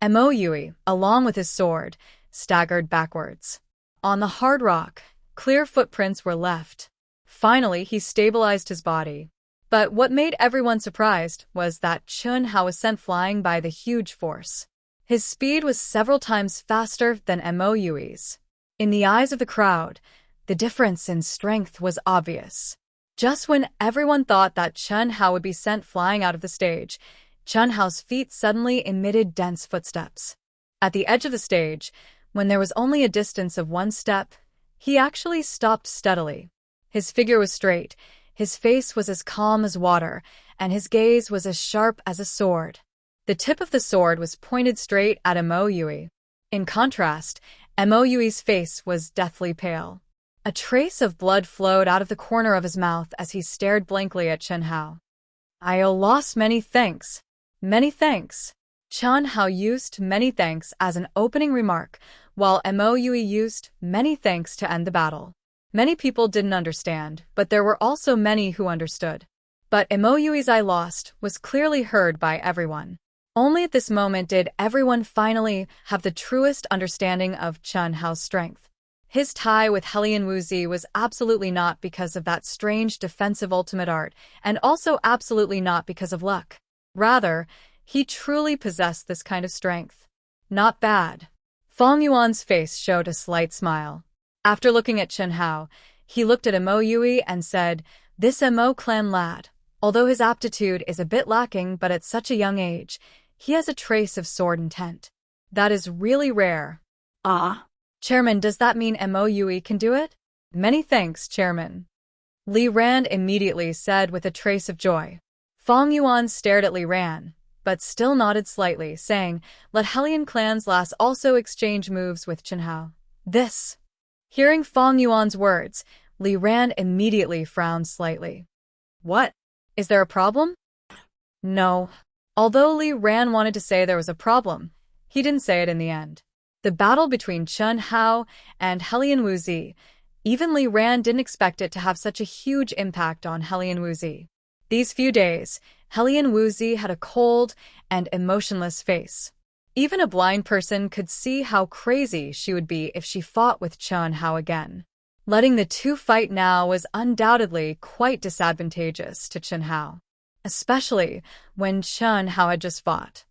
Mo Yui, along with his sword, staggered backwards. On the hard rock, clear footprints were left. Finally, he stabilized his body. But what made everyone surprised was that Chen Hao was sent flying by the huge force. His speed was several times faster than Mo Yui's. In the eyes of the crowd, the difference in strength was obvious. Just when everyone thought that Chen Hao would be sent flying out of the stage, Chen Hao's feet suddenly emitted dense footsteps. At the edge of the stage, when there was only a distance of one step, he actually stopped steadily. His figure was straight, his face was as calm as water, and his gaze was as sharp as a sword. The tip of the sword was pointed straight at Mo Yui. In contrast, Mo Yui's face was deathly pale. A trace of blood flowed out of the corner of his mouth as he stared blankly at Chen Hao. "I owe lost many thanks. Many thanks." Chen Hao used many thanks as an opening remark, while Mo Yui used many thanks to end the battle. Many people didn't understand, but there were also many who understood. But Mo Yui's "I lost" was clearly heard by everyone. Only at this moment did everyone finally have the truest understanding of Chen Hao's strength. His tie with Helian Wuxia was absolutely not because of that strange defensive ultimate art, and also absolutely not because of luck. Rather, he truly possessed this kind of strength. Not bad. Feng Yuan's face showed a slight smile. After looking at Chen Hao, he looked at Mo Yui and said, "This Mo clan lad, although his aptitude is a bit lacking, but at such a young age, he has a trace of sword intent. That is really rare." Chairman, does that mean Mo Yui can do it? Many thanks, Chairman. Li Ran immediately said with a trace of joy. Feng Yuan stared at Li Ran, but still nodded slightly, saying, "Let Helian clan's lass also exchange moves with Chen Hao." This. Hearing Feng Yuan's words, Li Ran immediately frowned slightly. What? Is there a problem? No. Although Li Ran wanted to say there was a problem, he didn't say it in the end. The battle between Chen Hao and Helian Wuxia, even Li Ran didn't expect it to have such a huge impact on Helian Wuxia. These few days, Helian Wuxia had a cold and emotionless face. Even a blind person could see how crazy she would be if she fought with Chen Hao again. Letting the two fight now was undoubtedly quite disadvantageous to Chen Hao, especially when Chen Hao had just fought.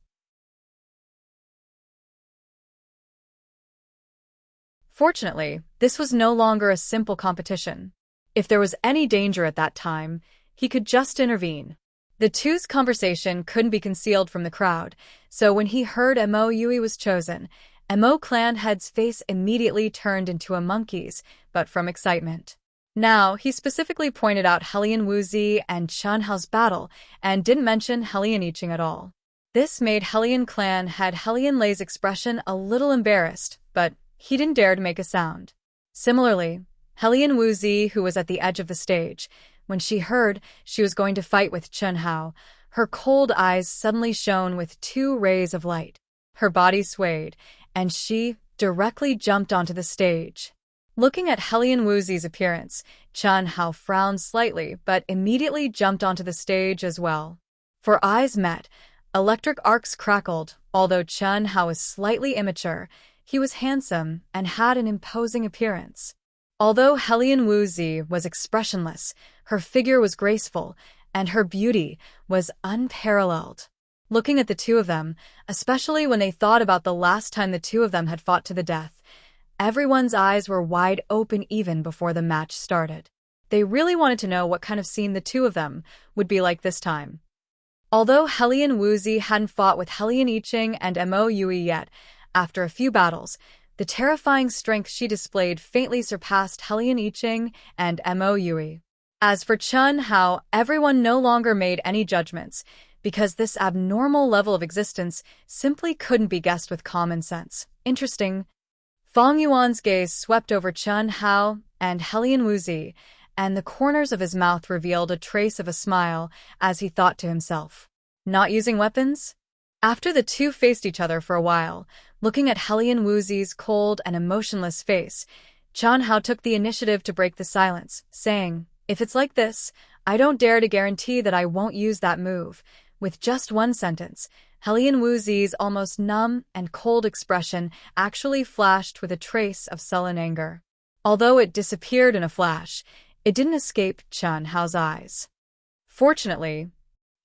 Fortunately, this was no longer a simple competition. If there was any danger at that time, he could just intervene. The two's conversation couldn't be concealed from the crowd, so when he heard Mo Yui was chosen, Mo clan head's face immediately turned into a monkey's, but from excitement. Now, he specifically pointed out Helian Wuxi and Chen Hao's battle, and didn't mention Helian Yiqing at all. This made Helian clan head Helian Lei's expression a little embarrassed, but he didn't dare to make a sound. Similarly, Helian Wuxi, who was at the edge of the stage, when she heard she was going to fight with Chen Hao, her cold eyes suddenly shone with 2 rays of light. Her body swayed, and she directly jumped onto the stage. Looking at Helian Wuxi's appearance, Chen Hao frowned slightly but immediately jumped onto the stage as well. For eyes met, electric arcs crackled. Although Chen Hao was slightly immature, he was handsome and had an imposing appearance. Although Helian Wuxi was expressionless, her figure was graceful, and her beauty was unparalleled. Looking at the two of them, especially when they thought about the last time the two of them had fought to the death, everyone's eyes were wide open even before the match started. They really wanted to know what kind of scene the two of them would be like this time. Although Helian Wuxi hadn't fought with Helian Yiqing and Mo Yui yet, after a few battles, the terrifying strength she displayed faintly surpassed Helian Yiqing and Mo Yui. As for Chen Hao, everyone no longer made any judgments, because this abnormal level of existence simply couldn't be guessed with common sense. Interesting. Fang Yuan's gaze swept over Chen Hao and Helian Wuxi, and the corners of his mouth revealed a trace of a smile as he thought to himself, "Not using weapons?" After the two faced each other for a while, looking at Helian Wuxi's cold and emotionless face, Chen Hao took the initiative to break the silence, saying, "If it's like this, I don't dare to guarantee that I won't use that move." With just one sentence, Helian Wuxi's almost numb and cold expression actually flashed with a trace of sullen anger. Although it disappeared in a flash, it didn't escape Chen Hao's eyes. Fortunately,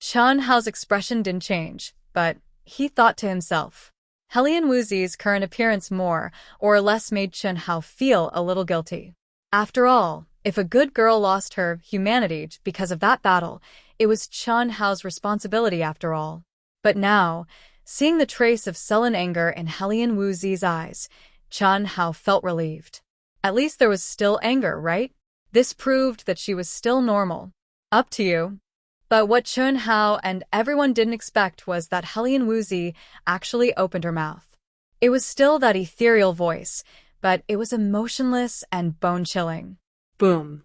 Chen Hao's expression didn't change, but he thought to himself. Helian Wuxi's current appearance more or less made Chen Hao feel a little guilty. After all, if a good girl lost her humanity because of that battle, it was Chen Hao's responsibility after all. But now, seeing the trace of sullen anger in Helian Wuxi's eyes, Chen Hao felt relieved. At least there was still anger, right? This proved that she was still normal. Up to you. But what Chen Hao and everyone didn't expect was that Helian Wuxi actually opened her mouth. It was still that ethereal voice, but it was emotionless and bone-chilling. Boom.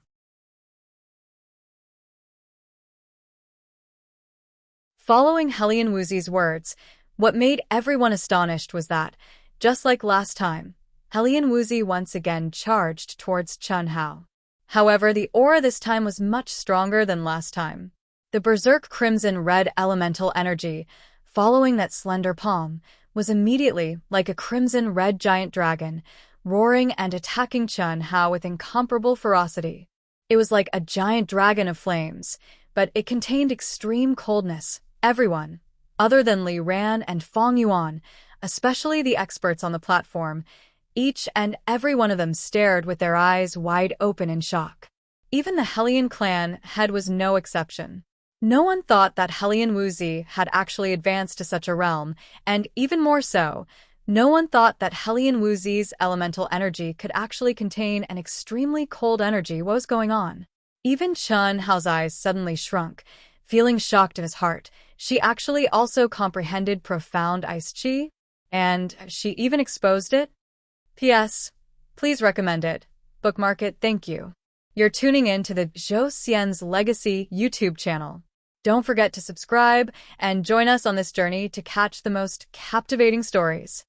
Following Helian Wuxi's words, what made everyone astonished was that, just like last time, Helian Wuxi once again charged towards Chen Hao. However, the aura this time was much stronger than last time. The berserk crimson-red elemental energy, following that slender palm, was immediately like a crimson-red giant dragon, roaring and attacking Chen Hao with incomparable ferocity. It was like a giant dragon of flames, but it contained extreme coldness. Everyone, other than Li Ran and Fang Yuan, especially the experts on the platform, each and every one of them stared with their eyes wide open in shock. Even the Helian clan head was no exception. No one thought that Helian Wuxi had actually advanced to such a realm, and even more so, no one thought that Helian Wuxi's elemental energy could actually contain an extremely cold energy. What was going on? Even Chen Hao's eyes suddenly shrunk, feeling shocked in his heart. She actually also comprehended profound ice chi, and she even exposed it. P.S. Please recommend it. Bookmark it, thank you. You're tuning in to the Zhou Xian's Legacy YouTube channel. Don't forget to subscribe and join us on this journey to catch the most captivating stories.